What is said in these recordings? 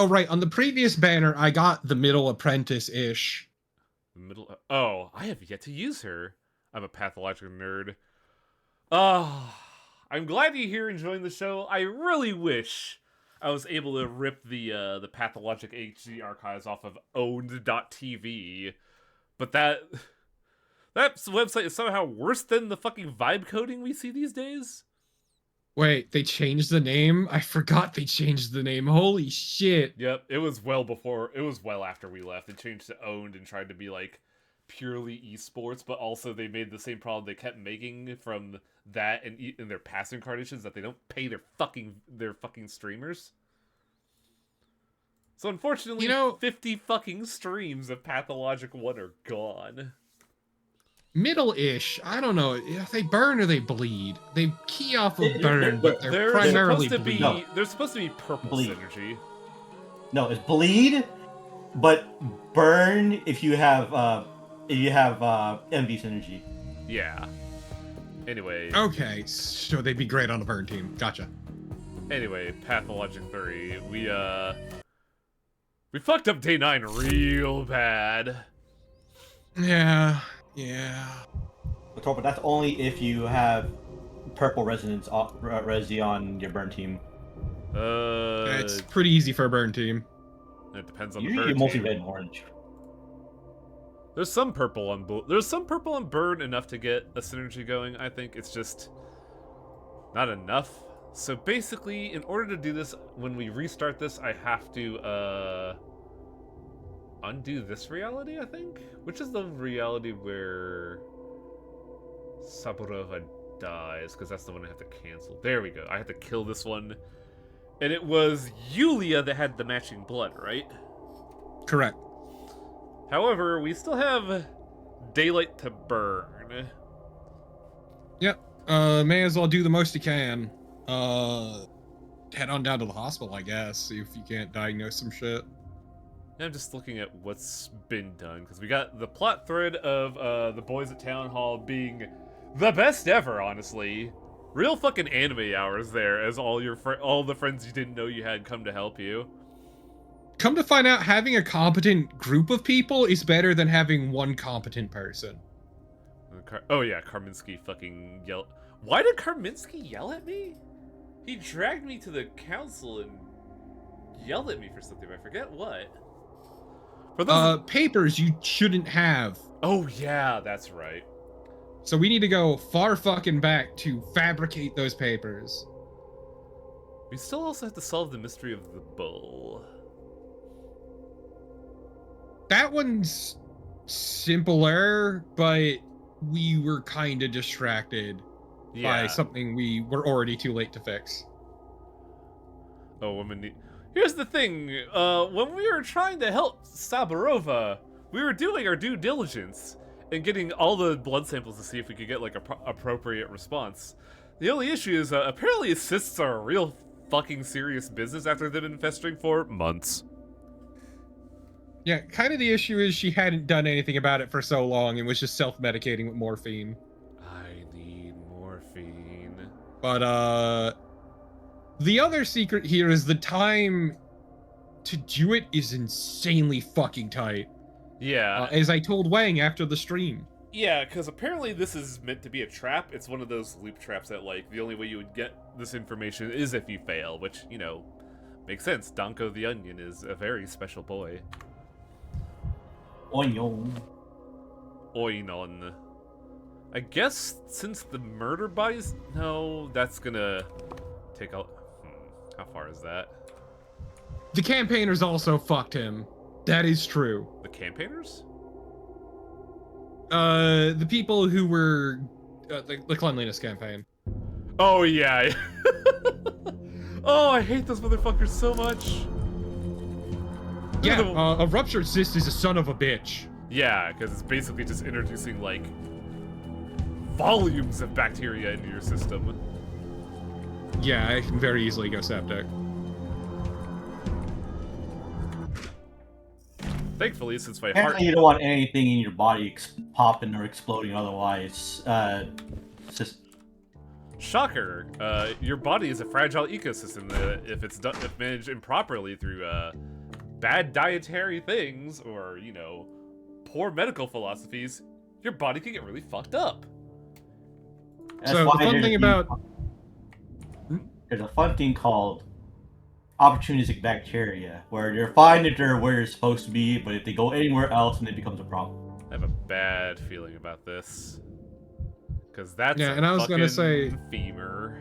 Oh, right. On the previous banner, I got the middle apprentice-ish. Oh, I have yet to use her. I'm a pathologic nerd. Oh, I'm glad you're here enjoying the show. I really wish I was able to rip the Pathologic HD archives off of owned.tv, but that website is somehow worse than the fucking vibe coding we see these days. Wait, they changed the name? I forgot they changed the name. Holy shit. Yep, it was well after we left. They changed to owned and tried to be like purely esports, but also they made the same problem they kept making from that and in their pass incarnations, that they don't pay their fucking streamers. So unfortunately, 50 fucking streams of Pathologic 1 are gone. Middle-ish. I don't know. If they burn or they bleed. They key off of burn, but they're primarily bleed. They're supposed to be purple synergy. No, it's bleed, but burn if you have MV synergy. Yeah. Anyway. Okay, so they'd be great on a burn team. Gotcha. Anyway, Pathologic 3. We fucked up day 9 real bad. Yeah. But that's only if you have purple resonance resi on your burn team. It's pretty easy for a burn team. It depends on the usually burn mostly team. red and orange. There's some purple on burn enough to get a synergy going. I think it's just not enough. So basically, in order to do this, when we restart this, I have to undo this reality, I think? Which is the reality where Saburova dies, because that's the one I have to cancel. There we go. I have to kill this one. And it was Yulia that had the matching blood, right? Correct. However, we still have daylight to burn. Yep. May as well do the most you can. Head on down to the hospital, I guess. See if you can't diagnose some shit. I'm just looking at what's been done, because we got the plot thread of the boys at Town Hall being the best ever, honestly. Real fucking anime hours there, as all the friends you didn't know you had come to help you. Come to find out, having a competent group of people is better than having one competent person. Oh yeah, Karminski fucking yelled. Why did Karminski yell at me? He dragged me to the council and yelled at me for something. I forget what. For those papers you shouldn't have. Oh yeah, that's right. So we need to go far fucking back to fabricate those papers. We still also have to solve the mystery of the bull. That one's simpler, but we were kind of distracted by something we were already too late to fix. Oh, woman. Here's the thing. When we were trying to help Saburova, we were doing our due diligence and getting all the blood samples to see if we could get like a appropriate response. The only issue is apparently cysts are a real fucking serious business after they've been festering for months. Yeah, kind of the issue is she hadn't done anything about it for so long and was just self-medicating with morphine. I need morphine. But, the other secret here is the time to do it is insanely fucking tight. Yeah. As I told Wang after the stream. Yeah, because apparently this is meant to be a trap. It's one of those loop traps that, like, the only way you would get this information is if you fail, which, you know, makes sense. Danko the Onion is a very special boy. Oinon. Oinon. I guess since the murder bodies... No, that's gonna take a... How far is that? The campaigners also fucked him. That is true. The campaigners? The people who were... the cleanliness campaign. Oh, yeah. Oh, I hate those motherfuckers so much. Yeah, a ruptured cyst is a son of a bitch. Yeah, because it's basically just introducing, like, volumes of bacteria into your system. Yeah, it can very easily go septic. Thankfully, since my Apparently heart... you don't want anything in your body popping or exploding otherwise. Shocker! Your body is a fragile ecosystem that, if managed improperly through bad dietary things or poor medical philosophies, your body can get really fucked up. That's So why the fun thing about there's a fun thing called opportunistic bacteria, where you're fine if they're where you're supposed to be, but if they go anywhere else, then it becomes a problem. I have a bad feeling about this. Because that's and I was gonna say femur.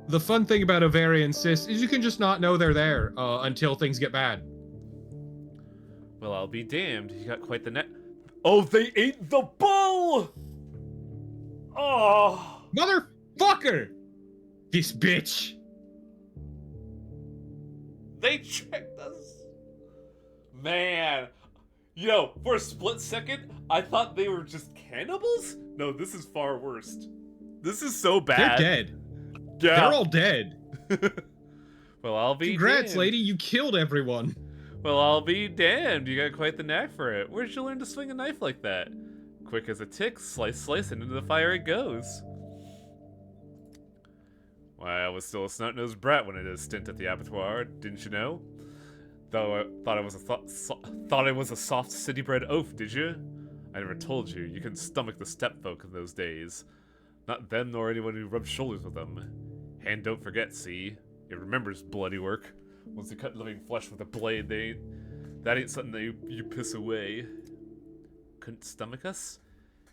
the fun thing about ovarian cysts is you can just not know they're there until things get bad. Well, I'll be damned. You got quite the net. Oh, they ate the bull! Oh! Motherfucker! This bitch! They tricked us! Man! For a split second, I thought they were just cannibals? No, this is far worse. This is so bad. They're dead. Yeah. They're all dead. Well, I'll be Congrats, damned. lady, you killed everyone. Well, I'll be damned. You got quite the knack for it. Where'd you learn to swing a knife like that? Quick as a tick, slice, slice, and into the fire it goes. Why, I was still a snot-nosed brat when I did a stint at the abattoir, didn't you know? Though I thought I was a soft city-bred oaf, did you? I never told you. You couldn't stomach the steppe folk in those days. Not them nor anyone who rubbed shoulders with them. Hand don't forget, see? It remembers bloody work. Once you cut living flesh with a blade, that ain't something that you piss away. Couldn't stomach us?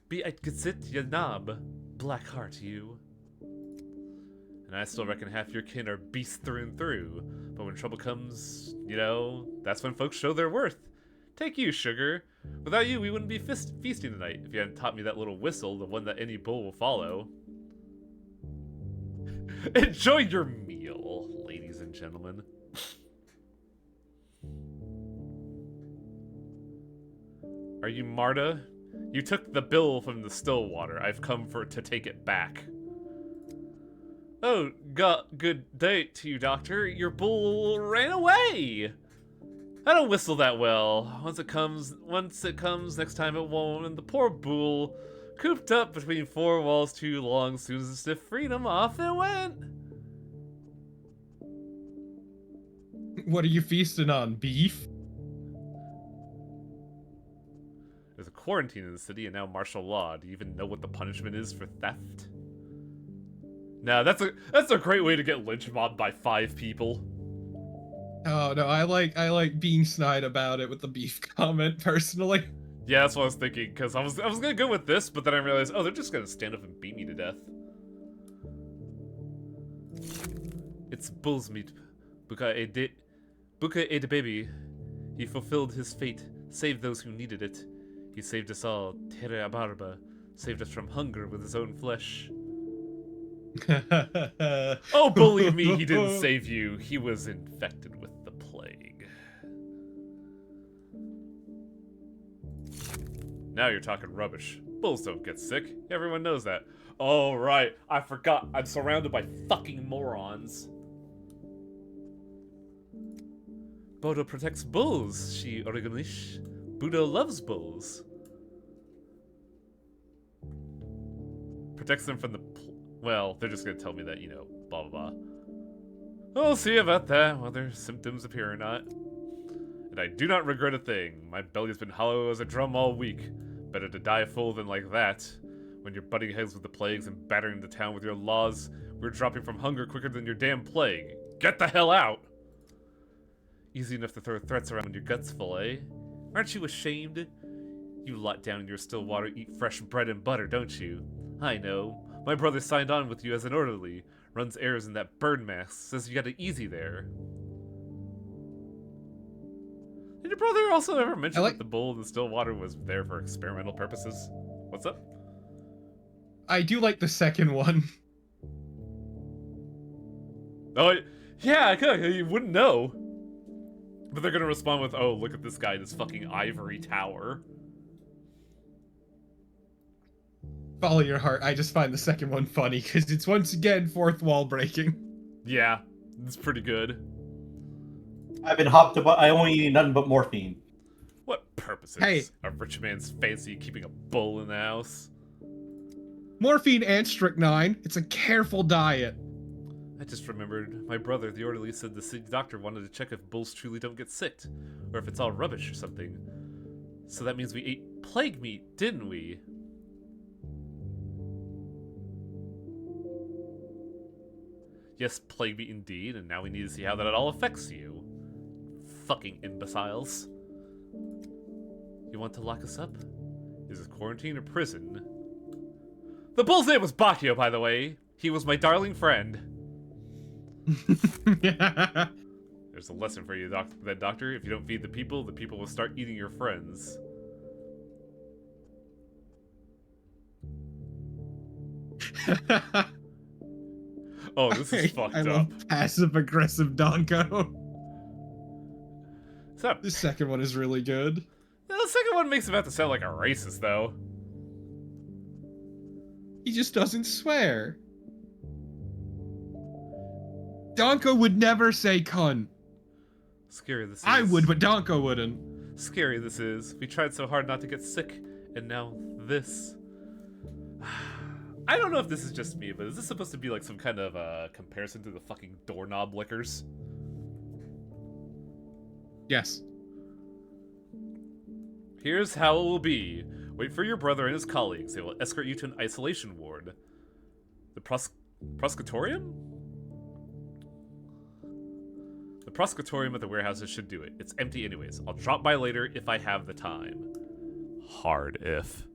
Be I'd sit ya knob. Black heart, you. And I still reckon half your kin are beasts through and through. But when trouble comes, that's when folks show their worth. Take you, sugar. Without you, we wouldn't be feasting tonight if you hadn't taught me that little whistle, the one that any bull will follow. Enjoy your meal, ladies and gentlemen. Are you Marta? You took the bill from the still water. I've come to take it back. Oh, good day to you, Doctor. Your bull ran away! I don't whistle that well. Once it comes, next time it won't. And the poor bull, cooped up between four walls too long, soon as it sniffed freedom, off it went. What are you feasting on? Beef? There's a quarantine in the city and now martial law. Do you even know what the punishment is for theft? No, that's a great way to get lynch mobbed by 5 people. Oh no, I like being snide about it with the beef comment personally. Yeah, that's what I was thinking, because I was gonna go with this, but then I realized, oh, they're just gonna stand up and beat me to death. It's bull's meat. Buka ate baby. He fulfilled his fate, saved those who needed it. He saved us all, Terra Barba, saved us from hunger with his own flesh. Oh, believe me, he didn't save you. He was infected with the plague. Now you're talking rubbish. Bulls don't get sick. Everyone knows that. Oh, right. I forgot. I'm surrounded by fucking morons. Bodo protects bulls, she Oregonish. Budo loves bulls. Protects them from the... Well, they're just gonna tell me that, blah blah blah. We'll see about that, whether symptoms appear or not. And I do not regret a thing. My belly has been hollow as a drum all week. Better to die full than like that. When you're butting heads with the plagues and battering the town with your laws, we're dropping from hunger quicker than your damn plague. Get the hell out! Easy enough to throw threats around when your guts full, eh? Aren't you ashamed? You lot down in your still water eat fresh bread and butter, don't you? I know. My brother signed on with you as an orderly. Runs errands in that bird mask. Says you got it easy there. Did your brother also ever mention that the bull in the still water was there for experimental purposes? What's up? I do like the second one. Oh, yeah, you wouldn't know. But they're gonna respond with, oh, look at this guy, this fucking ivory tower. Follow your heart. I just find the second one funny because it's once again fourth wall breaking. Yeah, it's pretty good. I've been hopped about. I only eat nothing but morphine. What purposes? Hey, a rich man's fancy keeping a bull in the house? Morphine and strychnine. It's a careful diet. I just remembered my brother, the orderly, said the city doctor wanted to check if bulls truly don't get sick, or if it's all rubbish or something. So that means we ate plague meat, didn't we? Yes, plague meat indeed, and now we need to see how that all affects you. Fucking imbeciles. You want to lock us up? Is this quarantine or prison? The bull's name was Bacchio, by the way. He was my darling friend. There's a lesson for you, Doctor. If you don't feed the people will start eating your friends. Oh, this is fucked I up. love passive-aggressive Donko. What's up? The second one is really good. The second one makes him have to sound like a racist, though. He just doesn't swear. Donko would never say cunt. Scary this is. I would, but Donko wouldn't. Scary this is. We tried so hard not to get sick, and now this. I don't know if this is just me, but is this supposed to be like some kind of comparison to the fucking doorknob lickers? Yes. Here's how it will be. Wait for your brother and his colleagues. They will escort you to an isolation ward. The proscutorium? The proscutorium at the warehouses should do it. It's empty anyways. I'll drop by later if I have the time. Hard if.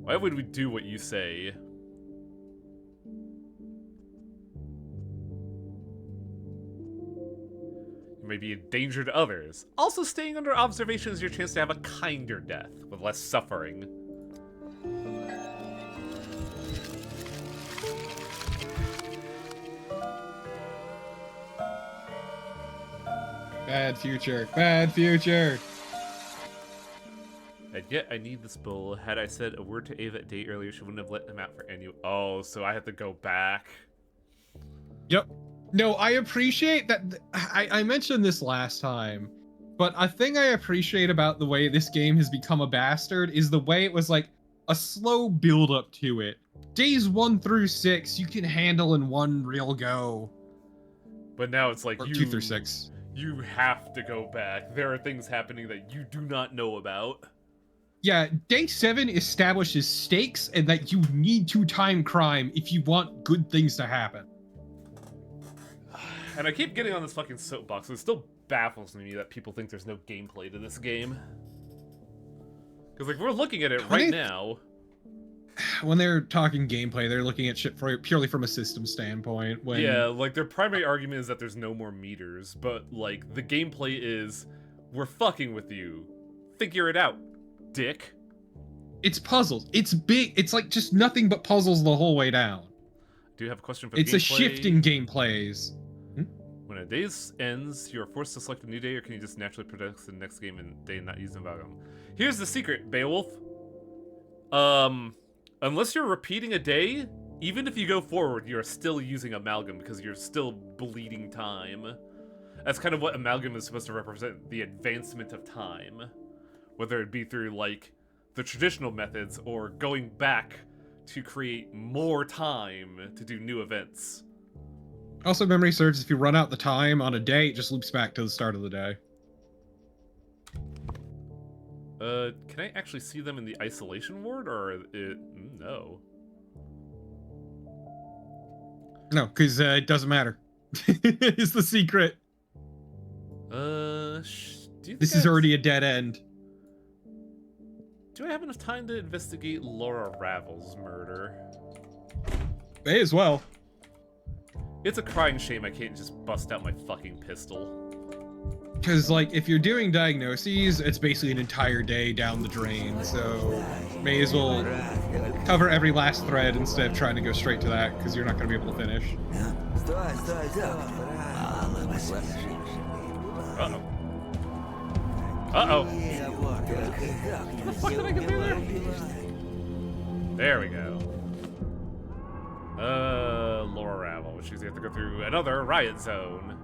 Why would we do what you say? You may be a danger to others. Also, staying under observation is your chance to have a kinder death, with less suffering. Bad future. Bad future. And yet, I need this bull. Had I said a word to Ava a day earlier, she wouldn't have let him out for any. Oh, so I have to go back. Yep. No, I appreciate that. I mentioned this last time, but a thing I appreciate about the way this game has become a bastard is the way it was like a slow build up to it. Days 1 through 6, you can handle in one real go. But now it's like or 2 through 6. You have to go back. There are things happening that you do not know about. Yeah, day 7 establishes stakes and that you need to time crime if you want good things to happen. And I keep getting on this fucking soapbox. It still baffles me that people think there's no gameplay to this game. Because, like, we're looking at it right now. When they're talking gameplay, they're looking at shit purely from a system standpoint. When... Yeah, like, their primary argument is that there's no more meters. But, like, the gameplay is, we're fucking with you. Figure it out, dick. It's puzzles. It's big. It's, like, just nothing but puzzles the whole way down. Do you have a question for It's gameplay? a shift in gameplays. When a day ends, you are forced to select a new day, or can you just naturally predict the next game and day and not use amalgam? Here's the secret, Beowulf. Unless you're repeating a day, even if you go forward, you're still using amalgam because you're still bleeding time. That's kind of what amalgam is supposed to represent, the advancement of time. Whether it be through, like, the traditional methods or going back to create more time to do new events. Also, memory serves, if you run out the time on a day, it just loops back to the start of the day. Can I actually see them in the isolation ward, or it... No. No, because it doesn't matter. It's the secret. This is already a dead end. Do I have enough time to investigate Laura Ravel's murder? May as well. It's a crying shame I can't just bust out my fucking pistol. Because, like, if you're doing diagnoses, it's basically an entire day down the drain, so may as well cover every last thread instead of trying to go straight to that, because you're not going to be able to finish. Uh-oh. Uh-oh. What the fuck did I get through there? There we go. Laura Ravel, which means you have to go through another riot zone.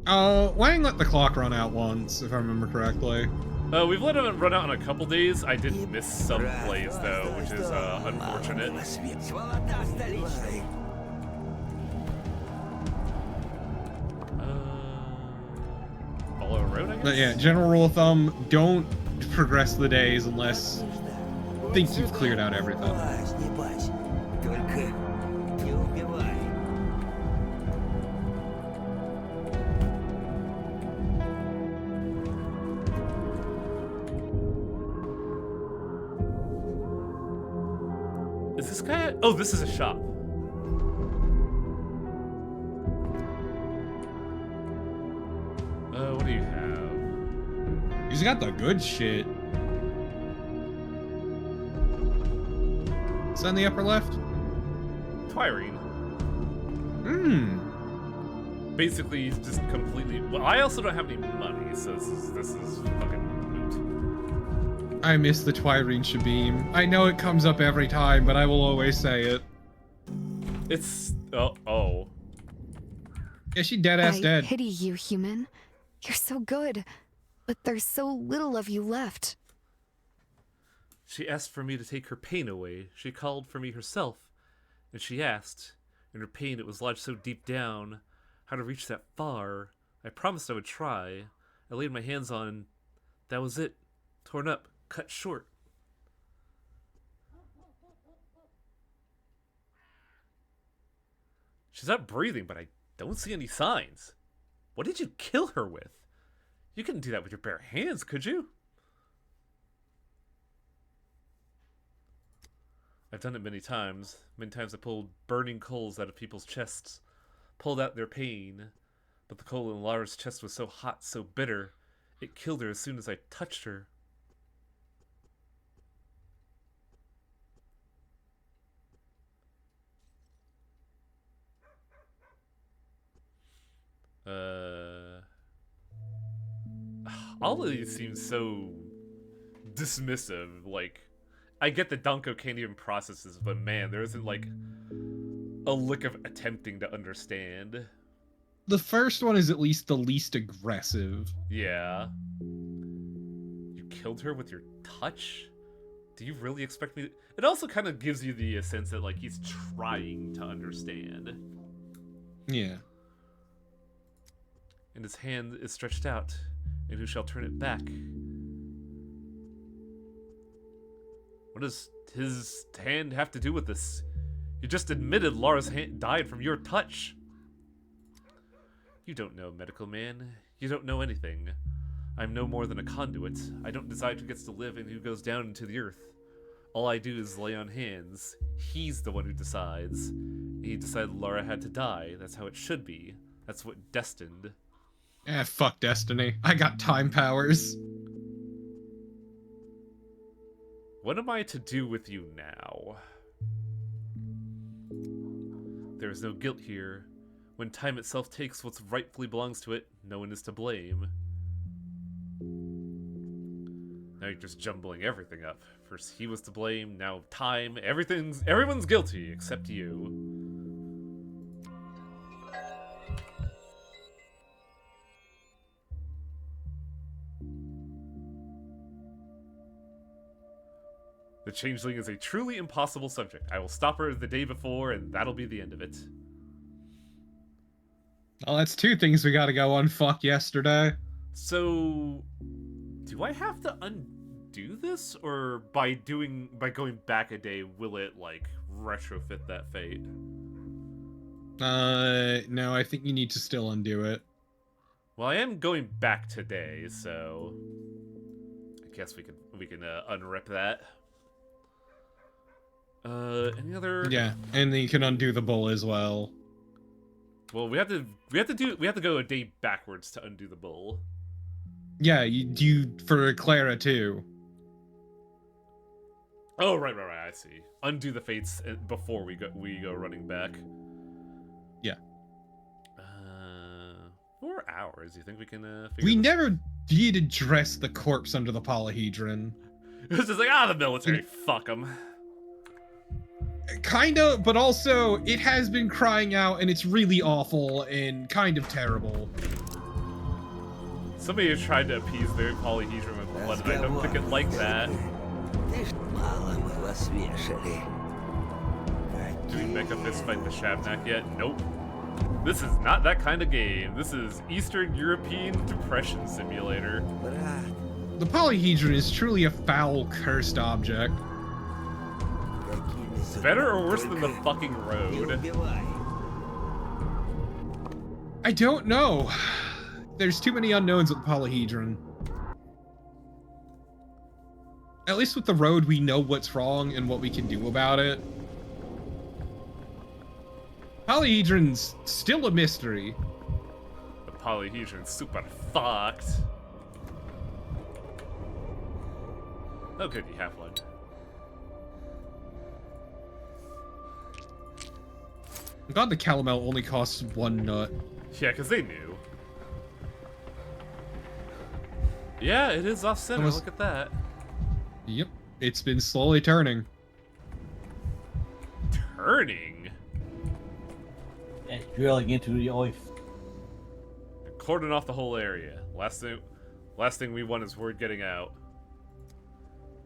Wang let the clock run out once, if I remember correctly. We've let it run out in a couple days. I did miss some plays though, which is unfortunate. Follow a road, I guess? But yeah, general rule of thumb, don't progress the days unless you think you've cleared out everything. Is this guy? Oh, this is a shop. What do you have? He's got the good shit. Is that in the upper left? Twirine. Basically, he's just completely. Well, I also don't have any money, so this is fucking moot. I miss the Twirine Shabim. I know it comes up every time, but I will always say it. It's oh. Yeah, she dead-ass dead. I pity you, human. You're so good, but there's so little of you left. She asked for me to take her pain away. She called for me herself, and she asked, in her pain it was lodged so deep down, how to reach that far. I promised I would try. I laid my hands on. That was it. Torn up, cut short. She's not breathing, but I don't see any signs. What did you kill her with? You couldn't do that with your bare hands, could you? I've done it many times. Many times I pulled burning coals out of people's chests. Pulled out their pain. But the coal in Lara's chest was so hot, so bitter, it killed her as soon as I touched her. All of these seem so dismissive. Like, I get the Danko can't even process this, but man, there isn't like a lick of attempting to understand. The first one is at least the least aggressive. Yeah. You killed her with your touch? Do you really expect me to... It also kind of gives you the sense that like he's trying to understand. Yeah. And his hand is stretched out, and who shall turn it back? What does his hand have to do with this? You just admitted Lara's hand died from your touch. You don't know, medical man. You don't know anything. I'm no more than a conduit. I don't decide who gets to live and who goes down into the earth. All I do is lay on hands. He's the one who decides. He decided Lara had to die. That's how it should be. That's what destined. Eh, fuck destiny. I got time powers. What am I to do with you now? There is no guilt here. When time itself takes what rightfully belongs to it, no one is to blame. Now you're just jumbling everything up. First he was to blame, now time. Everyone's guilty except you. The changeling is a truly impossible subject. I will stop her the day before, and that'll be the end of it. Well, that's two things we gotta go unfuck yesterday. So, do I have to undo this, or by going back a day, will it like retrofit that fate? No, I think you need to still undo it. Well, I am going back today, so I guess we can unrip that. Any other? Yeah, and then you can undo the bull as well. Well, we have to go a day backwards to undo the bull. Yeah, you do for Clara too. Oh, right, I see. Undo the fates before we go running back. Yeah. 4 hours. You think we can figure We this? never did address the corpse under the polyhedron. It's just like, the military, fuck them. Kinda, but also, it has been crying out, and it's really awful and kind of terrible. Somebody tried to appease their polyhedron with blood, and I don't think it liked that. Do we make a fist fight the Shabnak yet? Nope. This is not that kind of game. This is Eastern European Depression Simulator. The polyhedron is truly a foul, cursed object. Better or worse than the fucking road? I don't know. There's too many unknowns with the polyhedron. At least with the road, we know what's wrong and what we can do about it. Polyhedron's still a mystery. The polyhedron's super fucked. Oh good, you have one. I'm glad the calomel only costs 1 nut. Yeah, because they knew. Yeah, it is off-center, look at that. Yep, it's been slowly turning. Turning? And drilling into the oil. And cordon off the whole area. Last thing we want is word getting out.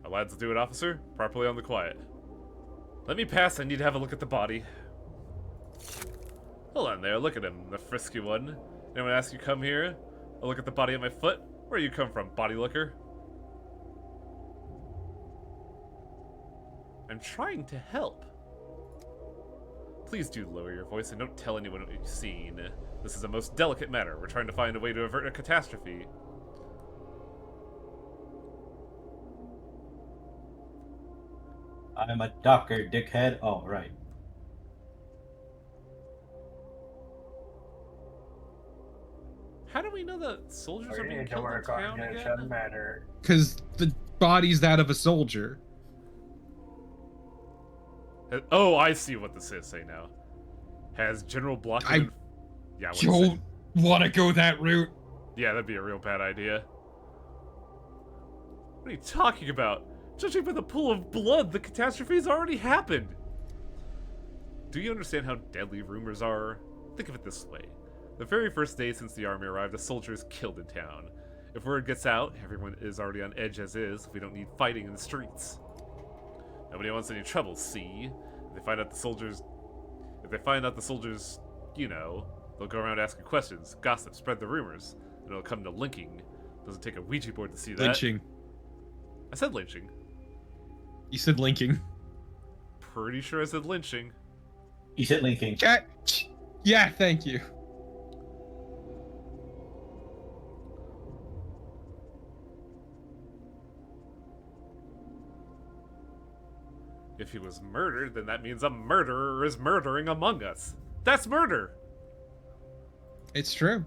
Our lads do it, officer. Properly on the quiet. Let me pass, I need to have a look at the body. Hold on there, look at him, the frisky one. Anyone ask you come here? A look at the body at my foot? Where you come from, body looker? I'm trying to help. Please do lower your voice and don't tell anyone what you've seen. This is a most delicate matter. We're trying to find a way to avert a catastrophe. I'm a doctor, dickhead. Oh, right. How do we know that soldiers are being killed in town again? Because the body's that of a soldier. Oh, I see what this is saying now. Has General Blockman... Yeah, what is it? Don't want to go that route. Yeah, that'd be a real bad idea. What are you talking about? Judging by the pool of blood, the catastrophe's already happened. Do you understand how deadly rumors are? Think of it this way. The very first day since the army arrived, a soldier is killed in town. If word gets out, everyone is already on edge as is. We don't need fighting in the streets. Nobody wants any trouble, see? If they find out the soldiers, you know, they'll go around asking questions, gossip, spread the rumors, and it'll come to linking. Doesn't take a Ouija board to see that. Lynching. I said lynching. You said linking. Pretty sure I said lynching. You said linking. Yeah, thank you. If he was murdered, then that means a murderer is murdering among us. That's murder! It's true.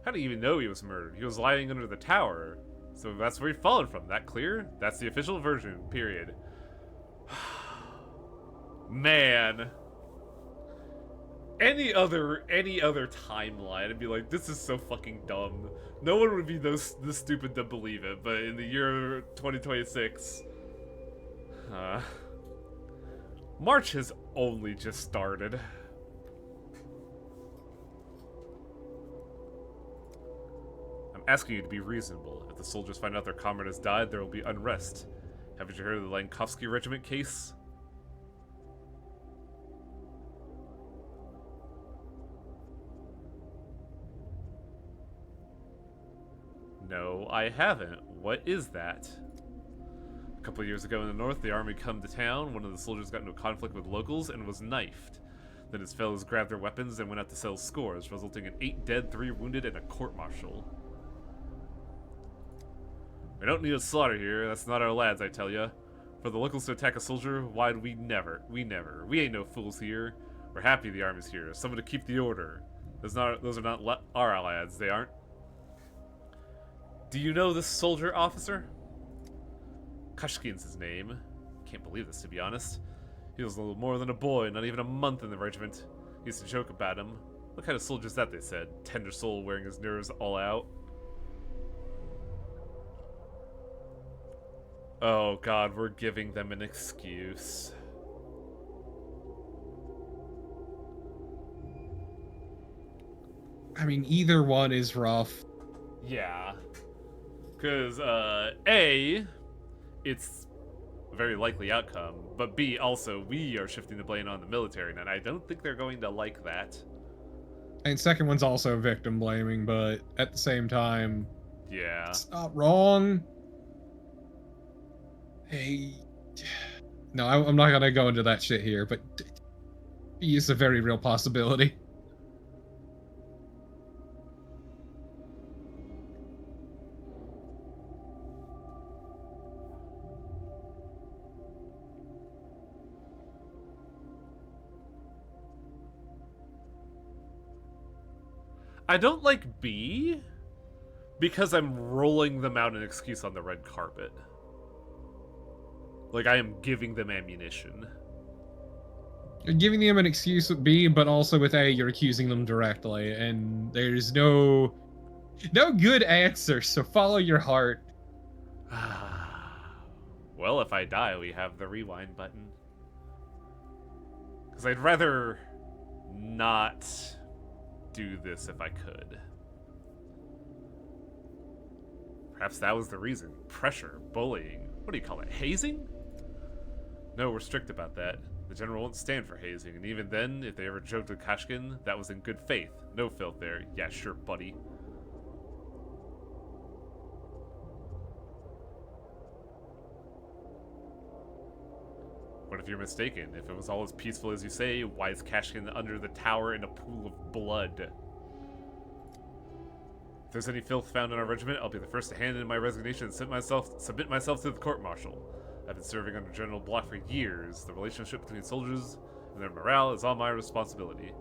How do you even know he was murdered? He was lying under the tower. So that's where he followed from. That clear? That's the official version, period. Man. Any other timeline, I'd be like, this is so fucking dumb. No one would be this stupid to believe it, but in the year 2026... March has only just started. I'm asking you to be reasonable. If the soldiers find out their comrade has died, there will be unrest. Haven't you heard of the Lankovsky Regiment case? No, I haven't. What is that? A couple of years ago in the north, the army come to town. One of the soldiers got into a conflict with locals and was knifed. Then his fellows grabbed their weapons and went out to settle scores, resulting in 8 dead, 3 wounded, and a court-martial. We don't need a slaughter here. That's not our lads, I tell ya. For the locals to attack a soldier, why'd we never. We ain't no fools here. We're happy the army's here. Someone to keep the order. Those are not our lads, they aren't. Do you know this soldier, officer? Kashkin's his name. Can't believe this, to be honest. He was a little more than a boy, not even a month in the regiment. He used to joke about him. What kind of soldier's that, they said? Tender soul wearing his nerves all out. Oh god, we're giving them an excuse. I mean, either one is rough. Yeah. Because, A, it's a very likely outcome, but B, also, we are shifting the blame on the military, and I don't think they're going to like that. And second one's also victim blaming, but at the same time, Yeah. it's not wrong. Hey, no, I'm not gonna go into that shit here, but B is a very real possibility. I don't like B because I'm rolling them out an excuse on the red carpet. Like, I am giving them ammunition. You're giving them an excuse with B, but also with A, you're accusing them directly, and there's no good answer, so follow your heart. Well, if I die, we have the rewind button. Because I'd rather not do this if I could. Perhaps that was the reason. Pressure, bullying. What do you call it? Hazing? No, we're strict about that. The general won't stand for hazing, and even then, if they ever joked with Kashkin, that was in good faith. No filth there. Yeah, sure, buddy. What if you're mistaken? If it was all as peaceful as you say, why is Kashkin under the tower in a pool of blood? If there's any filth found in our regiment, I'll be the first to hand in my resignation and submit myself to the court-martial. I've been serving under General Block for years. The relationship between soldiers and their morale is all my responsibility.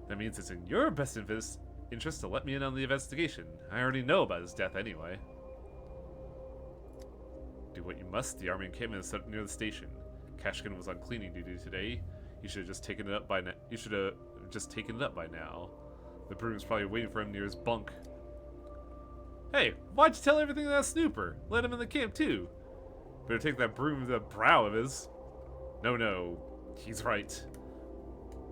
That means it's in your best interest to let me in on the investigation. I already know about his death anyway. Do what you must. The army encampment is set near the station. Kashkin was on cleaning duty today. He should have just taken it up by now. The broom's probably waiting for him near his bunk. Hey, why'd you tell everything to that snooper? Let him in the camp too. Better take that broom to the brow of his. No, he's right.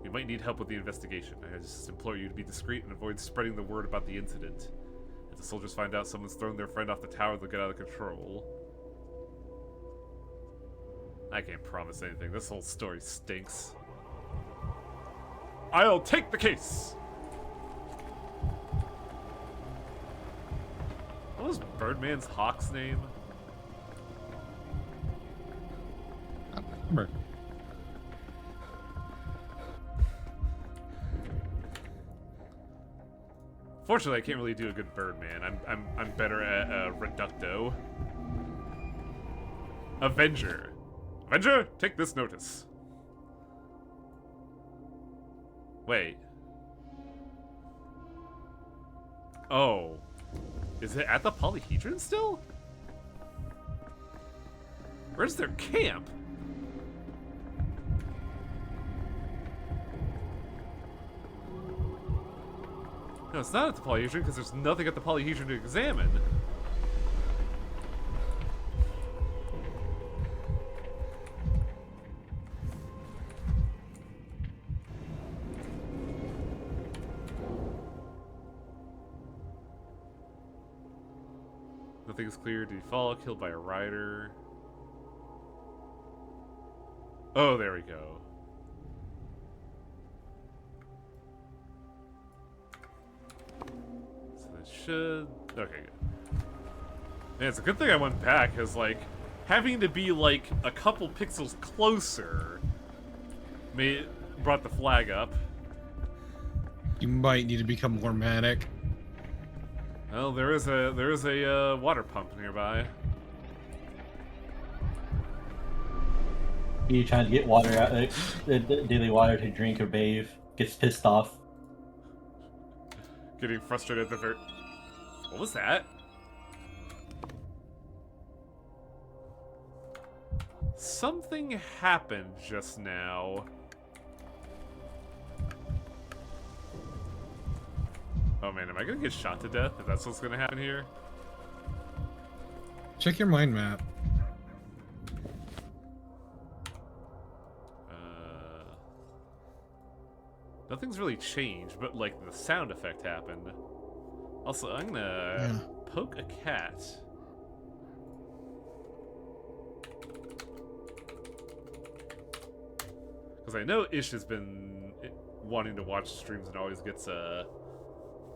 We might need help with the investigation. I just implore you to be discreet and avoid spreading the word about the incident. If the soldiers find out someone's thrown their friend off the tower, they'll get out of control. I can't promise anything. This whole story stinks. I'll take the case! What was Birdman's hawk's name? I don't remember. Fortunately, I can't really do a good Birdman. I'm better at Reducto. Avenger. Avenger, take this notice. Wait. Oh. Is it at the polyhedron still? Where's their camp? No, it's not at the polyhedron because there's nothing at the polyhedron to examine. Nothing is clear. Did he fall? Killed by a rider? Oh, there we go. So that should... Okay, good. Man, it's a good thing I went back, because, like, having to be, like, a couple pixels closer brought the flag up. You might need to become more manic. Well, there is a water pump nearby. You trying to get water out, daily water to drink or bathe. Gets pissed off. Getting frustrated at the very... What was that? Something happened just now. Oh man, am I gonna get shot to death if that's what's gonna happen here? Check your mind map. nothing's really changed, but like the sound effect happened. Also, I'm gonna poke a cat. Because I know Ish has been wanting to watch streams and always gets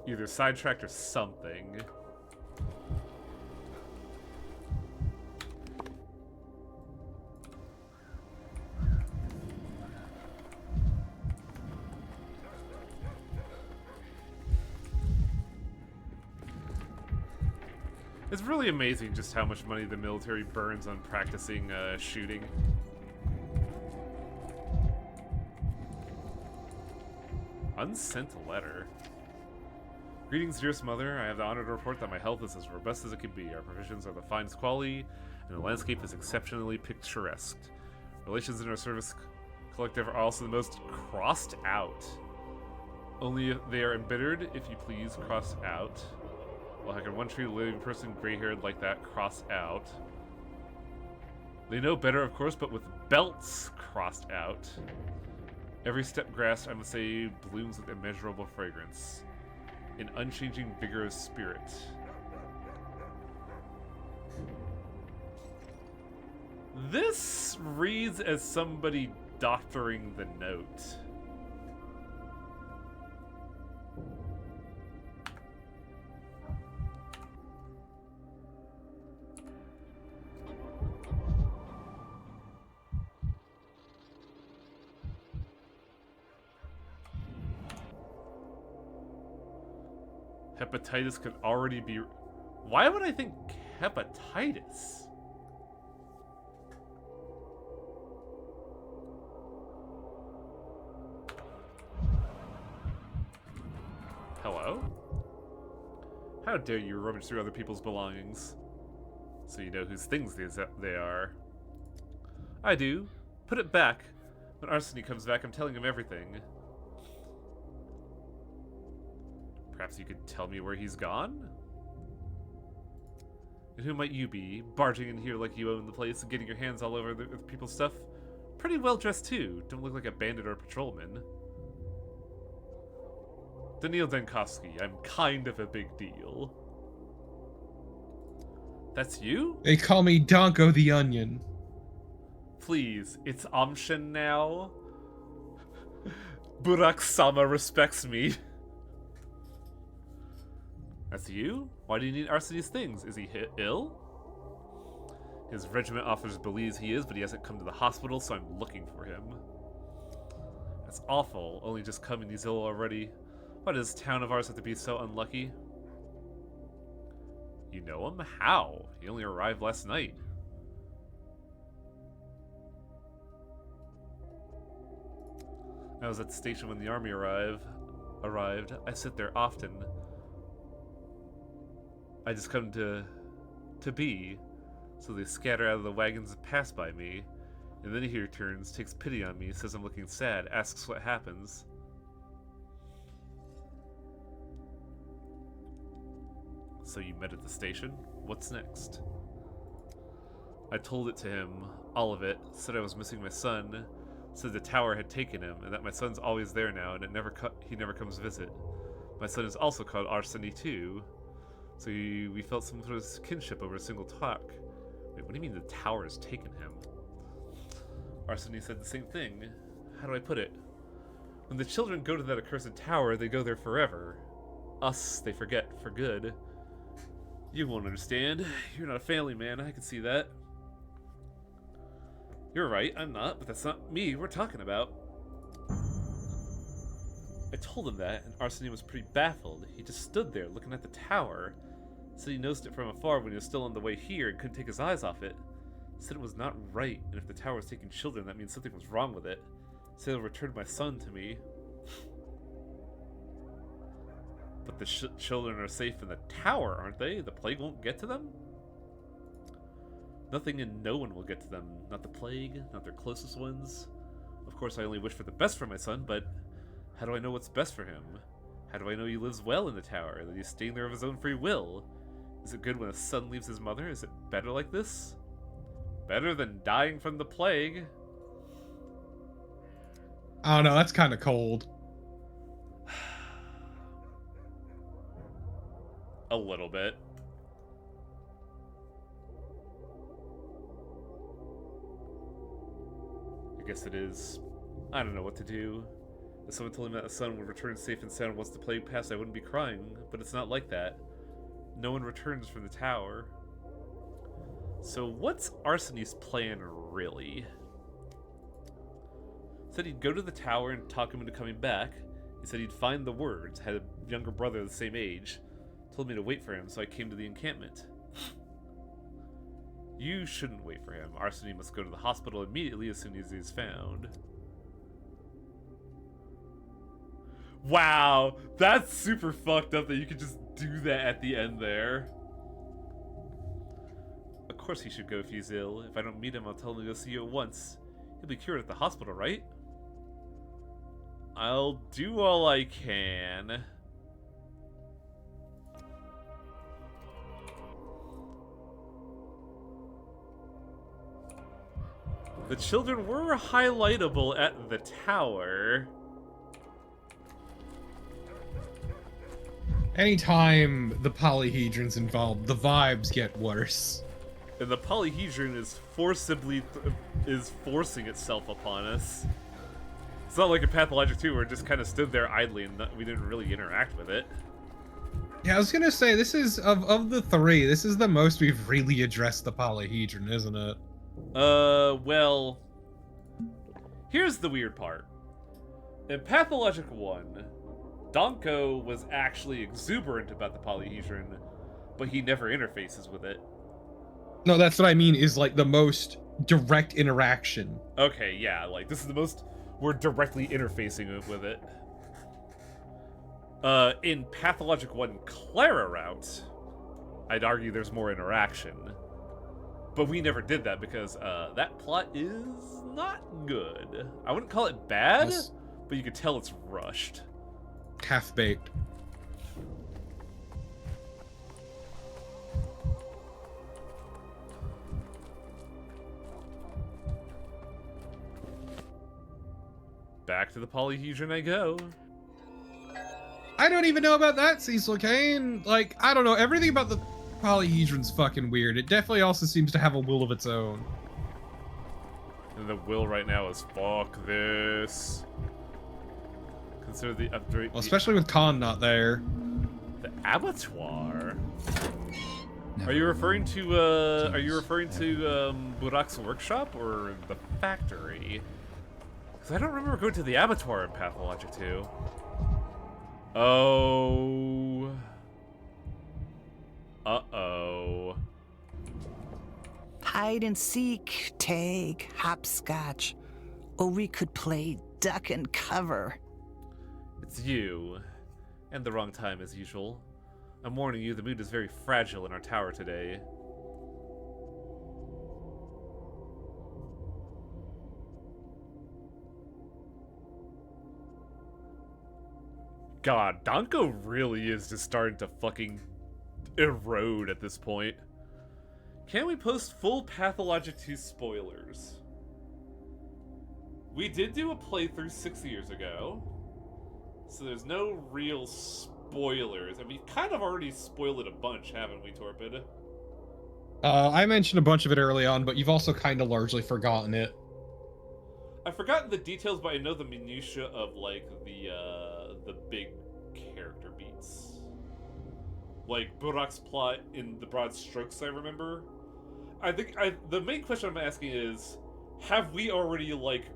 either sidetracked or something. It's really amazing just how much money the military burns on practicing shooting. Unsent letter. Greetings, dearest mother. I have the honor to report that my health is as robust as it can be. Our provisions are the finest quality, and the landscape is exceptionally picturesque. Relations in our service collective are also the most crossed out. Only if they are embittered, if you please, crossed out. Well, how can one treat a living person gray-haired like that, crossed out? They know better, of course, but with belts crossed out. Every step grasped, I must say, blooms with immeasurable fragrance. An unchanging vigor of spirit. This reads as somebody doctoring the note. Hepatitis could already be... Why would I think hepatitis? Hello? How dare you rummage through other people's belongings? So you know whose things they are. I do. Put it back. When Arseny comes back, I'm telling him everything. Perhaps you could tell me where he's gone? And who might you be, barging in here like you own the place and getting your hands all over the people's stuff? Pretty well dressed too. Don't look like a bandit or a patrolman. Daniil Dankovsky, I'm kind of a big deal. That's you? They call me Donko the Onion. Please, it's Amshin now. Burak-sama respects me. That's you? Why do you need Arseny's things? Is he ill? His regiment officers believes he is, but he hasn't come to the hospital, so I'm looking for him. That's awful. Only just come and he's ill already. Why does this town of ours have to be so unlucky? You know him? How? He only arrived last night. I was at the station when the army arrived. I sit there often. I just come to be, so they scatter out of the wagons and pass by me, and then he returns, takes pity on me, says I'm looking sad, asks what happens. So you met at the station? What's next? I told it to him, all of it, said I was missing my son, said the tower had taken him, and that my son's always there now, and he never comes visit. My son is also called Arseny too. So we felt some sort of kinship over a single talk. Wait, what do you mean the tower has taken him? Arseny said the same thing. How do I put it? When the children go to that accursed tower, they go there forever. Us, they forget for good. You won't understand. You're not a family man, I can see that. You're right, I'm not, but that's not me we're talking about. I told him that, and Arseny was pretty baffled. He just stood there, looking at the tower. Said he noticed it from afar when he was still on the way here and couldn't take his eyes off it. Said it was not right, and if the tower was taking children, that means something was wrong with it. Said he'll return my son to me. But the children are safe in the tower, aren't they? The plague won't get to them? Nothing and no one will get to them. Not the plague, not their closest ones. Of course, I only wish for the best for my son, but how do I know what's best for him? How do I know he lives well in the tower, that he's staying there of his own free will? Is it good when a son leaves his mother? Is it better like this? Better than dying from the plague. I don't know, that's kind of cold. A little bit. I guess it is. I don't know what to do. If someone told me that the son would return safe and sound once the plague passed, I wouldn't be crying. But it's not like that. No one returns from the tower. So what's Arsony's plan, really? Said he'd go to the tower and talk him into coming back. He said he'd find the words, had a younger brother the same age. Told me to wait for him, so I came to the encampment. You shouldn't wait for him. Arsony must go to the hospital immediately as soon as he is found. Wow, that's super fucked up that you could just do that at the end there. Of course he should go if he's ill. If I don't meet him, I'll tell him to go see you at once. He'll be cured at the hospital, right? I'll do all I can. The children were highlightable at the tower. Anytime the polyhedron's involved, the vibes get worse. And the polyhedron is forcing itself upon us. It's not like a Pathologic 2 where it just kind of stood there idly and we didn't really interact with it. Yeah, I was gonna say, this is, of the three, this is the most we've really addressed the polyhedron, isn't it? Well, here's the weird part. In Pathologic 1, Donko was actually exuberant about the polyhedron, but he never interfaces with it. No, that's what I mean, is like the most direct interaction. Okay, yeah, like this is the most we're directly interfacing with it. In Pathologic 1 Clara route, I'd argue there's more interaction. But we never did that because that plot is not good. I wouldn't call it bad, but you could tell it's rushed. Half-baked. Back to the polyhedron I go. I don't even know about that, Cecil Kane. Like, I don't know. Everything about the polyhedron's fucking weird. It definitely also seems to have a will of its own. And the will right now is fuck this. Consider the upgrade. Well, especially with Khan not there. The abattoir. Are you referring to Burak's workshop or the factory? Because I don't remember going to the abattoir in Pathologic 2. Oh. Uh-oh. Hide and seek, tag, hopscotch. Or we could play duck and cover. It's you. And the wrong time as usual. I'm warning you, the mood is very fragile in our tower today. God, Donko really is just starting to fucking erode at this point. Can we post full Pathologic 2 spoilers? We did do a playthrough 6 years ago, so there's no real spoilers. And we've kind of already spoiled it a bunch, haven't we, Torpid? I mentioned a bunch of it early on, but you've also kind of largely forgotten it. I've forgotten the details, but I know the minutia of, like, the big character beats. Like, Burak's plot in the broad strokes I remember. I think the main question I'm asking is, have we already, like,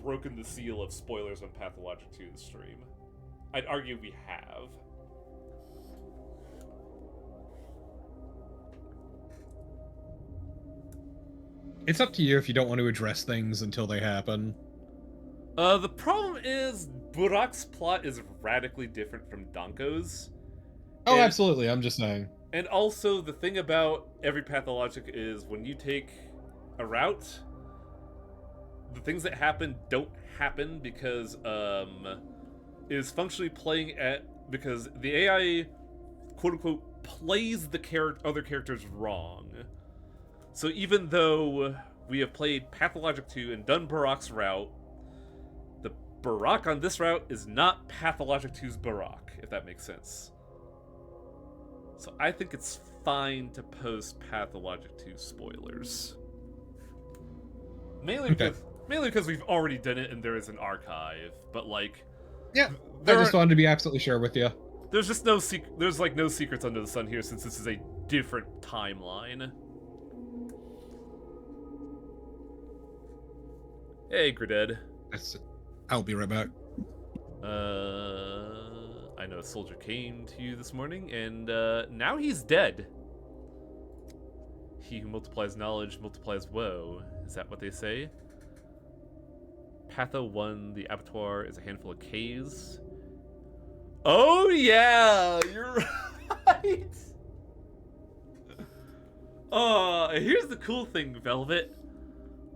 broken the seal of spoilers on Pathologic 2 the stream? I'd argue we have. It's up to you if you don't want to address things until they happen. The problem is, Burak's plot is radically different from Donko's. Oh, absolutely, I'm just saying. And also, the thing about every Pathologic is when you take a route, the things that happen don't happen because it is functionally playing at, because the AI quote-unquote plays the other characters wrong. So even though we have played Pathologic 2 and done Burak's route, the Burak on this route is not Pathologic 2's Burak, if that makes sense. So I think it's fine to post Pathologic 2 spoilers. Mainly because we've already done it and there is an archive, but like Yeah, I just wanted to be absolutely sure with you. there's just no there's like no secrets under the sun here since this is a different timeline. Hey, Graded. I'll be right back. I know a soldier came to you this morning, and now he's dead. He who multiplies knowledge multiplies woe. Is that what they say? Patho 1, the abattoir is a handful of K's. Oh yeah, you're right. Here's the cool thing, Velvet.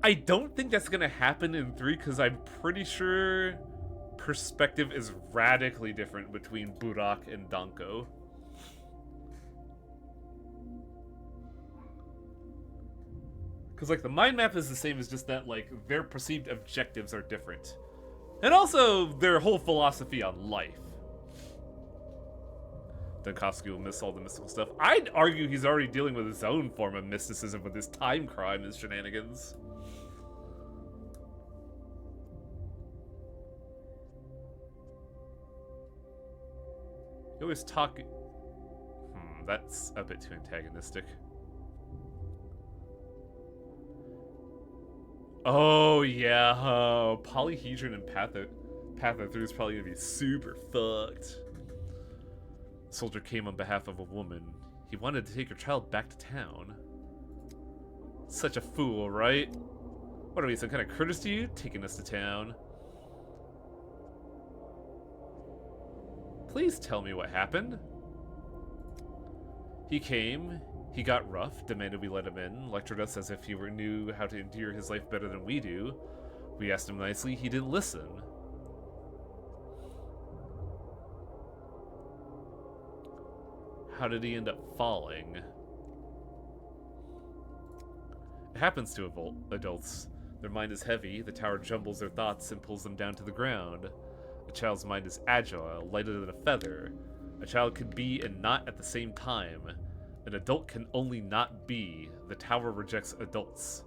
I don't think that's gonna happen in 3 because I'm pretty sure perspective is radically different between Burak and Danko. Because, like, the mind map is the same, as just that, like, their perceived objectives are different. And also, their whole philosophy on life. Dunkowski will miss all the mystical stuff. I'd argue he's already dealing with his own form of mysticism with his time crime and shenanigans. You always talk... that's a bit too antagonistic. Oh, yeah. Polyhedron and Patho 3 is probably gonna be super fucked. Soldier came on behalf of a woman. He wanted to take her child back to town. Such a fool, right? What are we, some kind of courtesy to you? Taking us to town. Please tell me what happened. He came, he got rough, demanded we let him in, lectured us as if he knew how to endure his life better than we do. We asked him nicely, he didn't listen. How did he end up falling? It happens to adults. Their mind is heavy, the tower jumbles their thoughts and pulls them down to the ground. A child's mind is agile, lighter than a feather. A child can be and not at the same time. An adult can only not be. The tower rejects adults.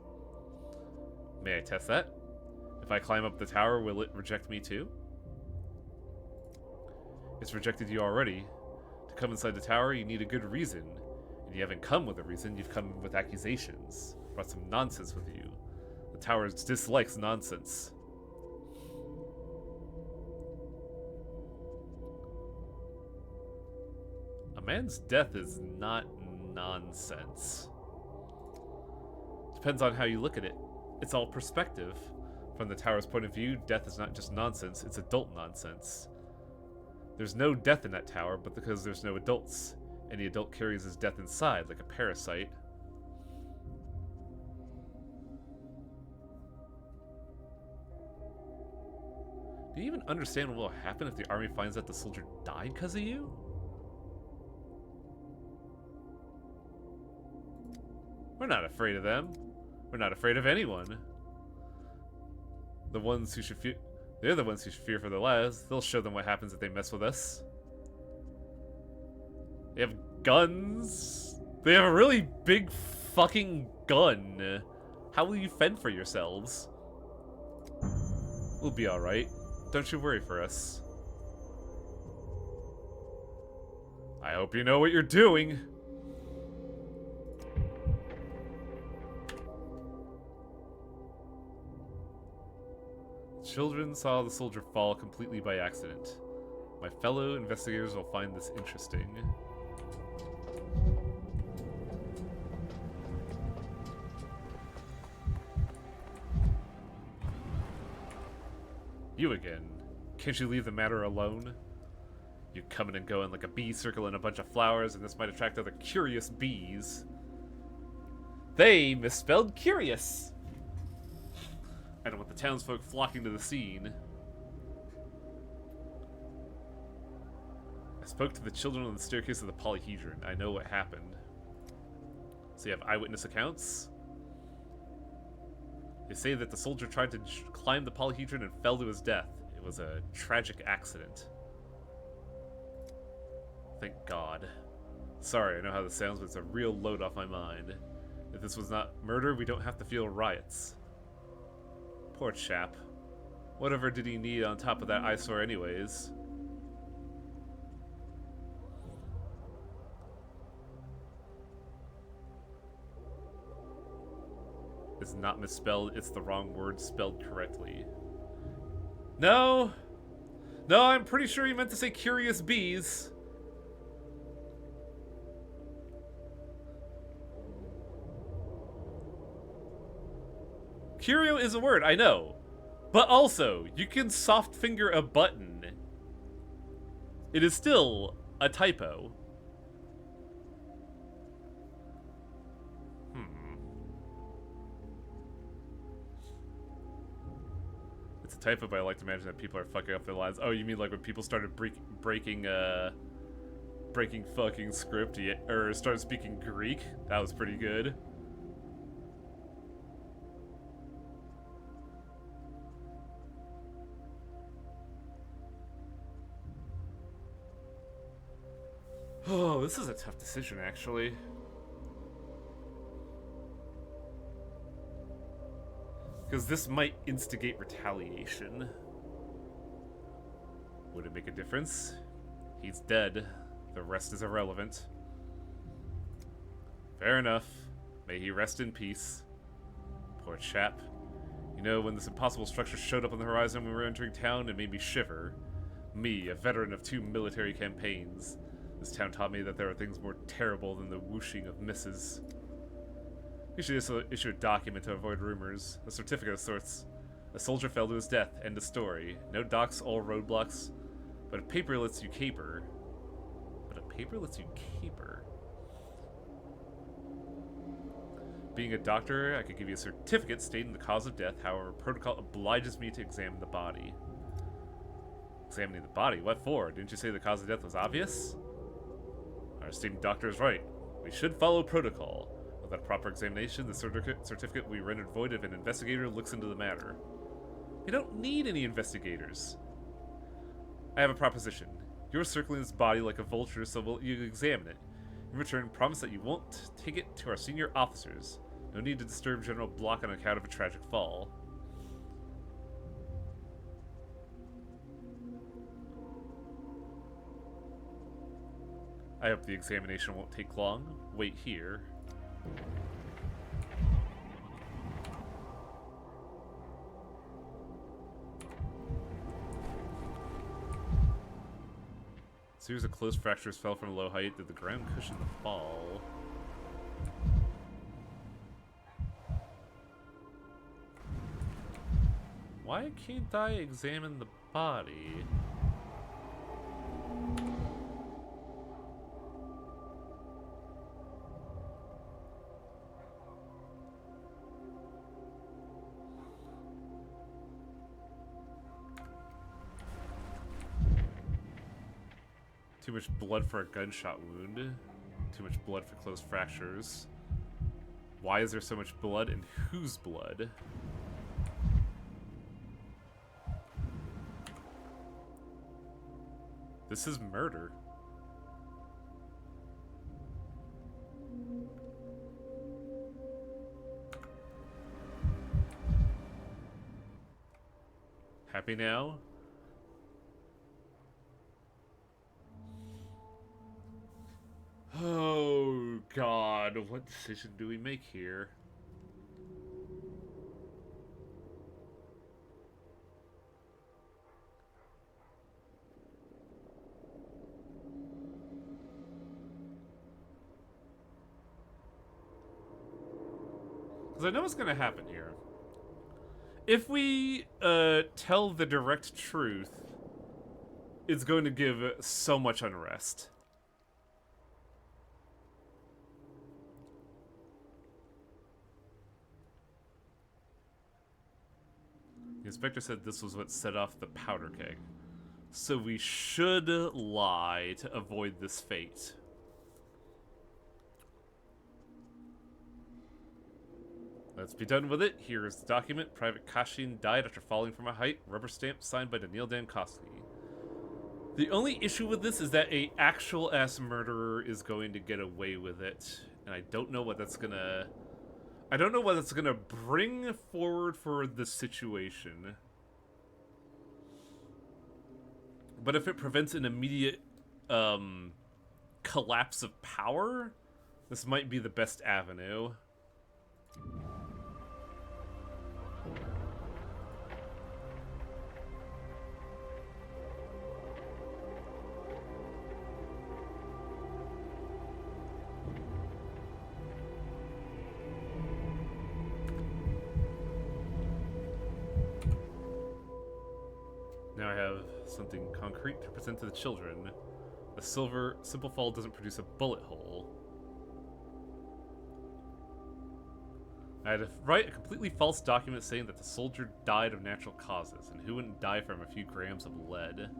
May I test that? If I climb up the tower, will it reject me too? It's rejected you already. To come inside the tower, you need a good reason. And you haven't come with a reason, you've come with accusations. Brought some nonsense with you. The tower dislikes nonsense. A man's death is not nonsense. Depends on how you look at it. It's all perspective. From the tower's point of view, death is not just nonsense, it's adult nonsense. There's no death in that tower, but because there's no adults. Any adult carries his death inside, like a parasite. Do you even understand what will happen if the army finds out the soldier died because of you? We're not afraid of them. We're not afraid of anyone. The ones who should fear... They're the ones who should fear for their lives. They'll show them what happens if they mess with us. They have guns. They have a really big fucking gun. How will you fend for yourselves? We'll be alright. Don't you worry for us. I hope you know what you're doing. Children saw the soldier fall completely by accident. My fellow investigators will find this interesting. You again. Can't you leave the matter alone? You coming and going like a bee circle in a bunch of flowers, and this might attract other curious bees. They misspelled curious! And with the townsfolk flocking to the scene. I spoke to the children on the staircase of the Polyhedron. I know what happened. So you have eyewitness accounts? They say that the soldier tried to climb the Polyhedron and fell to his death. It was a tragic accident. Thank God. Sorry, I know how this sounds, but it's a real load off my mind. If this was not murder, we don't have to feel riots. Poor chap. Whatever did he need on top of that eyesore anyways? It's not misspelled, it's the wrong word spelled correctly. No! No, I'm pretty sure he meant to say curious bees. Curio is a word, I know. But also, you can soft finger a button. It is still a typo. It's a typo, but I like to imagine that people are fucking up their lives. Oh, you mean like when people started breaking fucking script, or started speaking Greek? That was pretty good. Oh, this is a tough decision, actually. Because this might instigate retaliation. Would it make a difference? He's dead. The rest is irrelevant. Fair enough. May he rest in peace. Poor chap. You know, when this impossible structure showed up on the horizon when we were entering town, it made me shiver. Me, a veteran of 2 military campaigns. This town taught me that there are things more terrible than the whooshing of misses. We should issue a document to avoid rumors. A certificate of sorts. A soldier fell to his death. End of story. No docks, all roadblocks. But a paper lets you caper. Being a doctor, I could give you a certificate stating the cause of death. However, protocol obliges me to examine the body. Examining the body? What for? Didn't you say the cause of death was obvious? Our esteemed doctor is right. We should follow protocol. Without proper examination, the certificate will be rendered void if an investigator looks into the matter. We don't need any investigators. I have a proposition. You're circling this body like a vulture, so will you examine it? In return, promise that you won't take it to our senior officers. No need to disturb General Block on account of a tragic fall. I hope the examination won't take long. Wait here. Series of close fractures fell from a low height. Did the ground cushion the fall? Why can't I examine the body? Too much blood for a gunshot wound. Too much blood for close fractures. Why is there so much blood, and whose blood? This is murder. Happy now? Oh god, what decision do we make here? Because I know what's going to happen here. If we tell the direct truth, it's going to give so much unrest. The inspector said this was what set off the powder keg. So we should lie to avoid this fate. Let's be done with it. Here is the document. Private Kashin died after falling from a height. Rubber stamp signed by Daniil Dankowski. The only issue with this is that a actual ass murderer is going to get away with it, and I don't know what that's gonna. I don't know what it's gonna bring forward for the situation. But if it prevents an immediate collapse of power, this might be the best avenue. Now I have something concrete to present to the children. A simple fall doesn't produce a bullet hole. I had to write a completely false document saying that the soldier died of natural causes, and who wouldn't die from a few grams of lead?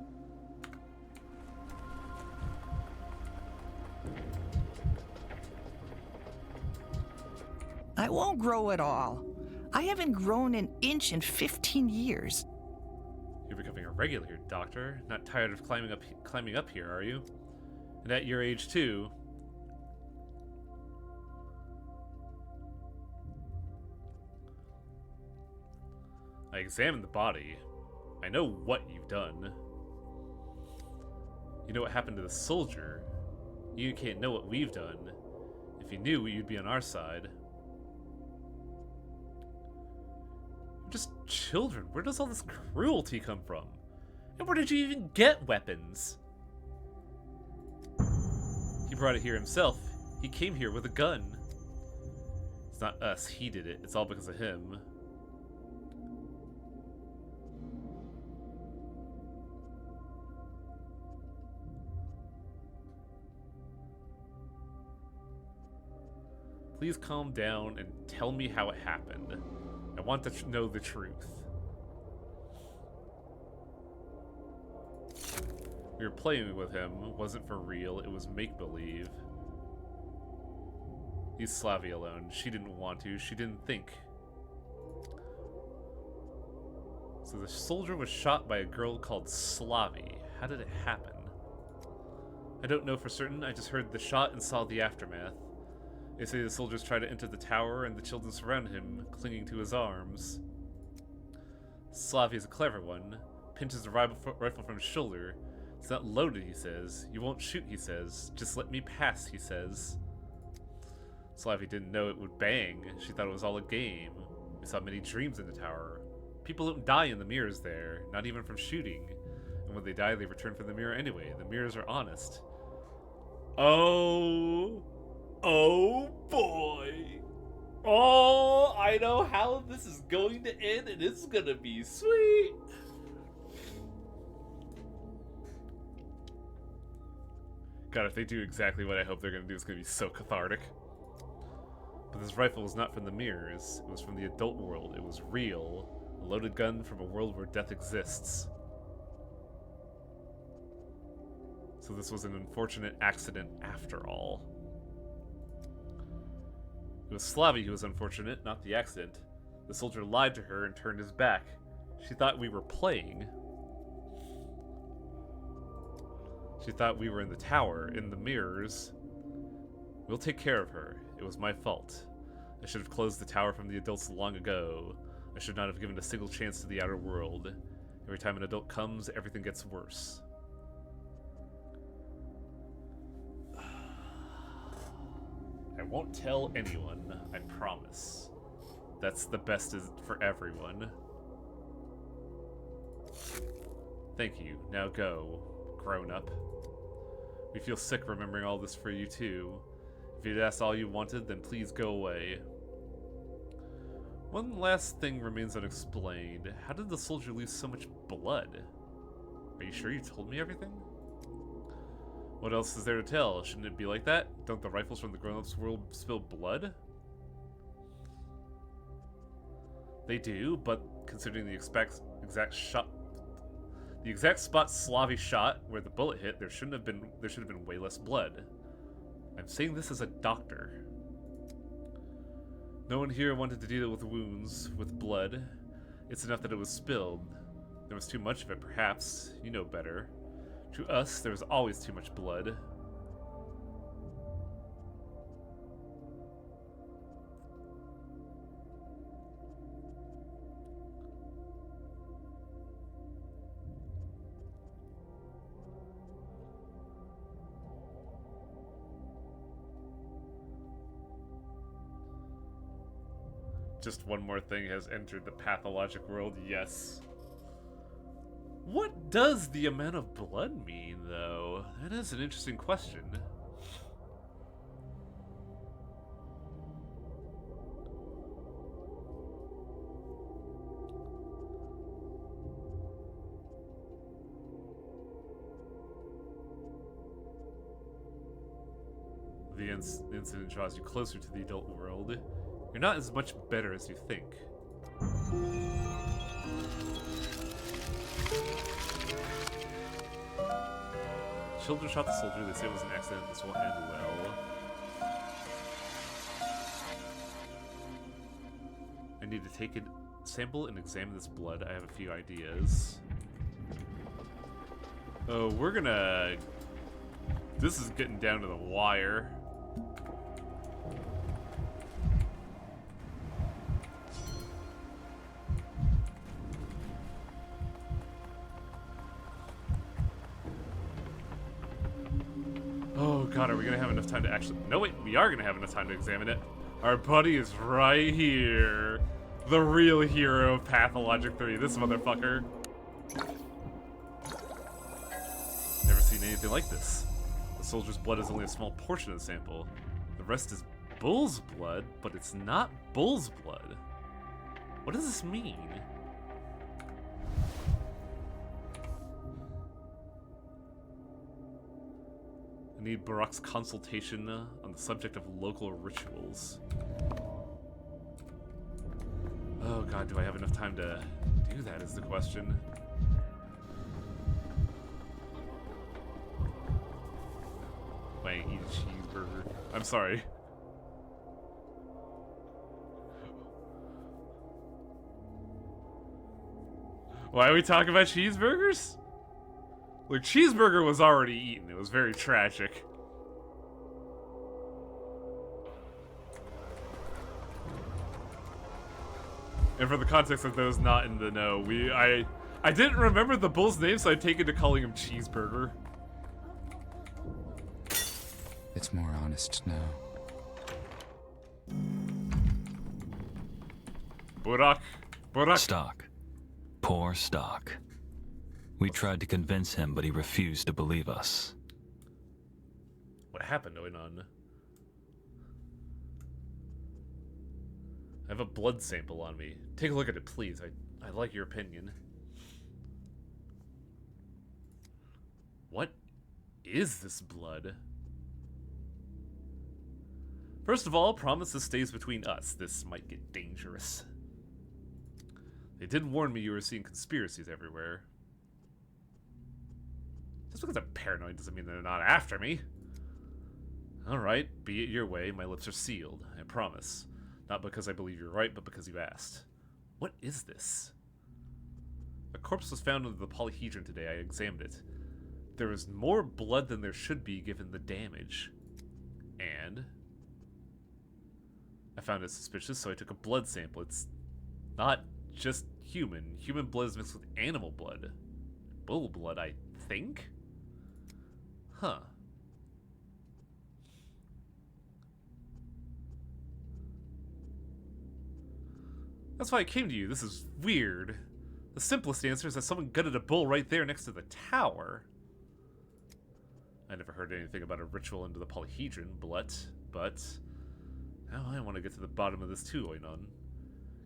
I won't grow at all. I haven't grown an inch in 15 years. You're becoming a regular here, Doctor. Not tired of climbing up here, are you? And at your age, too. I examined the body. I know what you've done. You know what happened to the soldier. You can't know what we've done. If you knew, you'd be on our side. You're just children. Where does all this cruelty come from? And where did you even get weapons? He brought it here himself. He came here with a gun. It's not us. He did it. It's all because of him. Please calm down and tell me how it happened. I want to know the truth. We were playing with him. It wasn't for real. It was make-believe. Leave Slavy alone. She didn't want to. She didn't think. So the soldier was shot by a girl called Slavy. How did it happen? I don't know for certain. I just heard the shot and saw the aftermath. They say the soldiers try to enter the tower and the children surround him, clinging to his arms. Slavy is a clever one. Pinches the rifle from his shoulder. It's not loaded, he says. You won't shoot, he says. Just let me pass, he says. Slavy didn't know it would bang. She thought it was all a game. We saw many dreams in the tower. People don't die in the mirrors there, not even from shooting. And when they die, they return from the mirror anyway. The mirrors are honest. Oh boy. Oh, I know how this is going to end, and it's gonna be sweet. God, if they do exactly what I hope they're gonna do, it's gonna be so cathartic. But this rifle was not from the mirrors. It was from the adult world. It was real. A loaded gun from a world where death exists. So this was an unfortunate accident after all. It was Slavy who was unfortunate, not the accident. The soldier lied to her and turned his back. She thought we were playing. She thought we were in the tower, in the mirrors. We'll take care of her. It was my fault. I should have closed the tower from the adults long ago. I should not have given a single chance to the outer world. Every time an adult comes, everything gets worse. I won't tell anyone, I promise. That's the best for everyone. Thank you. Now go, grown up. We feel sick remembering all this for you too. If you'd asked all you wanted, then please go away. One last thing remains unexplained. How did the soldier lose so much blood? Are you sure you told me everything? What else is there to tell? Shouldn't it be like that? Don't the rifles from the grown-ups world spill blood? They do, but considering the exact spot Slavy shot where the bullet hit, there should have been way less blood. I'm saying this as a doctor. No one here wanted to deal with wounds with blood. It's enough that it was spilled. There was too much of it, perhaps. You know better. To us, there was always too much blood. Just one more thing has entered the pathologic world, yes. What does the amount of blood mean, though? That is an interesting question. The incident draws you closer to the adult world. You're not as much better as you think. Children shot the soldier. They say it was an accident. This will end well. I need to take a sample and examine this blood. I have a few ideas. Oh, we're gonna... This is getting down to the wire. Oh god, are we gonna have enough time to actually... No wait, we are gonna have enough time to examine it. Our buddy is right here. The real hero of Pathologic 3, this motherfucker. Never seen anything like this. The soldier's blood is only a small portion of the sample. The rest is bull's blood, but it's not bull's blood. What does this mean? I need Barak's consultation on the subject of local rituals. Oh god, do I have enough time to do that is the question. Wait, eat a cheeseburger. I'm sorry. Why are we talking about cheeseburgers? Look, cheeseburger was already eaten. It was very tragic. And for the context of those not in the know, I didn't remember the bull's name, so I take it to calling him Cheeseburger. It's more honest now. Burak. Stock. Poor Stock. We tried to convince him, but he refused to believe us. What happened, Oinon? I have a blood sample on me. Take a look at it, please. I like your opinion. What is this blood? First of all, promise this stays between us. This might get dangerous. They did warn me you were seeing conspiracies everywhere. Just because I'm paranoid doesn't mean they're not after me. Alright, be it your way. My lips are sealed. I promise. Not because I believe you're right, but because you asked. What is this? A corpse was found under the polyhedron today. I examined it. There was more blood than there should be given the damage. And I found it suspicious, so I took a blood sample. It's not just human. Human blood is mixed with animal blood. Bull blood, I think? Huh. That's why I came to you. This is weird. The simplest answer is that someone gutted a bull right there next to the tower. I never heard anything about a ritual into the polyhedron, but now I want to get to the bottom of this too, Oinon.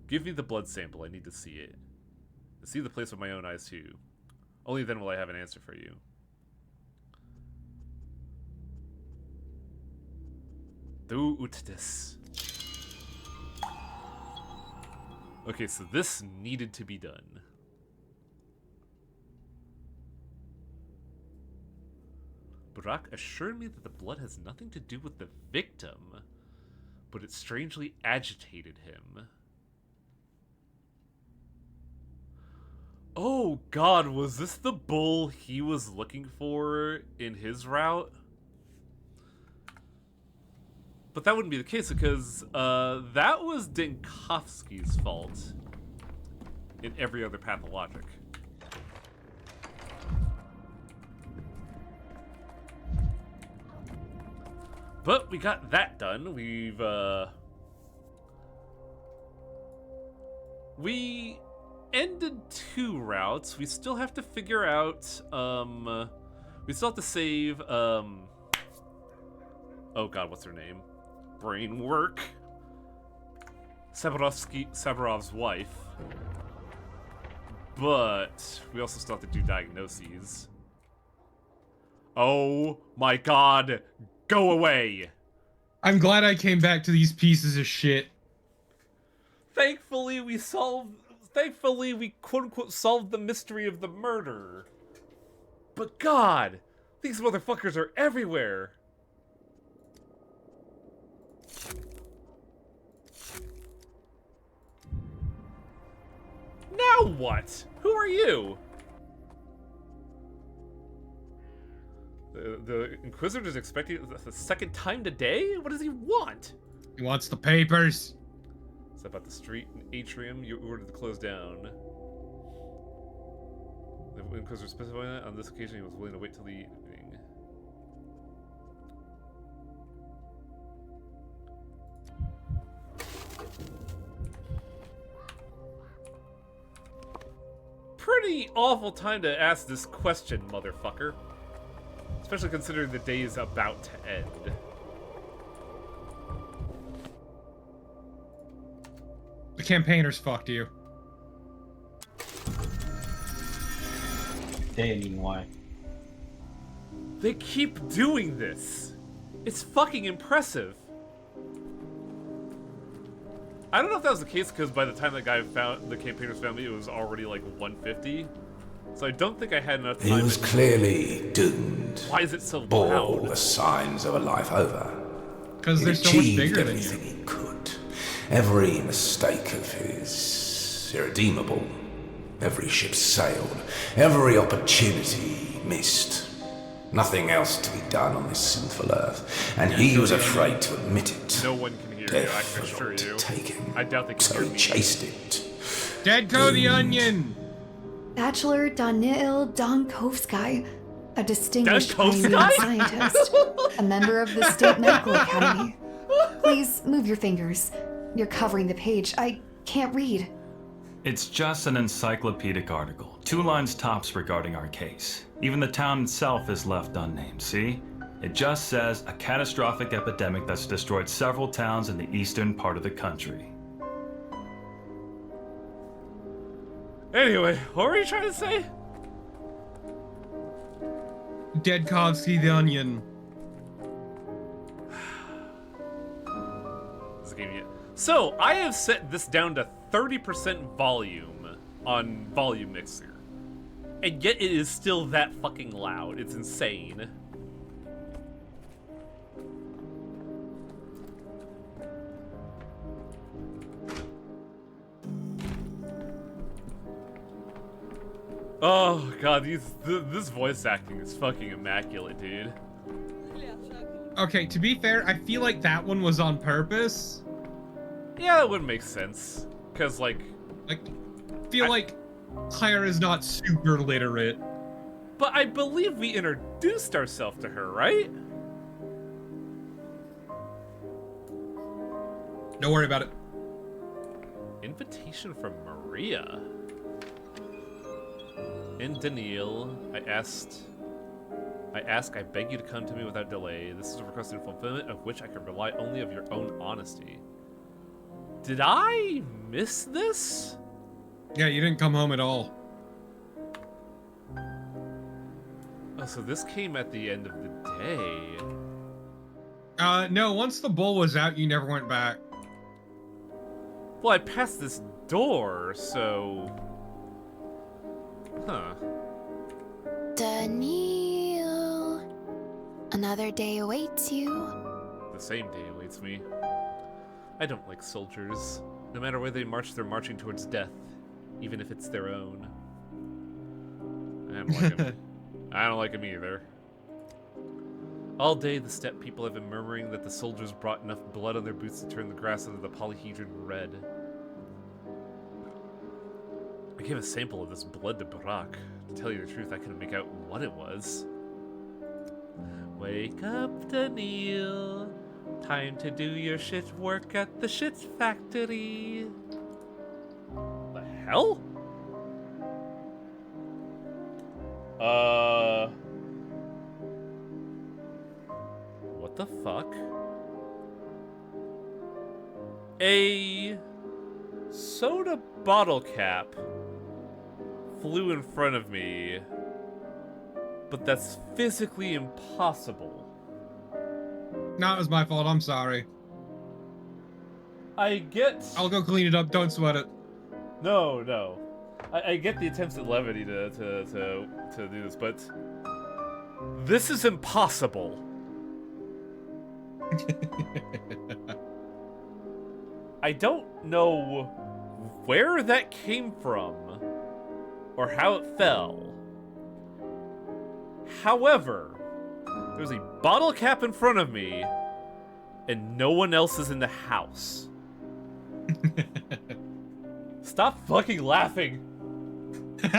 Give me the blood sample. I need to see it. I see the place with my own eyes too. Only then will I have an answer for you. Du uttis. Okay, so this needed to be done. Barak assured me that the blood has nothing to do with the victim, but it strangely agitated him. Oh god, was this the bull he was looking for in his route? But that wouldn't be the case because that was Dinkovsky's fault in every other Pathologic. But we got that done. We ended 2 routes. We still have to figure out, we still have to save, oh god, what's her name? Brain work. Sabarov's wife. But we also still have to do diagnoses. Oh my god, go away! I'm glad I came back to these pieces of shit. Thankfully, we quote-unquote solved the mystery of the murder. But god, these motherfuckers are everywhere. Now what? Who are you? The Inquisitor's expecting the 2nd time today? What does he want? He wants the papers. It's about the street and atrium. You ordered to close down. The Inquisitor specified that on this occasion he was willing to wait till the evening. Pretty awful time to ask this question, motherfucker. Especially considering the day is about to end. The campaigners fucked you. They mean why? They keep doing this. It's fucking impressive. I don't know if that was the case because by the time that guy found the campaigners found me, it was already like 150. So I don't think I had enough time. He was clearly doomed. Why is it so Bore loud? the signs of a life over. Because He they're so much achieved bigger than everything you. he could. Every mistake of his irredeemable. Every ship sailed. Every opportunity missed. Nothing else to be done on this sinful earth. And he was afraid to admit it. No one can hear you, I Death can was assure all to you. take him. I doubt they can So hear he me. chased it. Deadko the Onion! Bachelor Danil Donkovsky, a distinguished Donkovsky? pioneer scientist, a member of the State Medical Academy. Please move your fingers. You're covering the page. I can't read. It's just an encyclopedic article. 2 lines tops regarding our case. Even the town itself is left unnamed, see? It just says a catastrophic epidemic that's destroyed several towns in the eastern part of the country. Anyway, what were you trying to say? Deadkovsky the Onion. This is a game yet. So, I have set this down to 30% volume on Volume Mixer. And yet it is still that fucking loud. It's insane. Oh god, this voice acting is fucking immaculate, dude. Okay, to be fair, I feel like that one was on purpose. Yeah, that would make sense. Cause like Feel like Claire is not super literate. but I believe we introduced ourselves to her, right? Don't worry about it. Invitation from Maria. In Daniil, I beg you to come to me without delay. This is a request in fulfillment of which I can rely only of your own honesty. Did I miss this? Yeah, you didn't come home at all. Oh, so this came at the end of the day. No, once the bull was out, you never went back. Well, I passed this door, so... Huh. Daniil, another day awaits you. The same day awaits me. I don't like soldiers. No matter where they march, they're marching towards death, even if it's their own. I don't like him. I don't like him either. All day, the steppe people have been murmuring that the soldiers brought enough blood on their boots to turn the grass into the polyhedron red. I gave a sample of this blood to Barak. To tell you the truth, I couldn't make out what it was. Wake up, Daniil. Time to do your shit work at the shit factory. The hell? What the fuck? A soda bottle cap flew in front of me, but that's physically impossible. No, it was my fault. I'm sorry. I get... I'll go clean it up. Don't sweat it. No. I get the attempts at levity to do this, but this is impossible. I don't know where that came from or how it fell. However, there's a bottle cap in front of me and no one else is in the house. Stop fucking laughing. I'm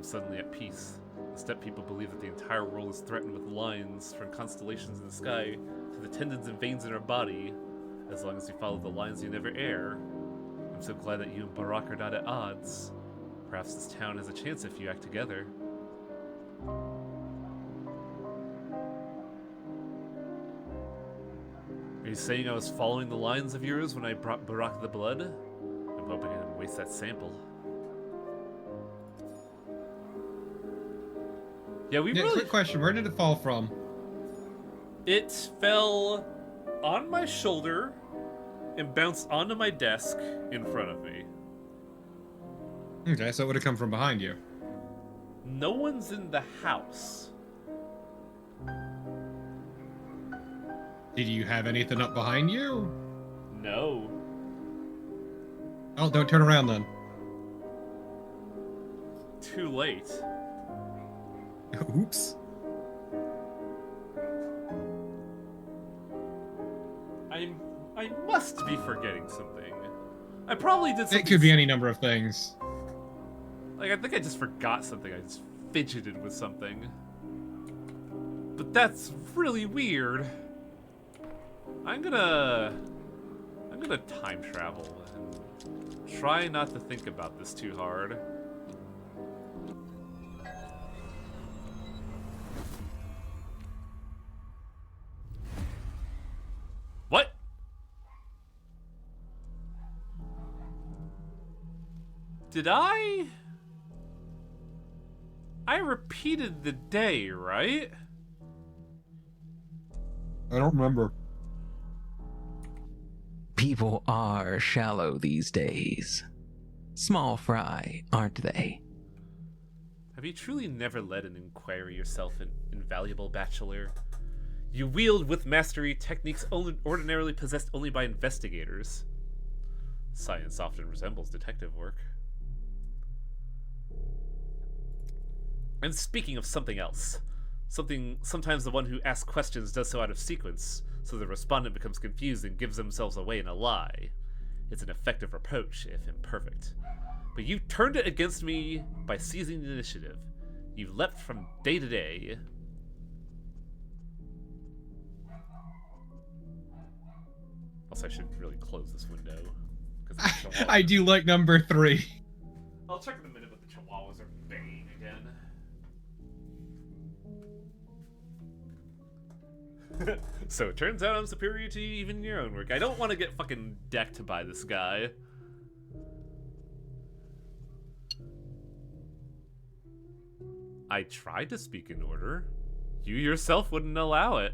suddenly at peace. The steppe people believe that the entire world is threatened with lines from constellations in the sky to the tendons and veins in our body. As long as you follow the lines, you never err. I'm so glad that you and Barak are not at odds. Perhaps this town has a chance if you act together. Are you saying I was following the lines of yours when I brought Barak the blood? I'm hoping I didn't waste that sample. Yeah, Quick question, where did it fall from? It fell on my shoulder and bounced onto my desk in front of me. Okay, so it would have come from behind you. No one's in the house. Did you have anything up behind you? No. Oh, don't turn around then. Too late. Oops. I must be forgetting something. I probably did something. It could be any number of things. Like, I think I just forgot something. I just fidgeted with something. But that's really weird. I'm gonna time travel and try not to think about this too hard. What? Did I repeated the day, right? I don't remember. People are shallow these days. Small fry, aren't they? Have you truly never led an inquiry yourself, an invaluable bachelor? You wield with mastery techniques ordinarily possessed only by investigators. Science often resembles detective work. And speaking of something else, sometimes the one who asks questions does so out of sequence, so the respondent becomes confused and gives themselves away in a lie. It's an effective reproach, if imperfect. But you turned it against me by seizing the initiative. You leapt from day to day. Also, I should really close this window. I do like number 3. I'll check in a minute what the chihuahuas are baying again. So it turns out I'm superior to you even in your own work. I don't want to get fucking decked by this guy. I tried to speak in order. You yourself wouldn't allow it.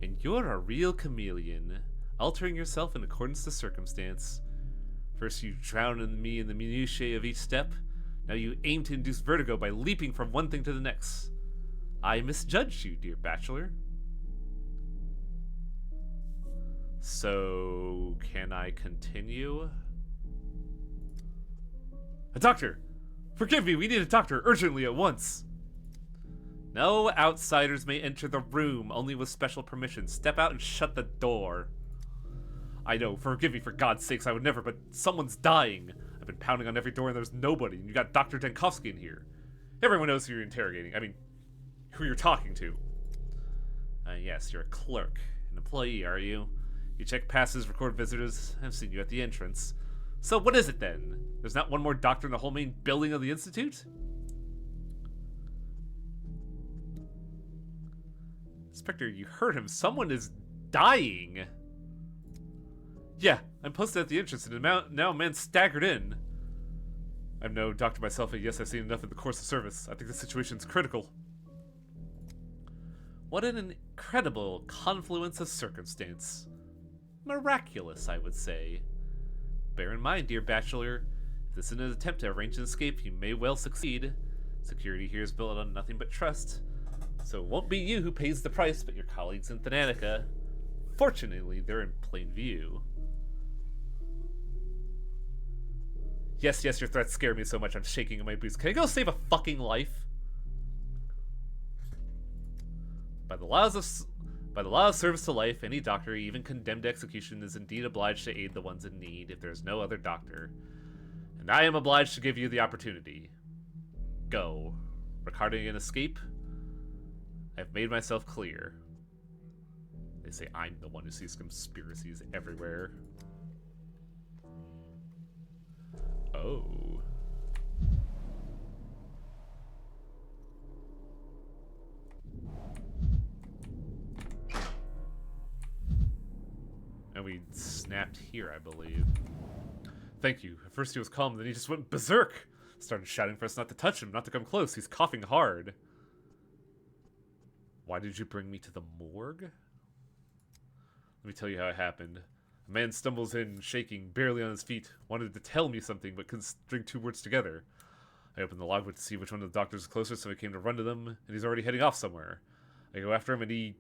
And you're a real chameleon, altering yourself in accordance to circumstance. First you drown me in the minutiae of each step, now you aim to induce vertigo by leaping from one thing to the next. I misjudged you, dear bachelor. So, can I continue? A doctor! Forgive me, we need a doctor urgently at once! No outsiders may enter the room, only with special permission. Step out and shut the door. I know, forgive me for God's sakes, I would never, but someone's dying. I've been pounding on every door and there's nobody, and you got Dr. Denkovsky in here. Everyone knows who you're interrogating. I mean, who you're talking to. Yes, you're a clerk. An employee, are you? You check passes, record visitors. I've seen you at the entrance. So what is it then? There's not one more doctor in the whole main building of the Institute? Inspector, you heard him. Someone is dying. Yeah, I'm posted at the entrance, and now a man staggered in. I'm no doctor myself, but yes, I've seen enough in the course of service. I think the situation's critical. What an incredible confluence of circumstance. Miraculous, I would say. Bear in mind, dear bachelor, if this is an attempt to arrange an escape, you may well succeed. Security here is built on nothing but trust. So it won't be you who pays the price, but your colleagues in Thanatica. Fortunately, they're in plain view. Yes, your threats scare me so much I'm shaking in my boots. Can I go save a fucking life? By the laws of service to life, any doctor, even condemned to execution, is indeed obliged to aid the ones in need if there is no other doctor. And I am obliged to give you the opportunity. Go. Regarding an escape, I've made myself clear. They say I'm the one who sees conspiracies everywhere. Oh. And we snapped here, I believe. Thank you. At first he was calm, then he just went berserk. Started shouting for us not to touch him, not to come close. He's coughing hard. Why did you bring me to the morgue? Let me tell you how it happened. A man stumbles in, shaking, barely on his feet. Wanted to tell me something, but couldn't string two words together. I opened the logbook to see which one of the doctors is closer, so I came to run to them, and he's already heading off somewhere. I go after him, and he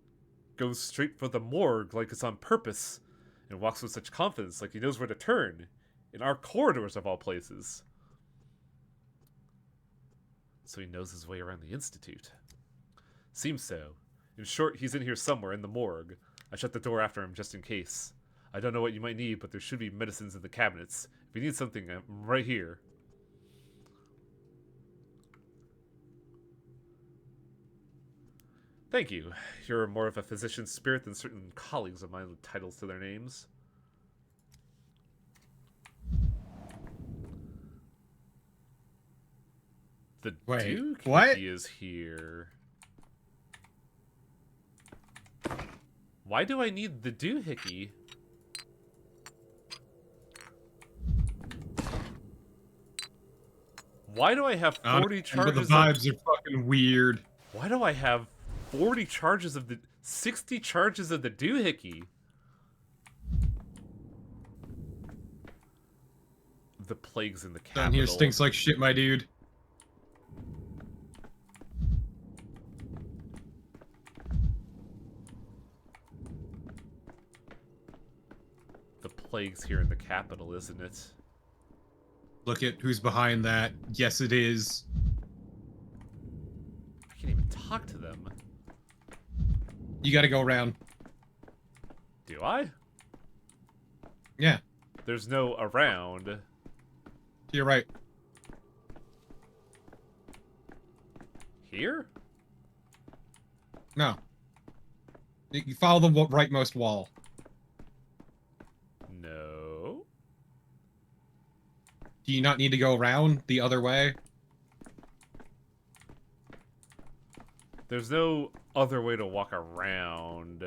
goes straight for the morgue like it's on purpose, and walks with such confidence, like he knows where to turn. In our corridors, of all places. So he knows his way around the Institute. Seems so. In short, he's in here somewhere, in the morgue. I shut the door after him just in case. I don't know what you might need, but there should be medicines in the cabinets. If you need something, I'm right here. Thank you. You're more of a physician's spirit than certain colleagues of mine with titles to their names. The Duke is here. Why do I need the doohickey? Why do I have 40 charges? The vibes are fucking weird. Why do I have 40 charges of the 60 charges of the doohickey? The plague's in the capital. Down here stinks like shit, my dude. The plague's here in the capital, isn't it? Look at who's behind that. Yes, it is. I can't even talk to them. You gotta go around. Do I? Yeah. There's no around. To your right. Here? No. You follow the rightmost wall. No. Do you not need to go around the other way? There's no other way to walk around.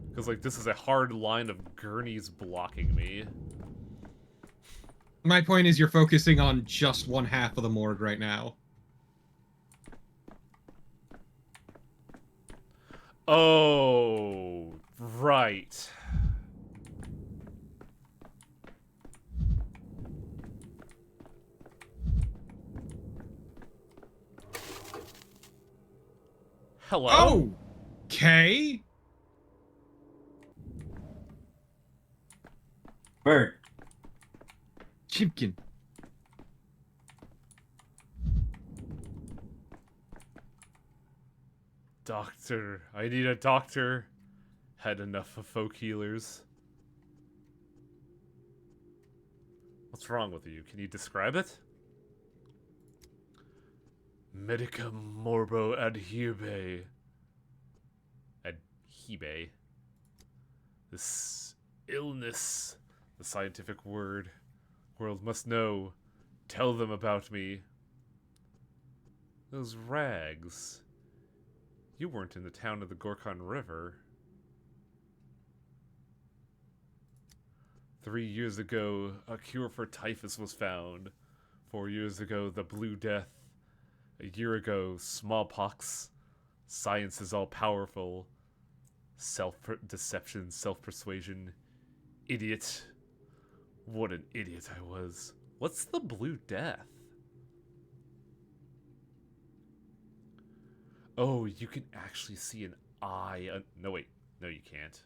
Because, like, this is a hard line of gurneys blocking me. My point is you're focusing on just one half of the morgue right now. Oh, right. Hello? Oh! Okay. Bird. Chimkin. Doctor, I need a doctor. Had enough of folk healers. What's wrong with you? Can you describe it? Medica morbo adhibe. Adhibe. This illness, the scientific world must know. Tell them about me. Those rags. You weren't in the town of the Gorkon River. 3 years ago, a cure for typhus was found. 4 years ago, the Blue Death. A year ago, smallpox. Science is all powerful. Self-deception, self-persuasion. Idiot. What an idiot I was. What's the Blue Death? Oh, you can actually see an eye. No, wait. No, you can't.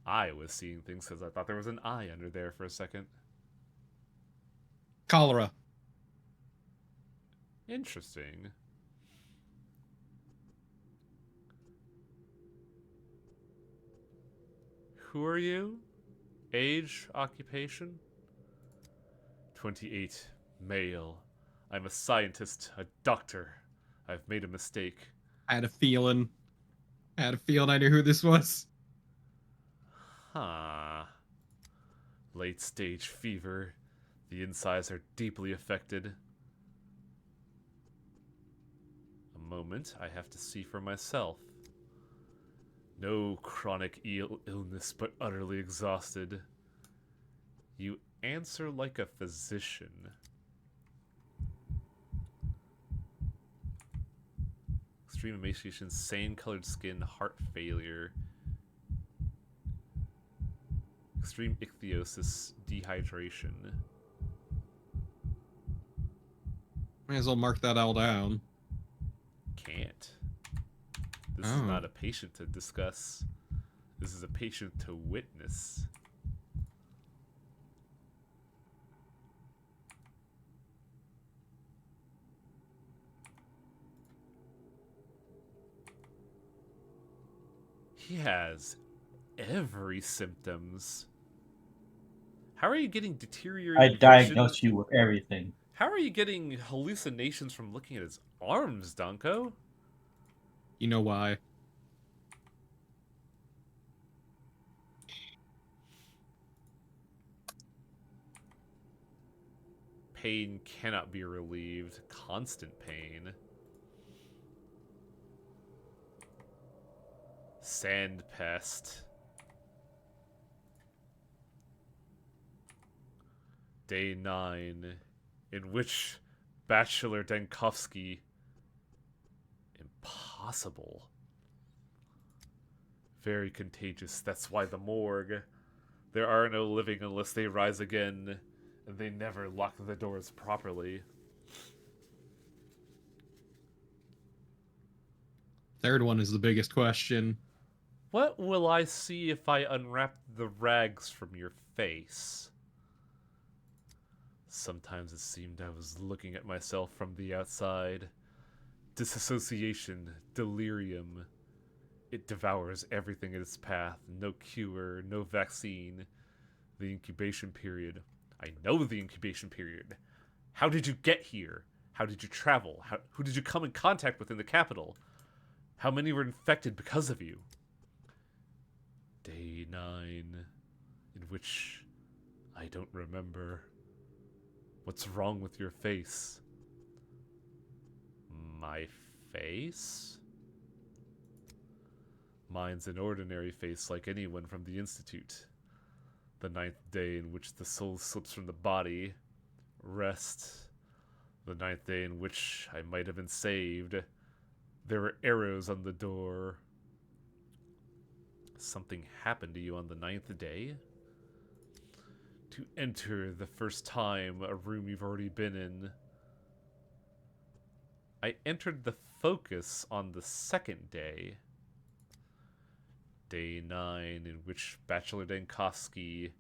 I was seeing things because I thought there was an eye under there for a second. Cholera. Interesting. Who are you? Age, occupation? 28, male. I'm a scientist, a doctor. I've made a mistake. I had a feeling. I knew who this was. Huh. Late stage fever. The insides are deeply affected. A moment, I have to see for myself. No chronic illness, but utterly exhausted. You answer like a physician. Extreme emaciation, sand-colored skin, heart failure. Extreme ichthyosis, dehydration. May as well mark that all down. Can't. This is not a patient to discuss. This is a patient to witness. He has every symptoms. How are you getting deteriorating I vision? diagnose you with everything. How are you getting hallucinations from looking at his arms, Danko? You know why. Pain cannot be relieved. Constant pain. Sand pest. Day 9, in which Bachelor Dankovsky. Impossible. Very contagious. That's why the morgue. There are no living unless they rise again, and they never lock the doors properly. Third one is the biggest question. What will I see if I unwrap the rags from your face? Sometimes it seemed I was looking at myself from the outside. Disassociation, delirium. It devours everything in its path. No cure, no vaccine. The incubation period. I know the incubation period. How did you get here? How did you travel? Who did you come in contact with in the capital? How many were infected because of you? Day 9, in which I don't remember. What's wrong with your face? My face? Mine's an ordinary face like anyone from the Institute. The 9th day in which the soul slips from the body. Rest. The 9th day in which I might have been saved. There were arrows on the door. Something happened to you on the 9th day? To enter the first time a room you've already been in. I entered the focus on the 2nd day. Day 9, in which Bachelor Dankovsky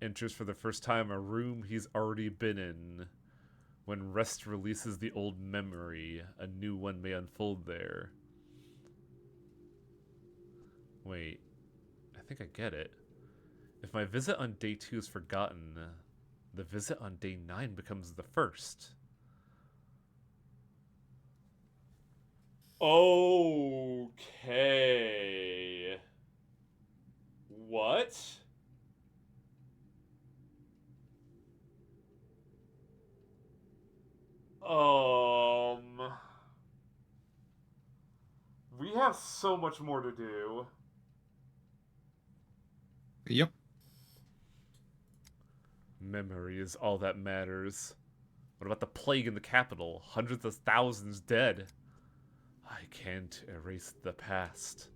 enters for the first time a room he's already been in. When rest releases the old memory, a new one may unfold there. Wait, I think I get it. If my visit on day 2 is forgotten, the visit on day 9 becomes the first. Okay. What? We have so much more to do. Yep. Memory is all that matters. What about the plague in the capital? Hundreds of thousands dead. I can't erase the past.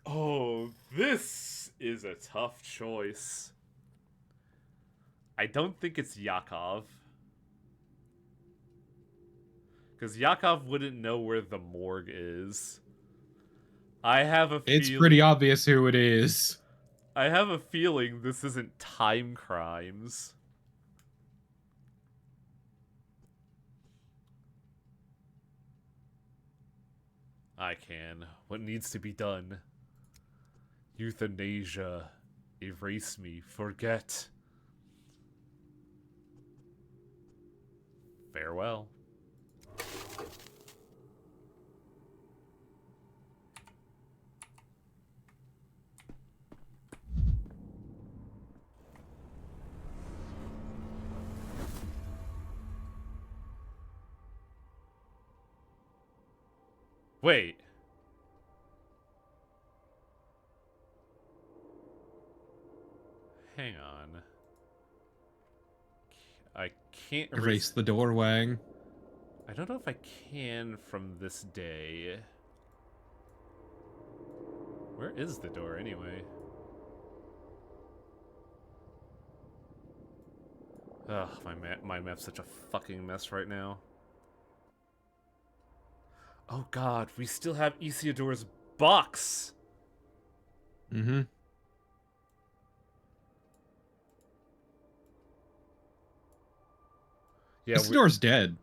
Oh, this is a tough choice. I don't think it's Yakov. Because Yakov wouldn't know where the morgue is. I have a feeling... It's pretty obvious who it is. I have a feeling this isn't time crimes. I can. What needs to be done? Euthanasia. Erase me. Forget. Farewell. Wait. Hang on. I can't Erase the door, Wang. I don't know if I can from this day. Where is the door anyway? Ugh, my map's such a fucking mess right now. Oh god, we still have Isidor's box! Mm-hmm. Yeah, Isidor's dead.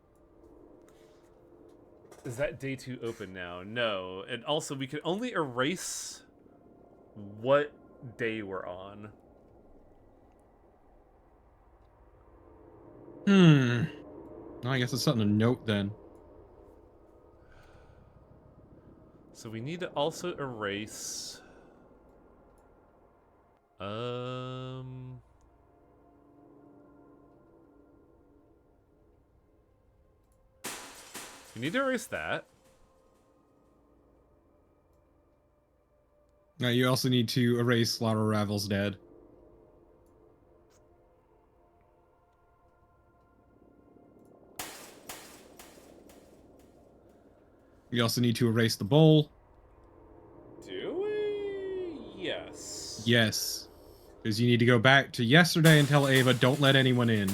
Is that day 2 open now? No. And also, we can only erase what day we're on. Well, I guess it's something to note then. So we need to also erase... We need to erase that. Now you also need to erase Slaughter Ravel's dead. You also need to erase the bowl. Do we? Yes. Yes. Because you need to go back to yesterday and tell Ava, don't let anyone in.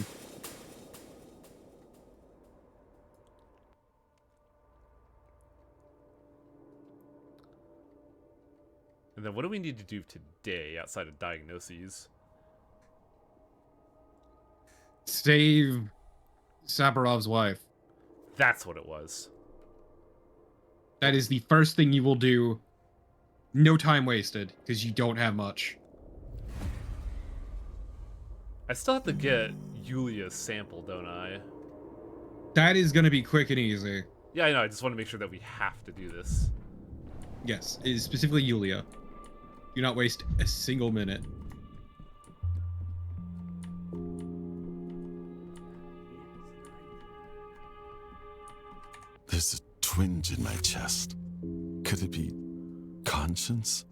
And then what do we need to do today outside of diagnoses? Save Sabarov's wife. That's what it was. That is the first thing you will do. No time wasted, because you don't have much. I still have to get Yulia's sample, don't I? That is going to be quick and easy. Yeah, I know. I just want to make sure that we have to do this. Yes, it is specifically Yulia. Do not waste a single minute. There's a twinge in my chest. Could it be conscience?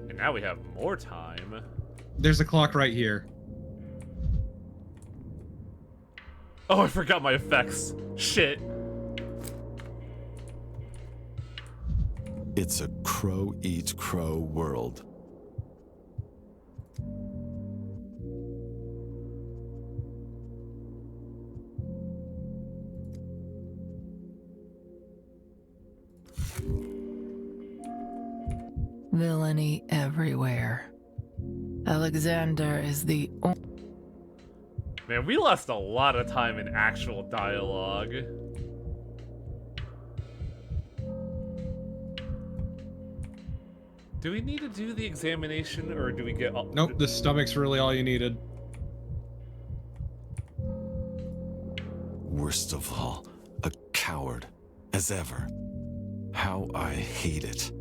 And now we have more time. There's a clock right here. Oh, I forgot my effects. Shit. It's a crow-eat-crow world. Villainy everywhere. Alexander is the Man, we lost a lot of time in actual dialogue. Do we need to do the examination, or do we get... Nope, the stomach's really all you needed. Worst of all, a coward, as ever. How I hate it.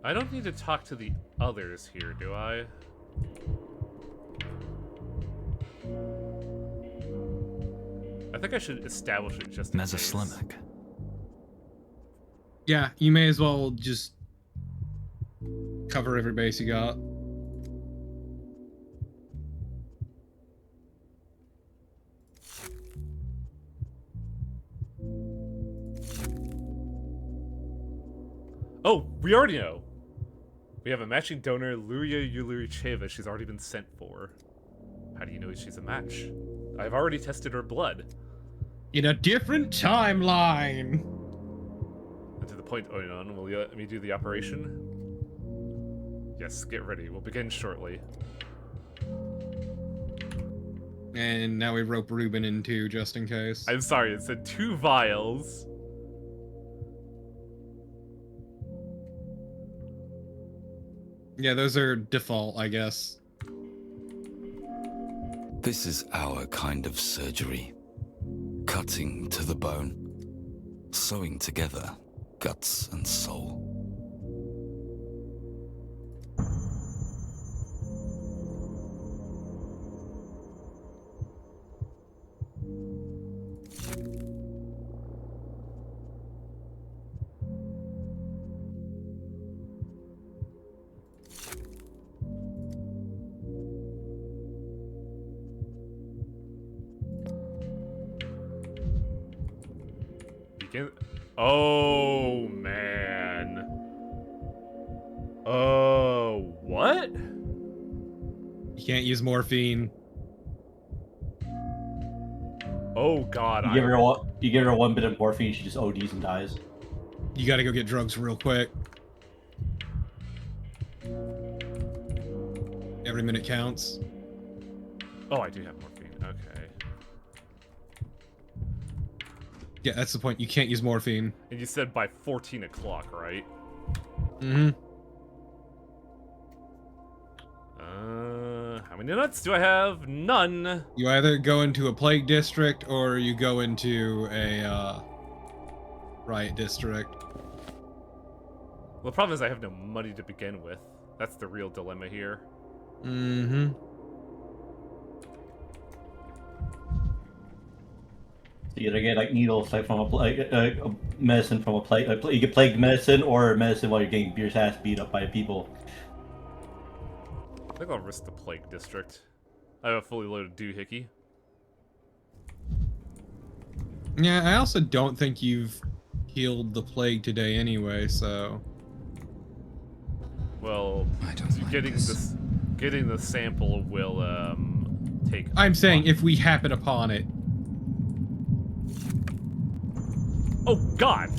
I don't need to talk to the others here, do I? I think I should establish it just in case. Mesoslimic. Yeah, you may as well just cover every base you got. Oh, we already know. We have a matching donor, Luria Yuluricheva. She's already been sent for. How do you know she's a match? I've already tested her blood. In a different timeline. And to the point, Oinon, will you let me do the operation? Yes, get ready. We'll begin shortly. And now we rope Ruben in too, just in case. I'm sorry, it said 2 vials. Yeah, those are default, I guess. This is our kind of surgery. Cutting to the bone. Sewing together guts and soul. Oh, man. Oh, what? You can't use morphine. Oh, God. You give her one bit of morphine, she just ODs and dies. You gotta go get drugs real quick. Every minute counts. Oh, I do have morphine. Okay. Yeah, that's the point. You can't use morphine. And you said by 14 o'clock, right? Mm-hmm. How many nuts do I have? None. You either go into a plague district or you go into a riot district. Well, the problem is I have no money to begin with. That's the real dilemma here. Mm-hmm. You gotta get like needles like from a medicine from a plague. You get plague medicine or medicine while you're getting your ass beat up by people. I think I'll risk the plague district. I have a fully loaded doohickey. Yeah, I also don't think you've healed the plague today anyway, so. Well, getting the sample will take. I'm saying if we happen upon it. Oh God!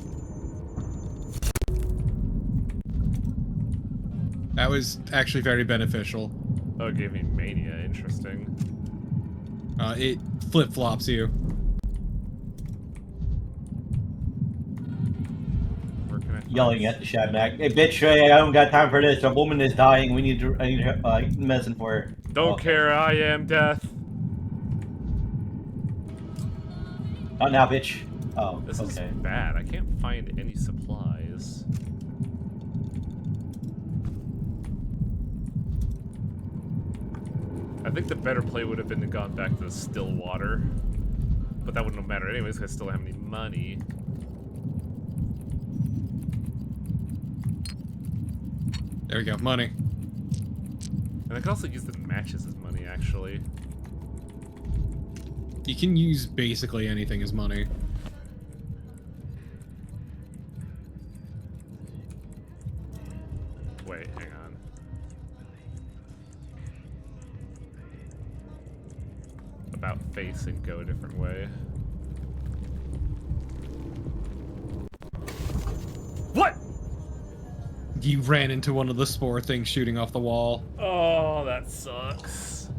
That was actually very beneficial. Oh, it gave me mania. Interesting. It flip-flops you. Where can I find Yelling at the Shabnak. Hey, bitch, I don't got time for this. A woman is dying. I need medicine for her. Don't care, I am death. Not now, bitch. Oh, This okay. is bad. I can't find any supplies. I think the better play would have been to gone back to the still water. But that wouldn't have mattered anyways, because I still don't have any money. There we go, money. And I could also use the matches as money, actually. You can use basically anything as money. Wait, hang on. About face and go a different way. What? You ran into one of the spore things shooting off the wall. Oh, that sucks.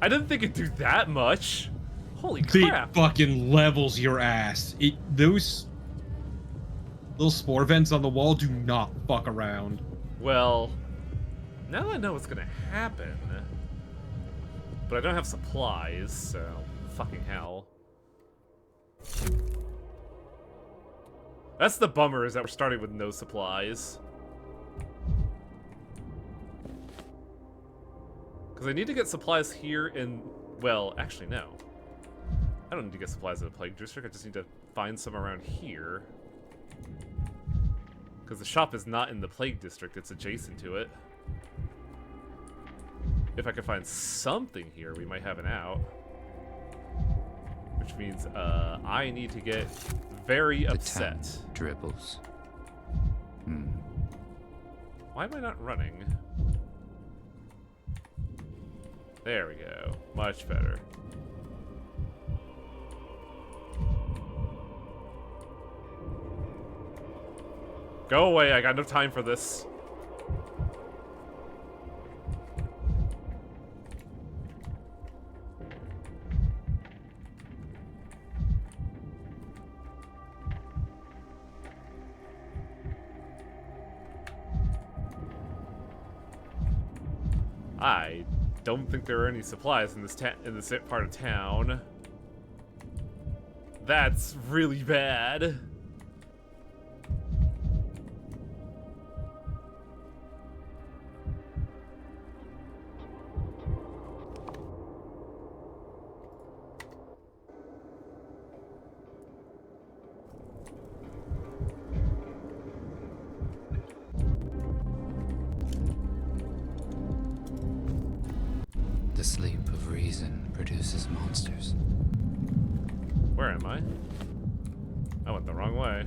I didn't think it'd do that much. Holy It crap. fucking levels your ass. Those little spore vents on the wall do not fuck around. Well, now I know what's gonna happen. But I don't have supplies, so fucking hell. That's the bummer, is that we're starting with no supplies. Because I need to get supplies here in... Well, actually, no. I don't need to get supplies in the Plague District, I just need to find some around here. Because the shop is not in the Plague District, it's adjacent to it. If I can find something here, we might have an out. Which means, I need to get very upset. The town dribbles. Why am I not running? There we go. Much better. Go away, I got no time for this. I don't think there are any supplies in this part of town. That's really bad. The sleep of reason produces monsters. Where am I? I went the wrong way.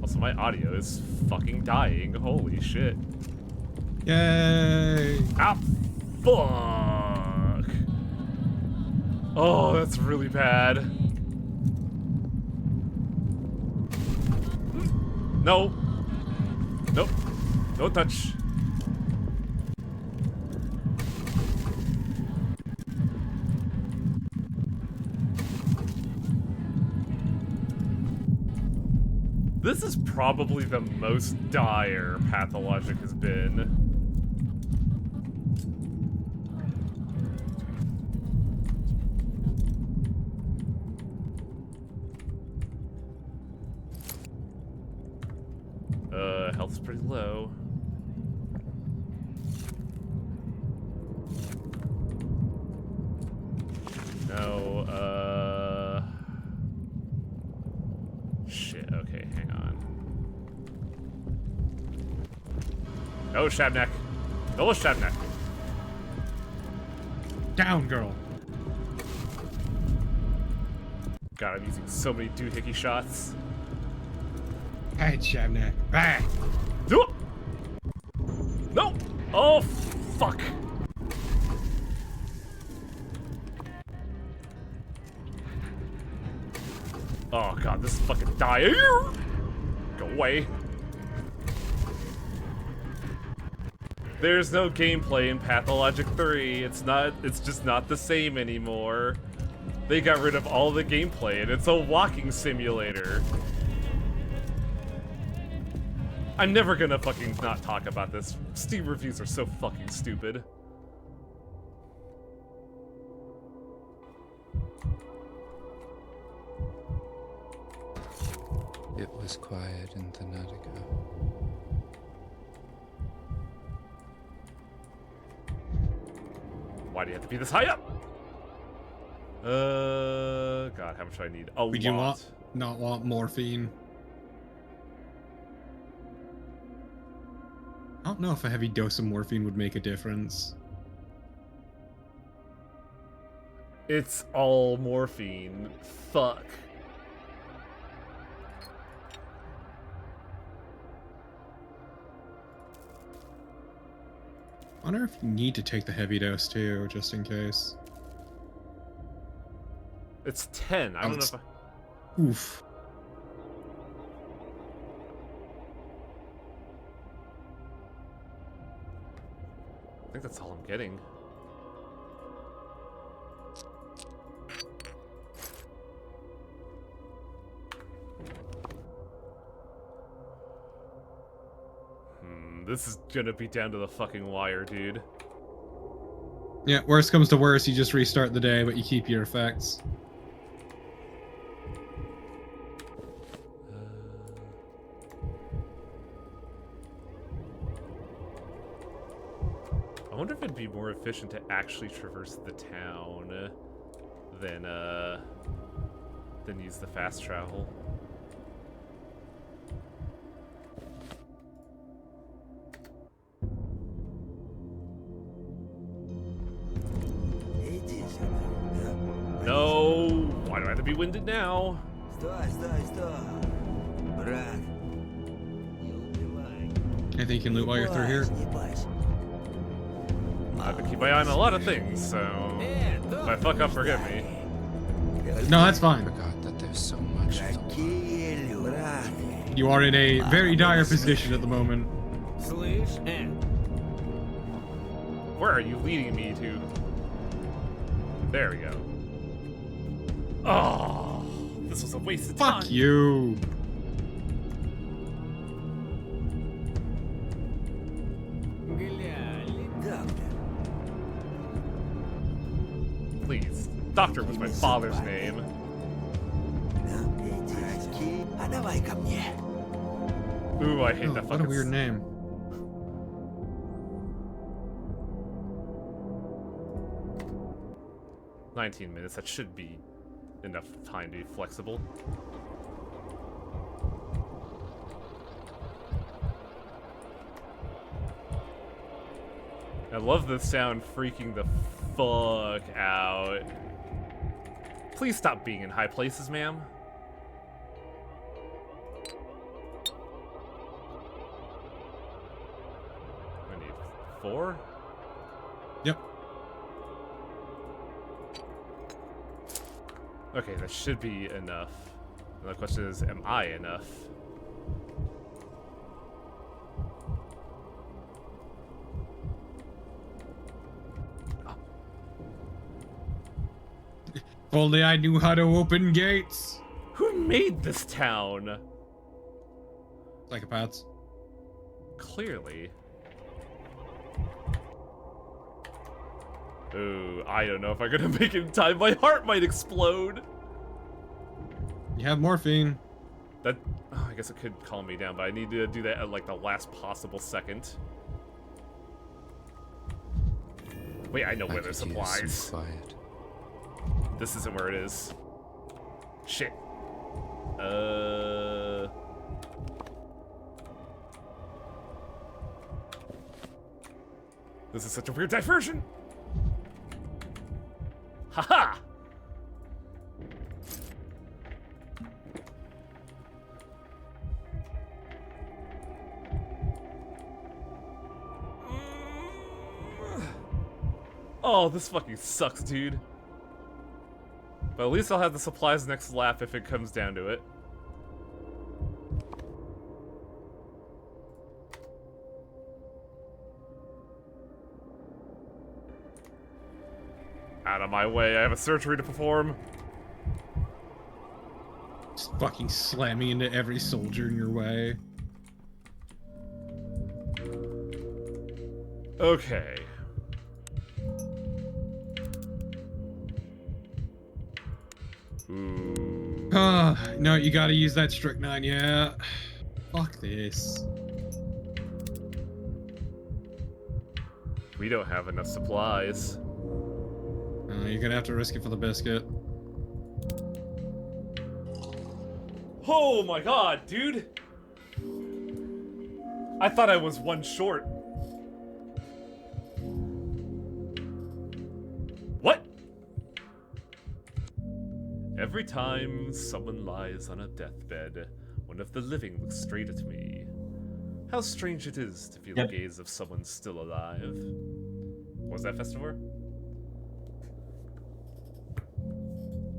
Also, my audio is fucking dying. Holy shit. Yay! Ah, fuck! Oh, that's really bad. No! Nope. No touch. This is probably the most dire Pathologic has been. Health's pretty low. No, shit, okay, hang on. No, Shabnak. No, Shabnak. Down, girl. God, I'm using so many doohickey shots. Hey, Shabnak. Back. No! Oh, fuck. Oh god, this is fucking dire. Go away. There's no gameplay in Pathologic 3. It's just not the same anymore. They got rid of all the gameplay and it's a walking simulator. I'm never gonna fucking not talk about this. Steam reviews are so fucking stupid. It was quiet in Thanatica. Why do you have to be this high up? God, how much do I need? A Would lot. you not want morphine? I don't know if a heavy dose of morphine would make a difference. It's all morphine. Fuck. I wonder if you need to take the heavy dose too, just in case. It's 10. I don't know if I... Oof. I think that's all I'm getting. This is gonna be down to the fucking wire, dude. Yeah, worst comes to worst, you just restart the day, but you keep your effects. I wonder if it'd be more efficient to actually traverse the town than use the fast travel. No! Why do I have to be winded now? Anything you can loot while you're through here? I have to keep my eye on a lot of things, so if I fuck up, forgive me. No, that's fine. Forgot that there's so much. You are in a very dire position at the moment. Where are you leading me to? There we go. Oh, this was a waste of time. Fuck you. Please. Doctor was my father's name. Ooh, I hate that What fucking... a weird name. $19 that should be enough time to be flexible. I love the sound freaking the fuck out. Please stop being in high places, ma'am. I need 4? Yep. Okay, that should be enough. And the question is, am I enough? If only I knew how to open gates. Who made this town? Psychopaths. Clearly. Ooh, I don't know if I'm gonna make it in time. My heart might explode. You have morphine. That, oh, I guess it could calm me down, but I need to do that at like the last possible second. Wait, I know where there's supplies. Quiet. This isn't where it is. Shit. This is such a weird diversion. Haha! Oh, this fucking sucks, dude. But at least I'll have the supplies next lap if it comes down to it. Out of my way, I have a surgery to perform. Just fucking slamming into every soldier in your way. Okay. Ooh. No, you gotta use that strychnine, yeah. Fuck this. We don't have enough supplies. You're gonna have to risk it for the biscuit. Oh my god, dude! I thought I was one short. What? Every time someone lies on a deathbed, one of the living looks straight at me. How strange it is to feel the gaze of someone still alive. What was that, Festivor?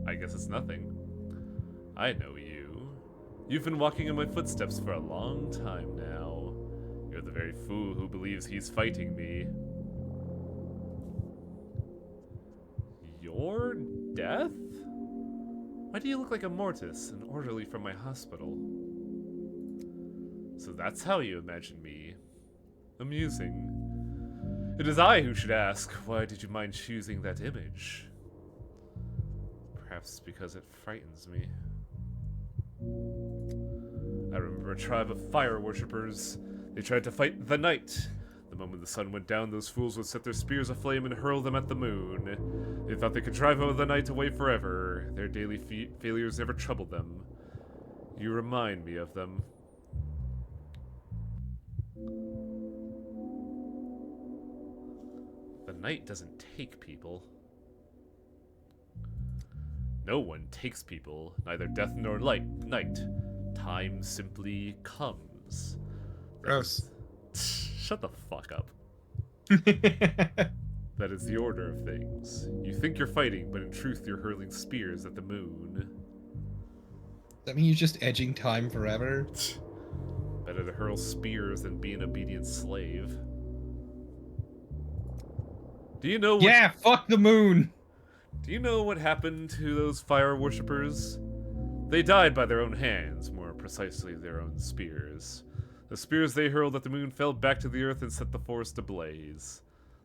I guess it's nothing. I know you. You've been walking in my footsteps for a long time now. You're the very fool who believes he's fighting me. Your death? Why do you look like a mortis, an orderly from my hospital? So that's how you imagine me. Amusing. It is I who should ask, why did you mind choosing that image? Perhaps because it frightens me. I remember a tribe of fire worshippers. They tried to fight the night. The moment the sun went down, those fools would set their spears aflame and hurl them at the moon. They thought they could drive the night away forever. Their daily failures never troubled them. You remind me of them. The night doesn't take people. No one takes people, neither death nor night. Time simply comes. Gross. Shut the fuck up. That is the order of things. You think you're fighting, but in truth you're hurling spears at the moon. Does that mean you're just edging time forever? Better to hurl spears than be an obedient slave. Do you know what— Yeah, fuck the moon! Do you know what happened to those fire worshippers? They died by their own hands, more precisely their own spears. The spears they hurled at the moon fell back to the earth and set the forest ablaze.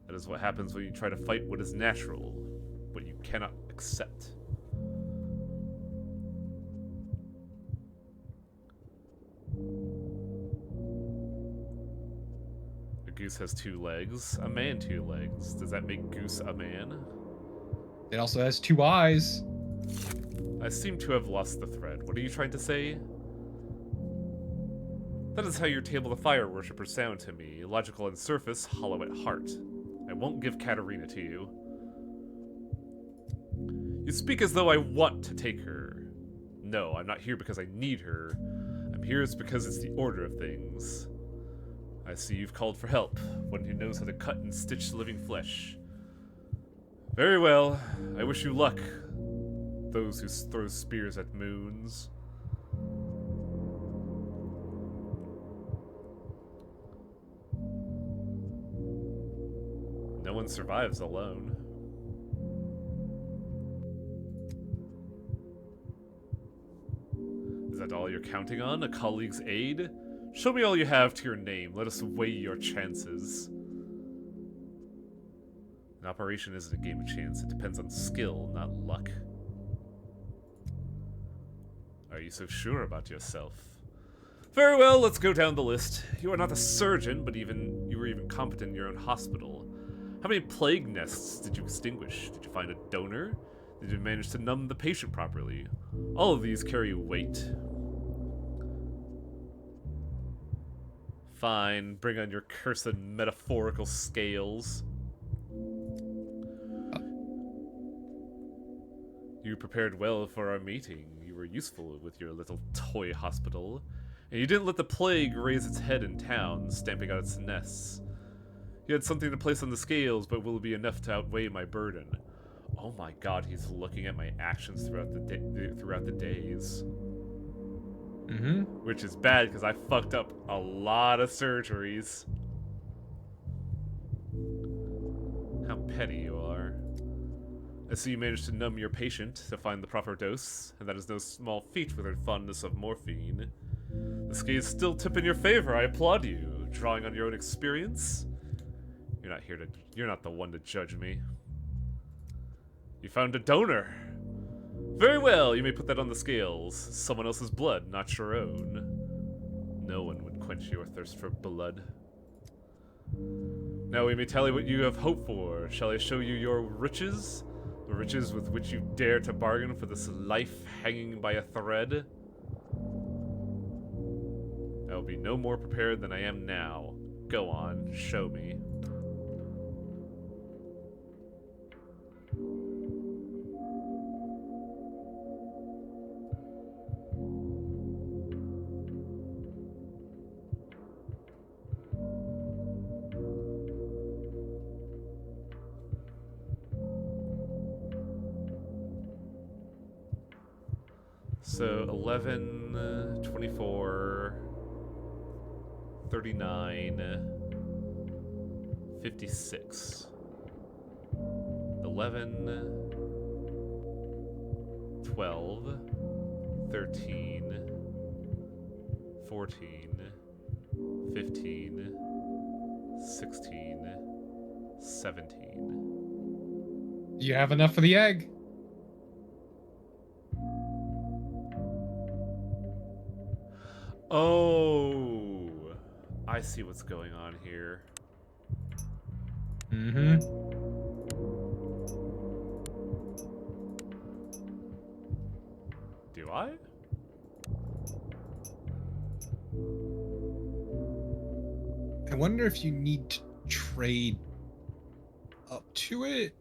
That is what happens when you try to fight what is natural, what you cannot accept. A goose has 2 legs, a man 2 legs. Does that make Goose a man? It also has 2 eyes. I seem to have lost the thread. What are you trying to say? That is how your table of fire worshippers sound to me. Logical on surface, hollow at heart. I won't give Katarina to you. You speak as though I want to take her. No, I'm not here because I need her. I'm here because it's the order of things. I see you've called for help, one who knows how to cut and stitch living flesh. Very well. I wish you luck, those who throw spears at moons. No one survives alone. Is that all you're counting on? A colleague's aid? Show me all you have to your name. Let us weigh your chances. An operation isn't a game of chance. It depends on skill, not luck. Are you so sure about yourself? Very well, let's go down the list. You are not a surgeon, but you were even competent in your own hospital. How many plague nests did you extinguish? Did you find a donor? Did you manage to numb the patient properly? All of these carry weight. Fine, bring on your cursed metaphorical scales. You prepared well for our meeting. You were useful with your little toy hospital. And you didn't let the plague raise its head in town, stamping out its nests. You had something to place on the scales, but will it be enough to outweigh my burden? Oh my god, he's looking at my actions throughout the days. Mm-hmm. Which is bad, because I fucked up a lot of surgeries. How petty you are. I see you managed to numb your patient to find the proper dose, and that is no small feat with her fondness of morphine. The scales still tip in your favor, I applaud you. Drawing on your own experience? You're not the one to judge me. You found a donor. Very well, you may put that on the scales. Someone else's blood, not your own. No one would quench your thirst for blood. Now we may tally what you have hoped for. Shall I show you your riches? The riches with which you dare to bargain for this life hanging by a thread? I will be no more prepared than I am now. Go on, show me. So 11, 24, 39, 56. 11, 12, 13, 14, 15, 16, 17. Do you have enough for the egg? Oh, I see what's going on here. Mm-hmm. Do I? I wonder if you need to trade up to it.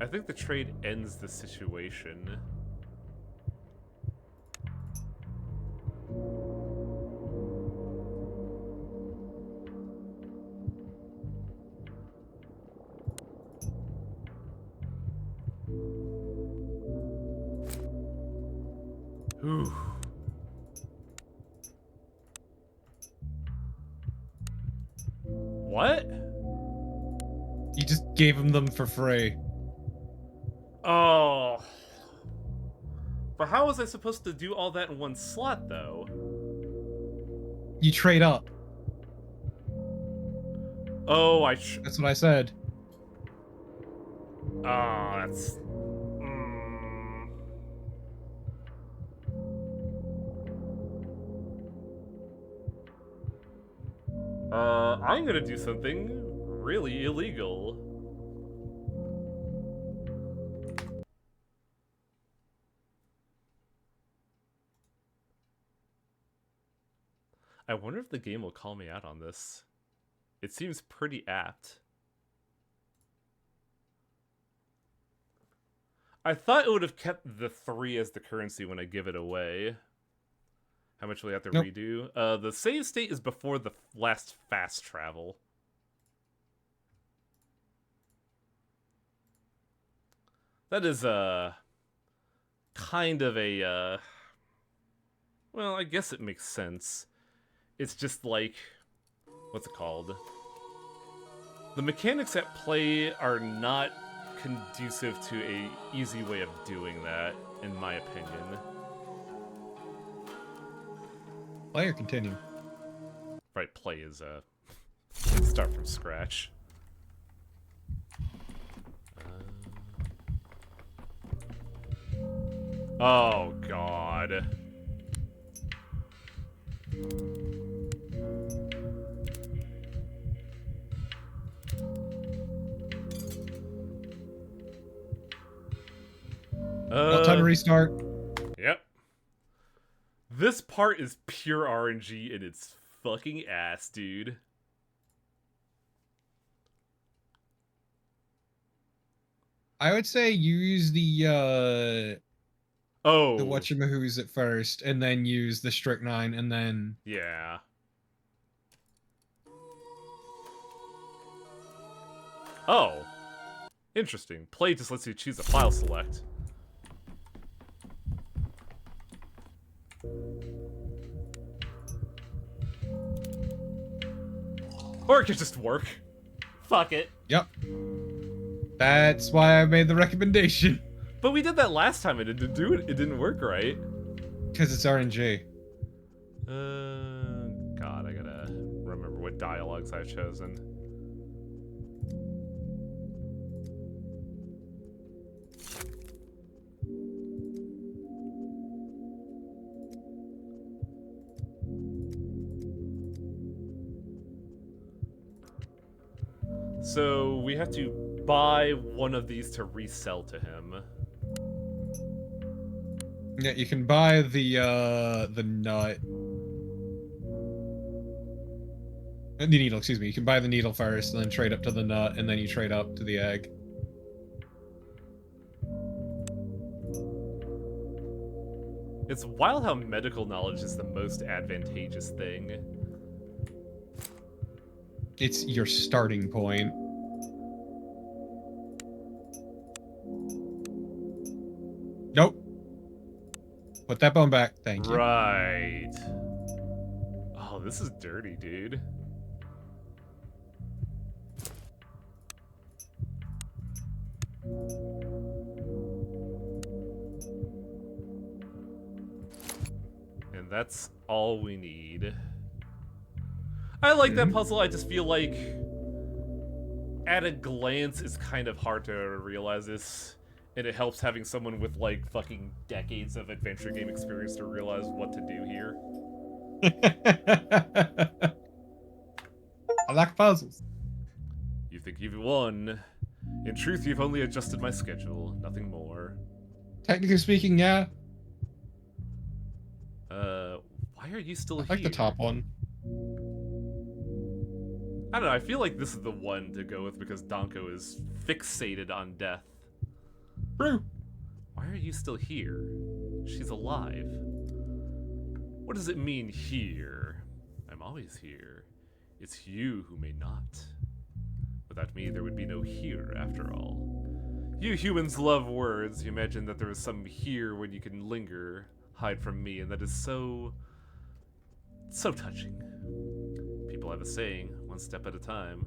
I think the trade ends the situation. Ooh. What? You just gave them for free. Oh. But how was I supposed to do all that in one slot, though? You trade up. Oh, That's what I said. Oh, that's... I'm gonna do something really illegal. I wonder if the game will call me out on this. It seems pretty apt. I thought it would have kept the 3 as the currency when I give it away. How much will I have to redo? The save state is before the last fast travel. That is kind of a well, I guess it makes sense. It's just like, what's it called? The mechanics at play are not conducive to a easy way of doing that, in my opinion. Play or continue? Right, play is start from scratch. Oh god. Time to restart. Yep. This part is pure RNG and it's fucking ass, dude. I would say use the the whatchamahoos at first, and then use the strychnine, and then yeah. Oh. Interesting. Play just lets you choose a file select. Or it could just work. Fuck it. Yep. That's why I made the recommendation. But we did that last time and it didn't do it. It didn't work right. Because it's RNG. God, I gotta remember what dialogues I've chosen. So we have to buy one of these to resell to him. Yeah, you can buy the nut. The needle, excuse me. You can buy the needle first, and then trade up to the nut, and then you trade up to the egg. It's wild how medical knowledge is the most advantageous thing. It's your starting point. Nope. Put that bone back. Thank you. Right. Oh, this is dirty, dude. And that's all we need. I like that puzzle. I just feel like at a glance it's kind of hard to realize this, and it helps having someone with like fucking decades of adventure game experience to realize what to do here. I like puzzles. You think you've won. In truth, you've only adjusted my schedule, nothing more. Technically speaking, yeah. Why are you still here? I like the top one. I don't know, I feel like this is the one to go with because Danko is fixated on death. True. Why are you still here? She's alive. What does it mean, here? I'm always here. It's you who may not. Without me, there would be no here, after all. You humans love words. You imagine that there is some here when you can linger, hide from me, and that is so touching. People have a saying, one step at a time.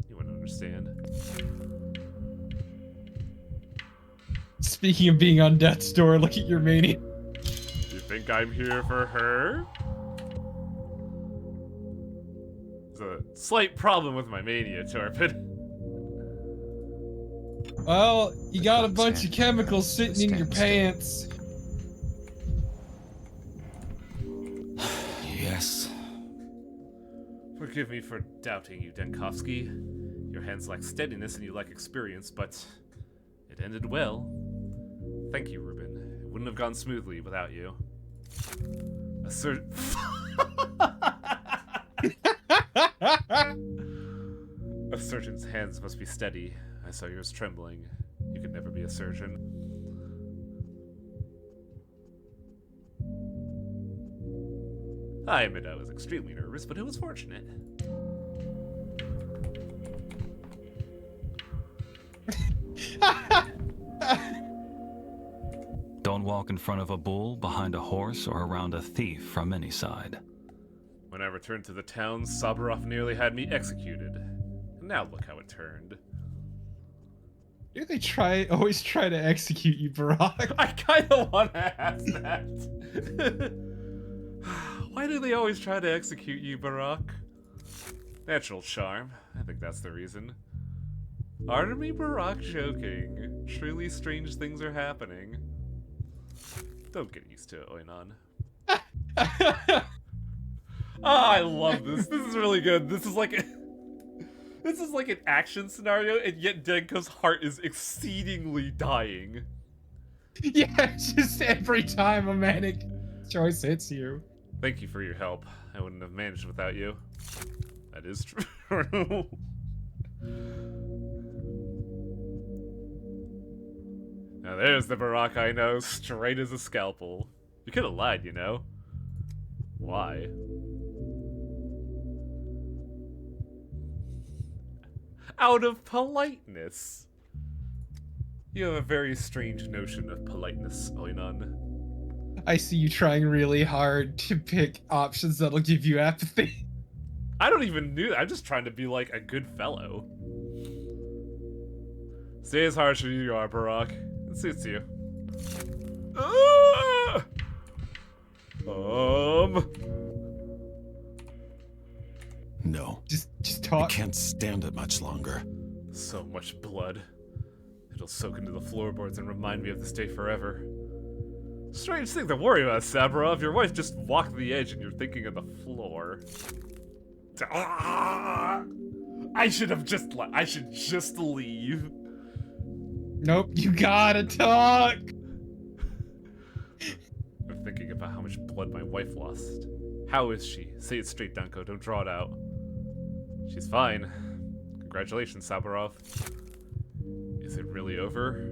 You wouldn't understand. Speaking of being on death's door, look at your mania. You think I'm here for her? There's a slight problem with my mania, Torpid. Well, you got a bunch of chemicals sitting in your pants. Yes. Forgive me for doubting you, Denkovsky. Your hands lack steadiness and you lack experience, but it ended well. Thank you, Ruben. It wouldn't have gone smoothly without you. A surgeon's hands must be steady. I saw yours trembling. You could never be a surgeon. I admit I was extremely nervous, but it was fortunate. Don't walk in front of a bull, behind a horse, or around a thief from any side. When I returned to the town, Saburov nearly had me executed. Now look how it turned. Do they always try to execute you, Barack? I kind of want to ask that. Why do they always try to execute you, Barack? Natural charm. I think that's the reason. Artemy Barack joking. Truly strange things are happening. Don't get used to it, Oinon. I love this. This is really good. This is like an action scenario, and yet Denko's heart is exceedingly dying. Yeah, it's just every time a manic choice hits you. Thank you for your help. I wouldn't have managed without you. That is true. Now there's the Barack I know, straight as a scalpel. You could have lied, you know. Why? Out of politeness. You have a very strange notion of politeness, Oinon. I see you trying really hard to pick options that'll give you apathy. I don't even know. I'm just trying to be like a good fellow. Stay as harsh as you are, Barack. It suits you. Ah! No. Just talk. I can't stand it much longer. So much blood. It'll soak into the floorboards and remind me of this day forever. Strange thing to worry about, Saburov. Your wife just walked the edge and you're thinking of the floor. Ah! I should just leave. Nope, you gotta talk! I'm thinking about how much blood my wife lost. How is she? Say it straight, Danko. Don't draw it out. She's fine. Congratulations, Saburov. Is it really over?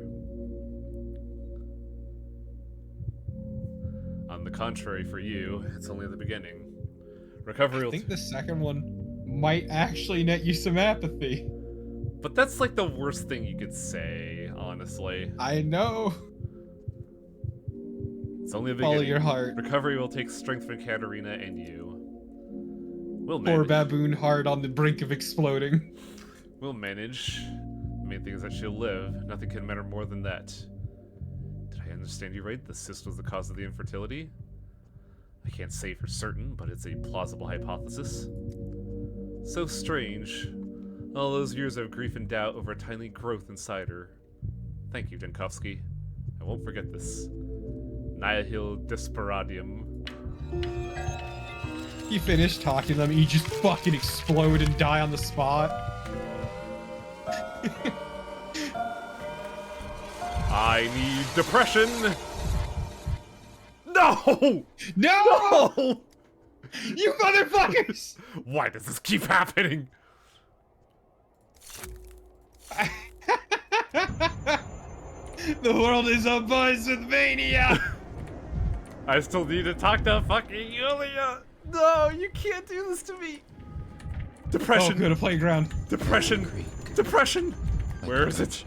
On the contrary, for you, it's only the beginning. Recovery will... I think the second one might actually net you some apathy. But that's like the worst thing you could say, honestly. I know. It's only the beginning. Follow your heart. Recovery will take strength from Katerina and you. We'll Poor manage. baboon heart on the brink of exploding. We'll manage. The main thing is that she'll live. Nothing can matter more than that. Did I understand you right? The cyst was the cause of the infertility? I can't say for certain, but it's a plausible hypothesis. So strange. All those years of grief and doubt over a tiny growth inside her. Thank you, Denkovsky. I won't forget this. Nihil desperadium. You finish talking to them and you just fucking explode and die on the spot. I need depression! No! No! You motherfuckers! Why does this keep happening? The world is abuzz with mania! I still need to talk to fucking Yulia! No, you can't do this to me! Depression! Oh, good, a playground. Depression! Depression! Where is it?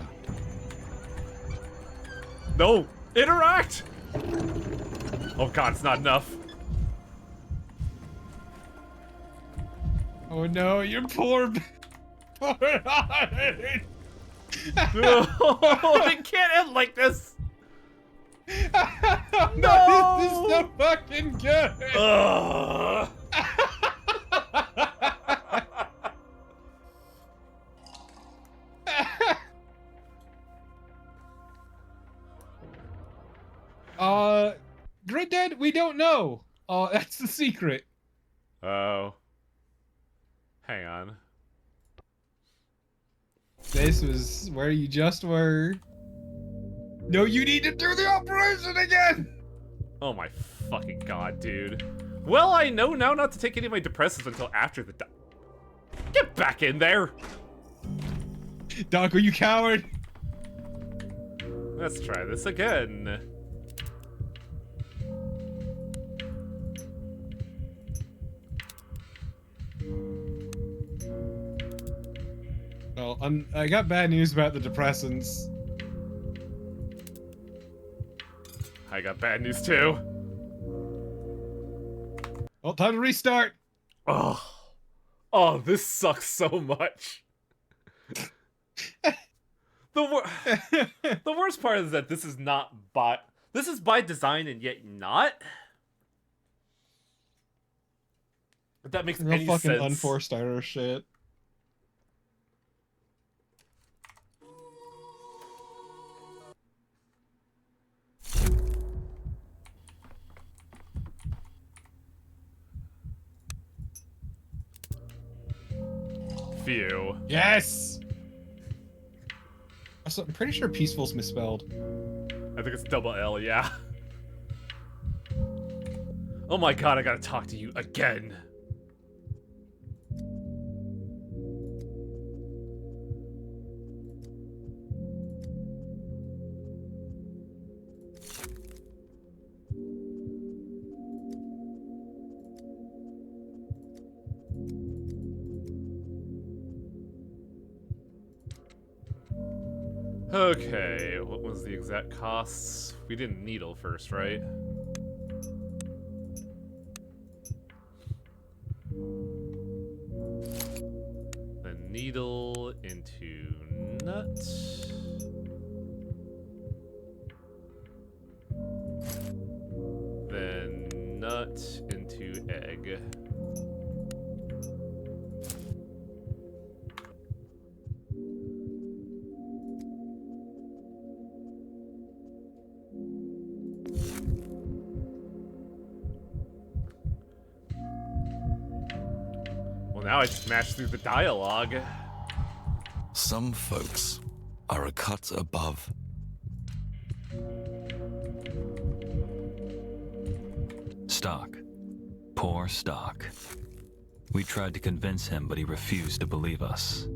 No! Interact! Oh god, it's not enough. Oh no, your poor heart! No, it can't end like this! No! This is so fucking good! Ugh. Grid Dead, we don't know. That's the secret. Oh. Hang on. This was where you just were. No, you need to do the operation again! Oh my fucking god, dude. Well, I know now not to take any of my depressants until after the Get back in there! Donko, you coward! Let's try this again. Well, I got bad news about the depressants. I got bad news too. Well, time to restart. Oh, oh, this sucks so much. The worst part is that this is not this is by design and yet not. If that makes Real any fucking sense. unforced error shit. Phew. Yes! Also, I'm pretty sure peaceful's misspelled. I think it's double L, yeah. Oh my god, I gotta talk to you again. Okay, what was the exact costs? We did needle first, right? The needle into nut. Then nut into egg. Well, now I just matched through the dialogue. Some folks are a cut above. Stock. Poor Stock. We tried to convince him, but he refused to believe us.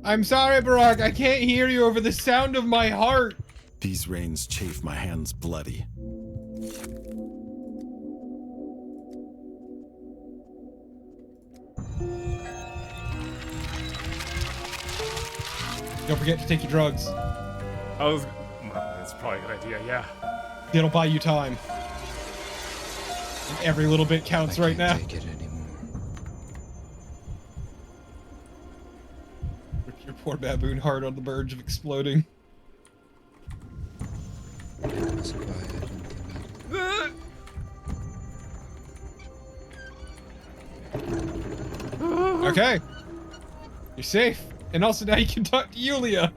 I'm sorry, Barack. I can't hear you over the sound of my heart. These rains chafe my hands bloody. Don't forget to take your drugs. That's probably a good idea, yeah. It'll buy you time. And every little bit counts right now. Take it anymore. Your poor baboon heart on the verge of exploding. It was quiet and Okay. You're safe. And also now you can talk to Yulia.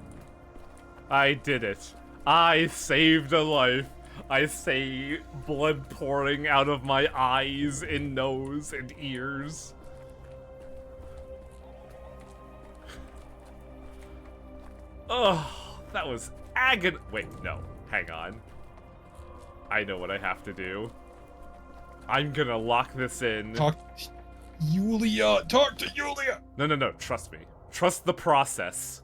I did it. I saved a life. I say blood pouring out of my eyes and nose and ears. Oh, that was Wait, no. Hang on. I know what I have to do. I'm gonna lock this in. Talk to Yulia. Talk to Yulia. No. Trust me. Trust the process.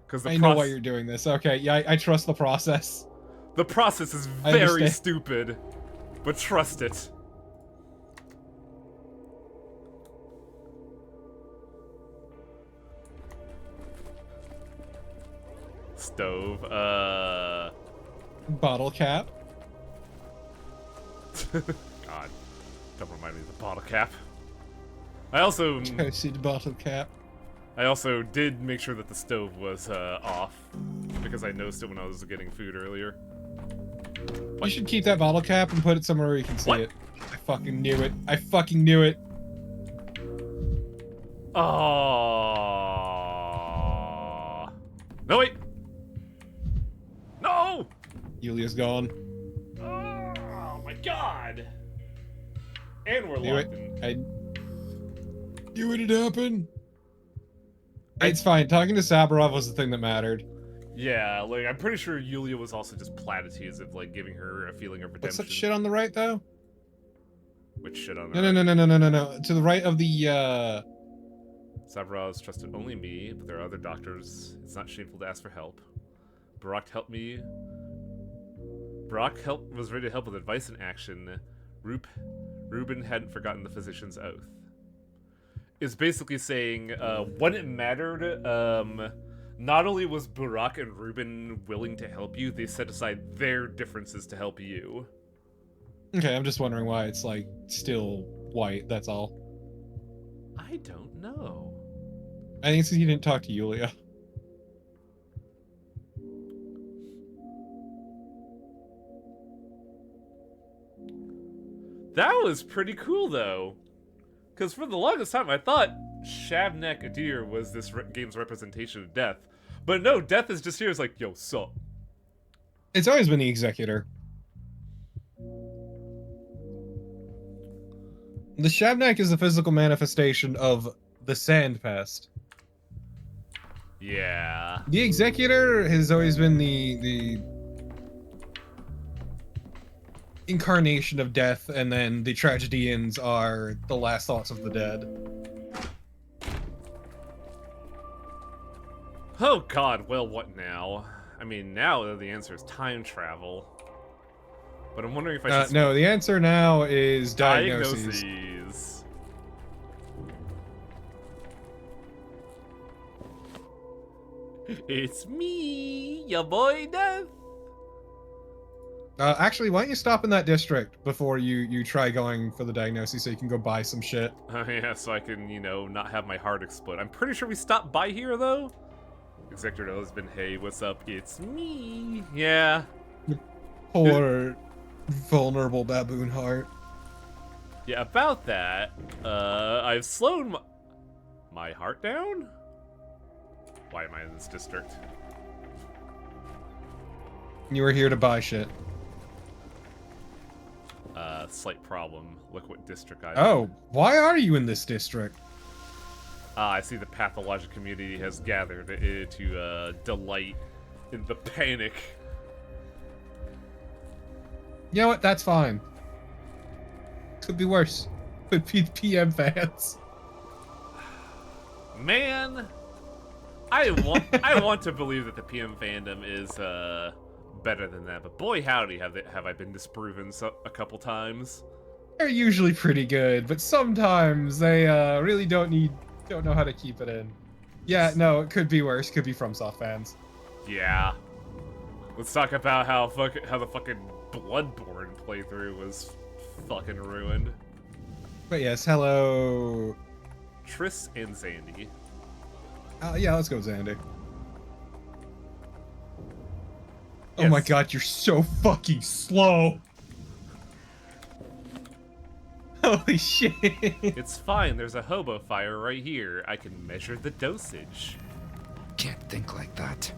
Because I know why you're doing this. Okay, yeah, I trust the process. The process is very stupid, but trust it. Stove, Bottle cap. God, don't remind me of the bottle cap. I also... Toasted bottle cap. I also did make sure that the stove was, off, because I noticed it when I was getting food earlier. You should keep that bottle cap and put it somewhere where you can see it. I fucking knew it. I fucking knew it. Oh. No, wait. No! Yulia's gone. Oh my god. And we're Knew locked it. in. I knew it'd happen. It's fine. Talking to Saburov was the thing that mattered. Yeah, like, I'm pretty sure Yulia was also just platitudes of, like, giving her a feeling of redemption. What's that shit on the right, though? Which shit on No. To the right of the, Savrov's trusted only me, but there are other doctors. It's not shameful to ask for help. Barak helped me. Was ready to help with advice and action. Reuben hadn't forgotten the physician's oath. It's basically saying, when it mattered, not only was Barak and Reuben willing to help you, they set aside their differences to help you. Okay, I'm just wondering why it's, like, still white, that's all. I don't know. I think it's because you didn't talk to Yulia. That was pretty cool, though. Because for the longest time, I thought Shavnak Adir was this game's representation of Death. But no, Death is just here. It's like, yo, sup? It's always been the Executor. The Shavnak is the physical manifestation of the Sand Pest. Yeah. The Executor has always been the incarnation of death, and then the Tragedians are the last thoughts of the dead. Oh god, well, what now? I mean, now the answer is time travel. But I'm wondering if I should... No, the answer now is diagnoses. Diagnoses. It's me, your boy Death. Actually, why don't you stop in that district before you try going for the diagnosis so you can go buy some shit? Oh yeah, so I can, not have my heart explode. I'm pretty sure we stopped by here, though. Executor husband, hey, what's up? It's me. Yeah. Poor, vulnerable baboon heart. Yeah, about that, I've slowed my heart down? Why am I in this district? You were here to buy shit. Slight problem. Look what district I'm Oh, in. why are you in this district? I see the Pathologic community has gathered to delight in the panic. You know what? That's fine. Could be worse. Could be PM fans. Man, I want to believe that the PM fandom is better than that, but boy howdy have I been disproven a couple times. They're usually pretty good, but sometimes they really don't know how to keep it in. Yeah, no, it could be worse. Could be FromSoft fans. Yeah. Let's talk about how the fucking Bloodborne playthrough was fucking ruined. But yes, hello. Triss and Zandy. Yeah, let's go, Zandy. Oh Yes. my god, you're so fucking slow. Holy shit. It's fine, there's a hobo fire right here. I can measure the dosage. Can't think like that.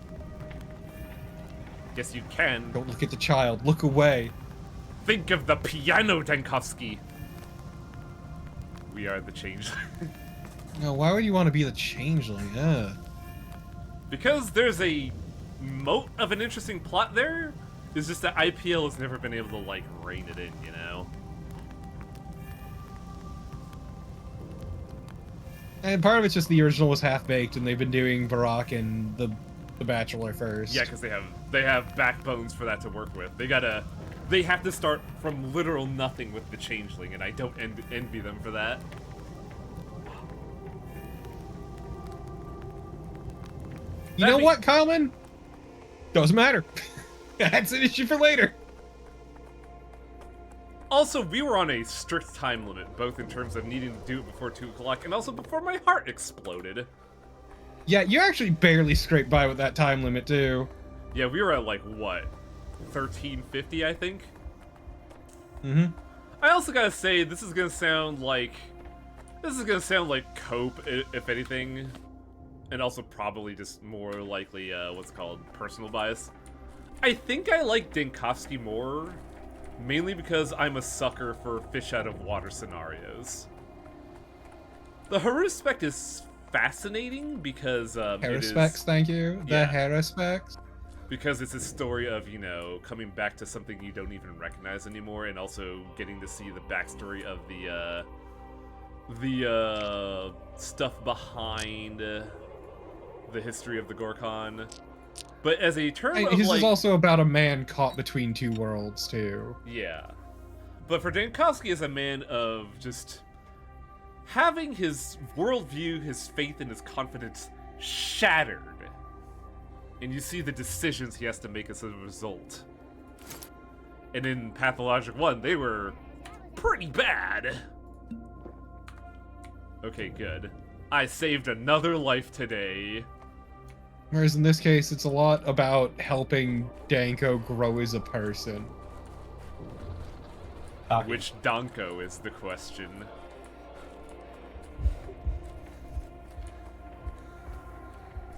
Yes, you can. Don't look at the child. Look away. Think of the piano, Dankovsky. We are the changeling. No, why would you want to be the changeling? Because there's a moat of an interesting plot there. It's just that IPL has never been able to, like, rein it in, you know? And part of it's just the original was half-baked, and they've been doing Barack and the Bachelor first. Yeah, because they have backbones for that to work with. They have to start from literal nothing with the changeling, and I don't envy them for that. You know what, Colin? Doesn't matter. That's an issue for later. Also, we were on a strict time limit, both in terms of needing to do it before 2 o'clock and also before my heart exploded. Yeah, you actually barely scraped by with that time limit, too. Yeah, we were at, like, what? 1350, I think? Mm-hmm. I also gotta say, this is gonna sound like cope, if anything. And also probably just more likely, what's it called, personal bias. I think I like Dankovsky more, mainly because I'm a sucker for fish out of water scenarios. The Haruspect is fascinating because Haruspecs, thank you. The Haruspecs. Because it's a story of, coming back to something you don't even recognize anymore, and also getting to see the backstory of the stuff behind the history of the Gorkon. But as a term of, this is also about a man caught between two worlds, too. Yeah. But for Dankovsky as a man of just having his worldview, his faith, and his confidence shattered. And you see the decisions he has to make as a result. And in Pathologic 1, they were pretty bad. Okay, good. I saved another life today. Whereas in this case, it's a lot about helping Danko grow as a person. Which Danko is the question.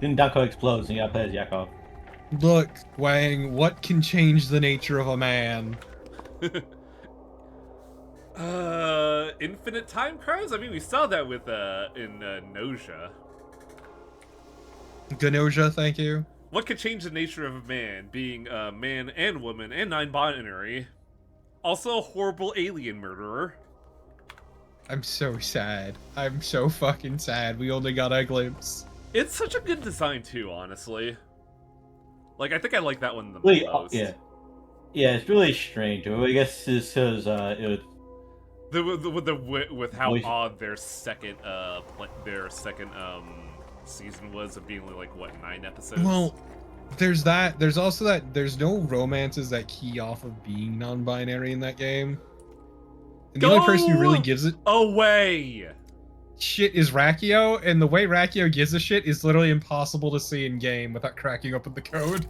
Then Danko explodes and Yapez Yakov. Look, Wang, what can change the nature of a man? Infinite time crimes? I mean, we saw that with, in Nausea. Ganosia, thank you. What could change the nature of a man, being man and woman and non-binary? Also a horrible alien murderer. I'm so sad. I'm so fucking sad. We only got a glimpse. It's such a good design too, honestly. Like, I think I like that one the most. Yeah, it's really strange. I guess it's because it was with how odd their second season was of being only like, what, 9 episodes? Well, there's that. There's also that there's no romances that key off of being non-binary in that game. And the only person who really gives it away shit is Rakio, and the way Rakio gives a shit is literally impossible to see in game without cracking open the code.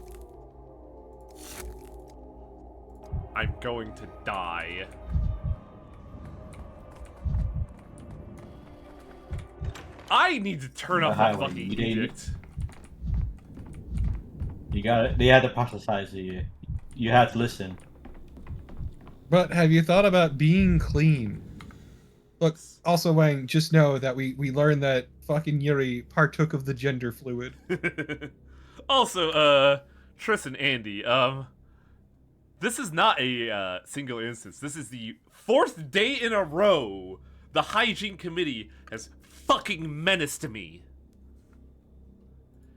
I'm going to die. I need to turn off the fucking edict. You got it. They had to proselytize you. You had to listen. But have you thought about being clean? Look, also Wang, just know that we learned that fucking Yuri partook of the gender fluid. Also, Tris and Andy, this is not a singular instance. This is the 4th day in a row the hygiene committee has fucking menaced me.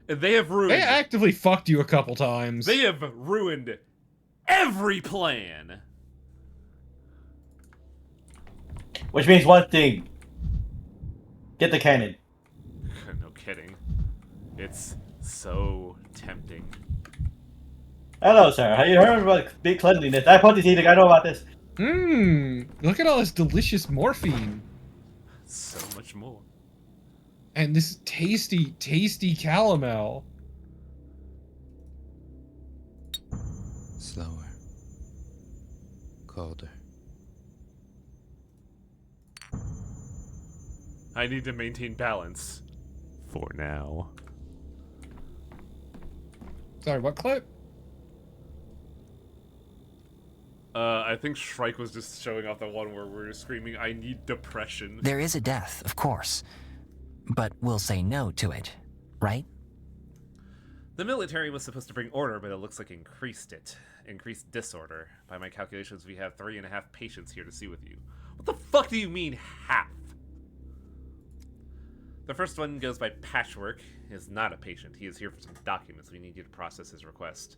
And they have ruined... They actively fucked you a couple times. They have ruined every plan. Which means one thing. Get the cannon. No kidding. It's so tempting. Hello, sir. Have you heard about big cleanliness? I put this eating. I know about this. Look at all this delicious morphine. So much more. And this tasty, tasty calomel. Slower. Colder. I need to maintain balance. For now. Sorry, what clip? I think Shrike was just showing off the one where we were screaming, I need depression. There is a death, of course. But we'll say no to it, right? The military was supposed to bring order, but it looks like increased disorder. By my calculations, we have 3.5 patients here to see with you. What the fuck do you mean, half? The first one goes by Patchwork. He is not a patient. He is here for some documents. We need you to process his request.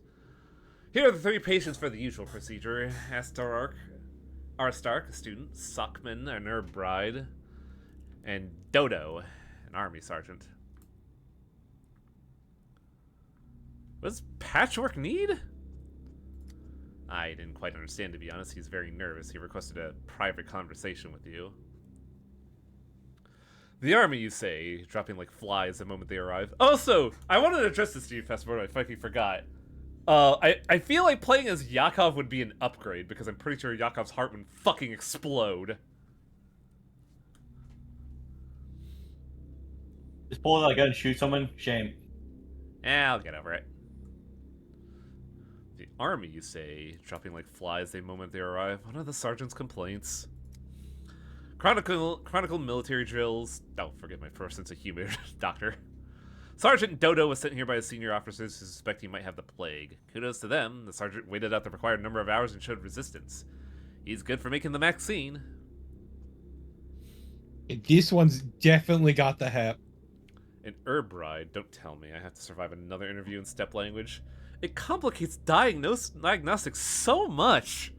Here are the 3 patients for the usual procedure. Aristarch, a student. Sockman, a nerve bride. And Dodo, an army sergeant. What does Patchwork need? I didn't quite understand, to be honest. He's very nervous. He requested a private conversation with you. The army, you say, dropping like flies the moment they arrive. Also, I wanted to address this to you, Fast Forward. I fucking forgot. I feel like playing as Yakov would be an upgrade, because I'm pretty sure Yakov's heart would fucking explode. Just pull out a gun and shoot someone? Shame. I'll get over it. The army, you say, dropping like flies the moment they arrive. One of the sergeant's complaints. Chronicle military drills. Oh, forget my first sense of humor, doctor. Sergeant Dodo was sent here by his senior officers who suspect he might have the plague. Kudos to them. The sergeant waited out the required number of hours and showed resistance. He's good for making the vaccine. This one's definitely got the hep. An herb ride? Don't tell me. I have to survive another interview in step language. It complicates diagnostics so much.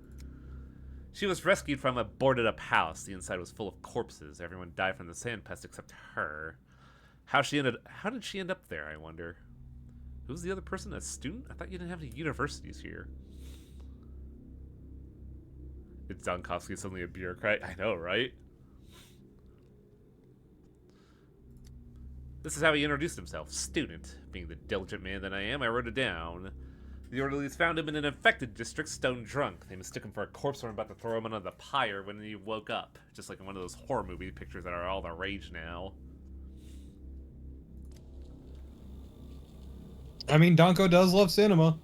She was rescued from a boarded-up house. The inside was full of corpses. Everyone died from the sand pest except her. How did she end up there, I wonder? Who's the other person? A student? I thought you didn't have any universities here. It's Donkovsky, suddenly a bureaucrat. I know, right? This is how he introduced himself. Student. Being the diligent man that I am, I wrote it down. The orderlies found him in an infected district, stone drunk. They mistook him for a corpse and were about to throw him under the pyre when he woke up. Just like in one of those horror movie pictures that are all the rage now. I mean, Donko does love cinema.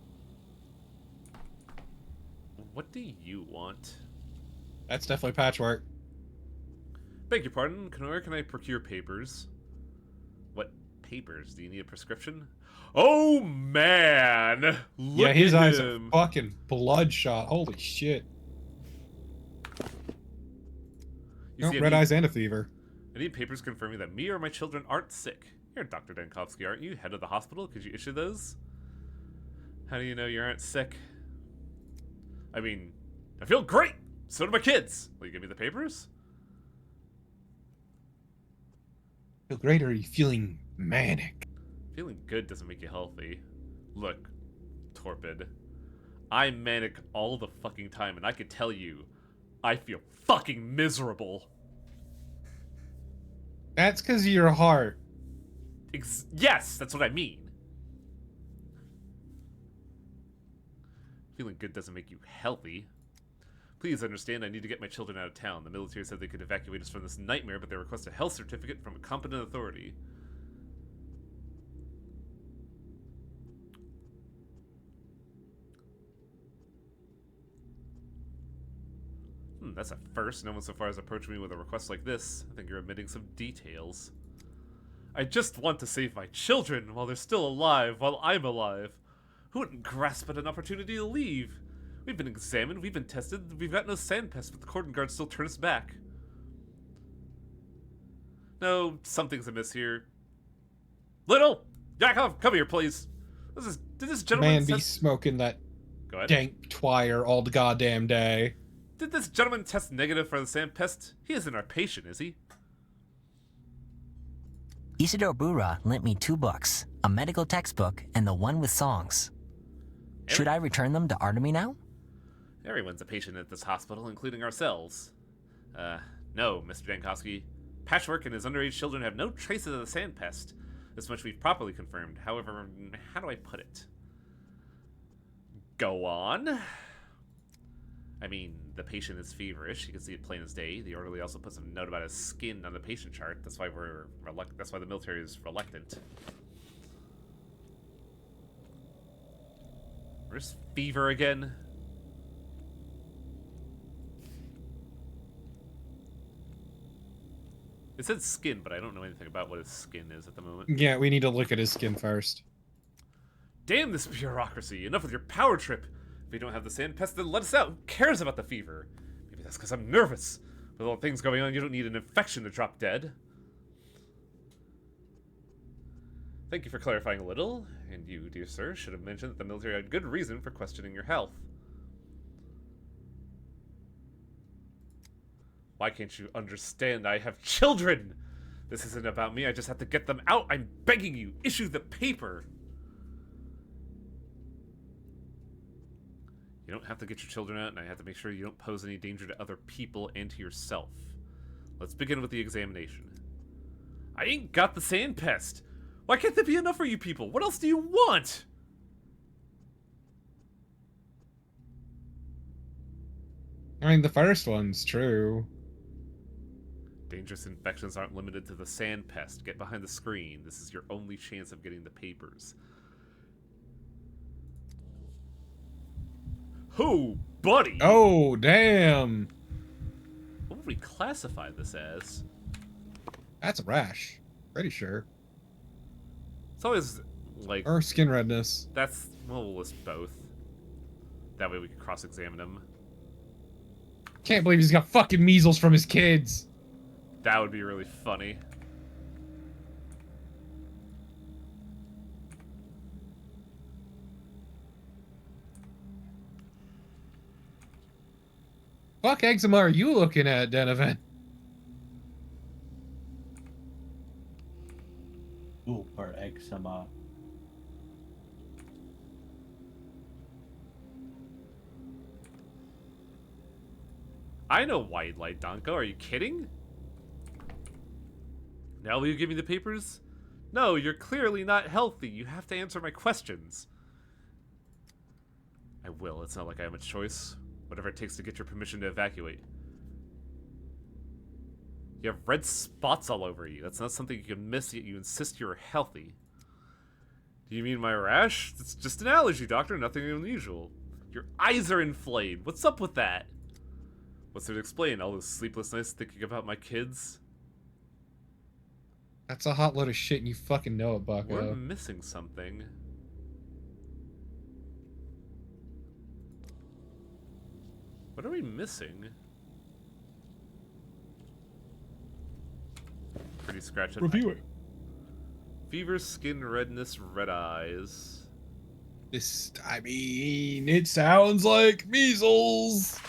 What do you want? That's definitely Patchwork. Beg your pardon, where can I procure papers? What papers? Do you need a prescription? Oh man! Look yeah, his at eyes him. are fucking bloodshot. Holy shit. No, red eyes and a fever. I need papers confirming that me or my children aren't sick. You're Dr. Dankovsky, aren't you? Head of the hospital? Could you issue those? How do you know you aren't sick? I mean, I feel great! So do my kids! Will you give me the papers? Feel great, or are you feeling Manic. Feeling good doesn't make you healthy. Look, Torpid. I'm manic all the fucking time, and I can tell you, I feel fucking miserable. That's because of your heart. Yes, that's what I mean. Feeling good doesn't make you healthy. Please understand, I need to get my children out of town. The military said they could evacuate us from this nightmare, but they request a health certificate from a competent authority. That's a first. No one so far has approached me with a request like this. I think you're omitting some details. I just want to save my children while they're still alive, while I'm alive. Who wouldn't grasp at an opportunity to leave? We've been examined, we've been tested, we've got no sand pests, but the cordon guards still turn us back. No, something's amiss here. Little! Yakov, come here, please. Did this gentleman Man be smoking that Go ahead. dank twire all the goddamn day. Did this gentleman test negative for the sand pest? He isn't our patient, is he? Isidore Bura lent me 2 books, a medical textbook and the one with songs. Should I return them to Artemy now? Everyone's a patient at this hospital, including ourselves. No, Mr. Jankowski. Patchwork and his underage children have no traces of the sand pest. This much we've properly confirmed. However, how do I put it? Go on. I mean, the patient is feverish. You can see it plain as day. The orderly also puts a note about his skin on the patient chart. That's why that's why the military is reluctant. Where's fever again? It said skin, but I don't know anything about what his skin is at the moment. Yeah, we need to look at his skin first. Damn this bureaucracy! Enough with your power trip! If you don't have the sand pest, then let us out! Who cares about the fever? Maybe that's because I'm nervous. With all the things going on, you don't need an infection to drop dead. Thank you for clarifying a little. And you, dear sir, should have mentioned that the military had good reason for questioning your health. Why can't you understand? I have children! This isn't about me, I just have to get them out! I'm begging you, issue the paper! You don't have to get your children out, and I have to make sure you don't pose any danger to other people and to yourself. Let's begin with the examination. I ain't got the sand pest! Why can't there be enough for you people? What else do you want? I mean, the first one's true. Dangerous infections aren't limited to the sand pest. Get behind the screen. This is your only chance of getting the papers. Oh, buddy! Oh, damn! What would we classify this as? That's a rash. Pretty sure. It's always, like... Or skin redness. That's... well, we'll list both. That way we can cross-examine him. Can't believe he's got fucking measles from his kids. That would be really funny. Fuck eczema are you looking at, Denovan? Ooh, or eczema. I know white light, Donko. Are you kidding? Now will you give me the papers? No, you're clearly not healthy. You have to answer my questions. I will. It's not like I have a choice. Whatever it takes to get your permission to evacuate. You have red spots all over you. That's not something you can miss, yet you insist you're healthy. Do you mean my rash? It's just an allergy, doctor. Nothing unusual. Your eyes are inflamed. What's up with that? What's there to explain? All those sleepless nights thinking about my kids? That's a hot load of shit and you fucking know it, Bucko. We're missing something. What are we missing? Pretty scratch it. Review it. Fever, skin redness, red eyes. This, I mean, it sounds like measles.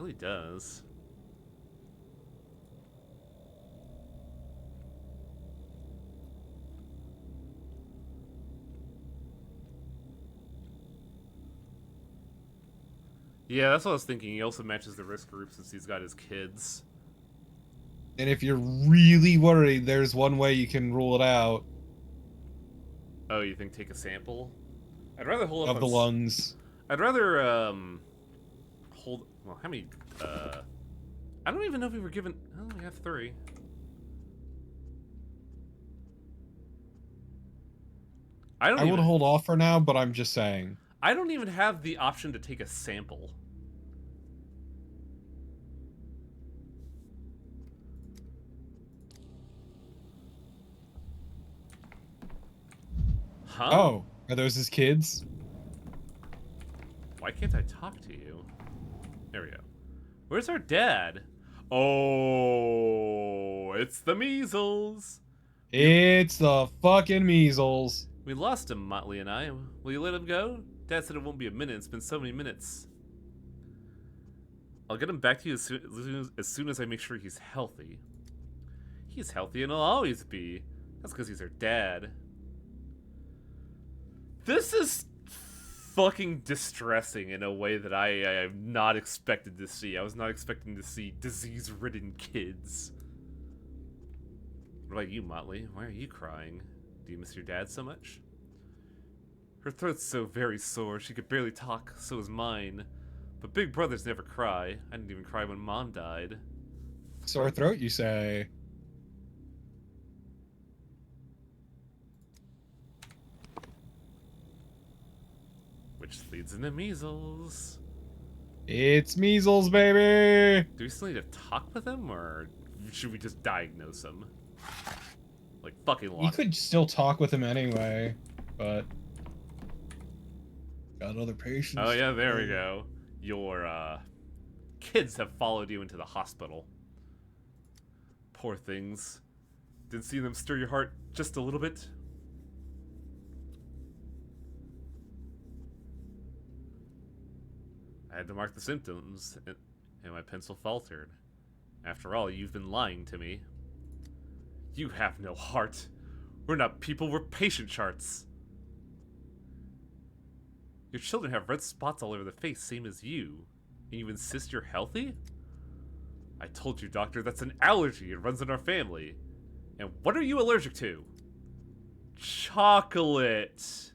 really does. Yeah, that's what I was thinking. He also matches the risk group since he's got his kids. And if you're really worried, there's one way you can rule it out. Oh, you think take a sample? I'd rather hold up of the lungs. I'd rather hold. Well, how many? I don't even know if we were given. Oh, we have 3. I would hold off for now, but I'm just saying. I don't even have the option to take a sample. Huh? Oh, are those his kids? Why can't I talk to you? There we go. Where's our dad? Oh, it's the measles. It's the fucking measles. We lost him, Motley and I. Will you let him go? Dad said it won't be a minute. It's been so many minutes. I'll get him back to you as soon as I make sure he's healthy. He's healthy and he'll always be. That's because he's our dad. This is fucking distressing in a way that I have not expected to see. I was not expecting to see disease-ridden kids. What about you, Motley? Why are you crying? Do you miss your dad so much? Her throat's so very sore, she could barely talk, so is mine. But big brothers never cry. I didn't even cry when Mom died. Sore throat, you say? Which leads into measles. It's measles, baby! Do we still need to talk with him, or should we just diagnose him? Like, fucking lock. You could still talk with him anyway, but... Got other patients. Oh yeah, there we go. Your, kids have followed you into the hospital. Poor things. Didn't see them stir your heart just a little bit? I had to mark the symptoms, and my pencil faltered. After all, you've been lying to me. You have no heart. We're not people, we're patient charts. Your children have red spots all over the face, same as you. And you insist you're healthy? I told you, doctor, that's an allergy. It runs in our family. And what are you allergic to? Chocolate.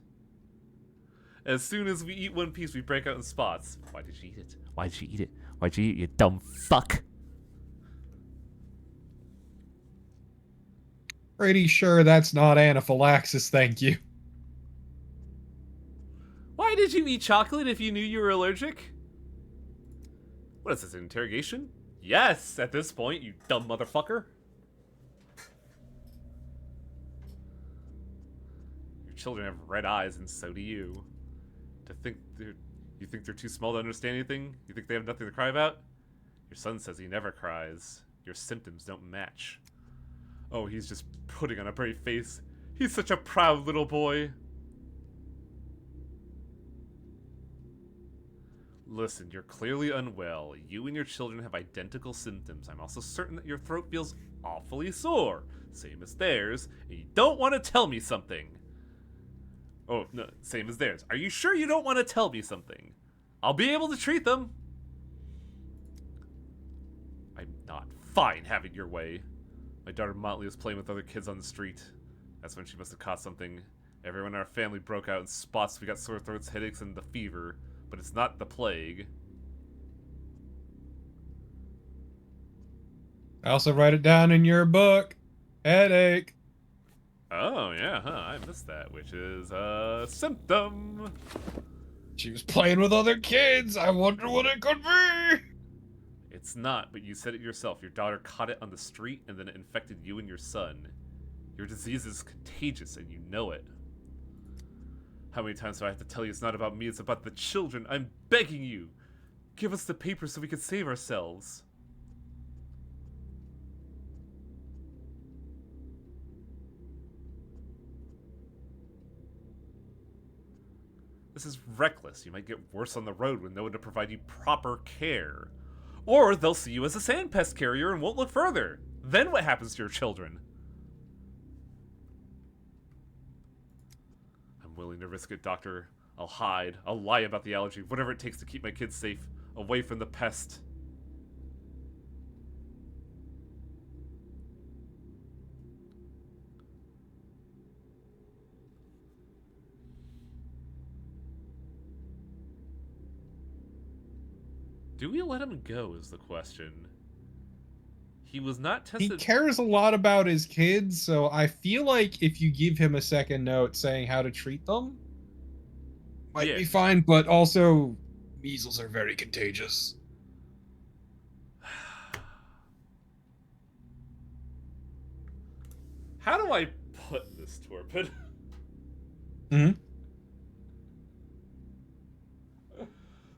As soon as we eat one piece, we break out in spots. Why did you eat it? Why did you eat it? Why'd you eat it, you dumb fuck? Pretty sure that's not anaphylaxis, thank you. Why did you eat chocolate if you knew you were allergic? What is this, an interrogation? Yes, at this point, you dumb motherfucker. Your children have red eyes, and so do you. You think they're too small to understand anything? You think they have nothing to cry about? Your son says he never cries. Your symptoms don't match. Oh, he's just putting on a brave face. He's such a proud little boy. Listen, you're clearly unwell. You and your children have identical symptoms. I'm also certain that your throat feels awfully sore, same as theirs, and you don't want to tell me something. Oh, no, same as theirs. Are you sure you don't want to tell me something? I'll be able to treat them. I'm not fine having your way. My daughter Motley was playing with other kids on the street. That's when she must have caught something. Everyone in our family broke out in spots. We got sore throats, headaches, and the fever. But it's not the plague. I also write it down in your book. Headache. Oh, yeah, huh, I missed that, which is a symptom. She was playing with other kids. I wonder what it could be. It's not, but you said it yourself. Your daughter caught it on the street, and then it infected you and your son. Your disease is contagious, and you know it. How many times do I have to tell you it's not about me, it's about the children? I'm begging you. Give us the papers so we can save ourselves. This is reckless. You might get worse on the road with no one to provide you proper care. Or they'll see you as a sand pest carrier and won't look further. Then what happens to your children? I'm willing to risk it, Doctor. I'll hide. I'll lie about the allergy. Whatever it takes to keep my kids safe. Away from the pest. Do we let him go is the question. He was not tested. He cares a lot about his kids, so I feel like if you give him a second note saying how to treat them, might be fine, but also measles are very contagious. How do I put this, Torpid? Hmm.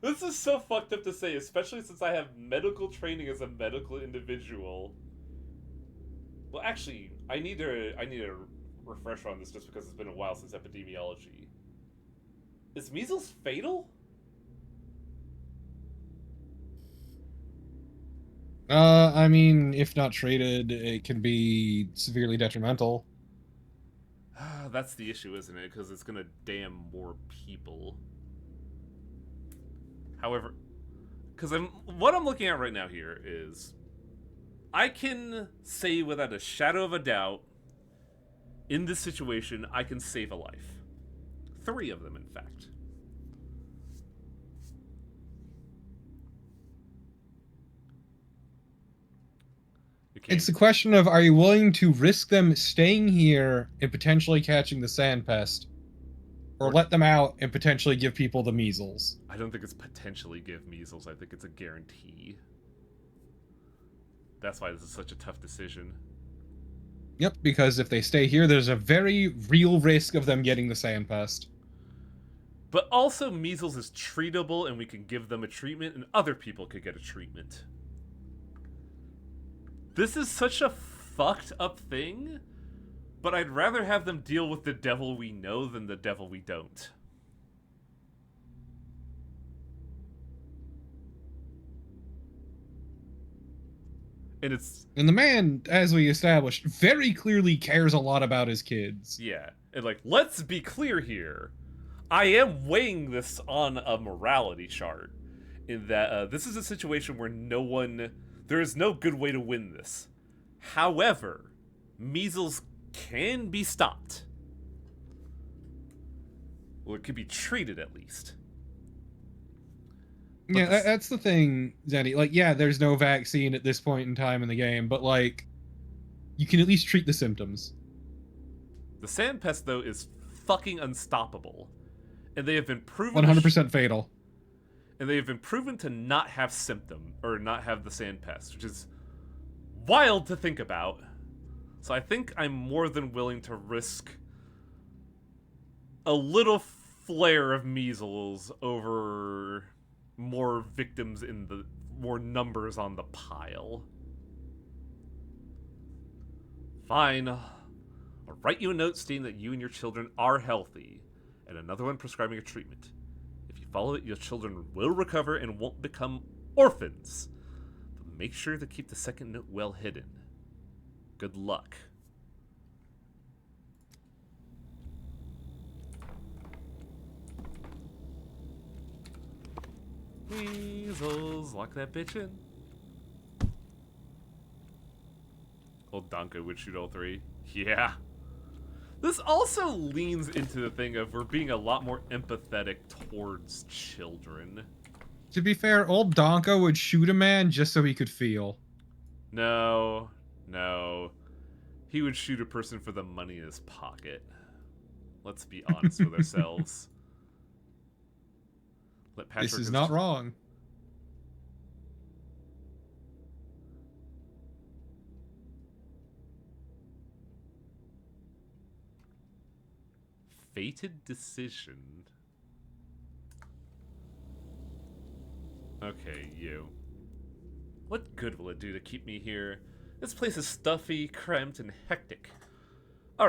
This is so fucked up to say, especially since I have medical training as a medical individual. Well, actually, I need a refresher on this just because it's been a while since epidemiology. Is measles fatal? I mean, if not treated, it can be severely detrimental. That's the issue, isn't it? Because it's gonna damn more people. However, because what I'm looking at right now here is, I can say without a shadow of a doubt, in this situation, I can save a life. 3 of them, in fact. It's the question of, are you willing to risk them staying here and potentially catching the sand pest? Or let them out and potentially give people the measles? I don't think it's potentially give measles. I think it's a guarantee. That's why this is such a tough decision. Yep, because if they stay here, there's a very real risk of them getting the sand pest. But also, measles is treatable, and we can give them a treatment, and other people could get a treatment. This is such a fucked up thing, but I'd rather have them deal with the devil we know than the devil we don't. And the man, as we established, very clearly cares a lot about his kids. Yeah, and like, let's be clear here. I am weighing this on a morality chart, in that this is a situation where there is no good way to win this. However, measles can be stopped. Well, it could be treated at least. But yeah, that's the thing, Zenny. Like, yeah, there's no vaccine at this point in time in the game, but, like, you can at least treat the symptoms. The sand pest, though, is fucking unstoppable. And they have been proven 100% fatal. And they have been proven to not have not have the sand pest, which is wild to think about. So I think I'm more than willing to risk a little flare of measles over more victims more numbers on the pile. Fine. I'll write you a note stating that you and your children are healthy, and another one prescribing a treatment. If you follow it, your children will recover and won't become orphans. But make sure to keep the second note well hidden. Good luck. Measles, lock that bitch in. Old Donko would shoot all 3. Yeah. This also leans into the thing of we're being a lot more empathetic towards children. To be fair, old Donko would shoot a man just so he could feel. No. He would shoot a person for the money in his pocket. Let's be honest with ourselves. This is not wrong. Fated decision. Okay, you. What good will it do to keep me here? This place is stuffy, cramped, and hectic.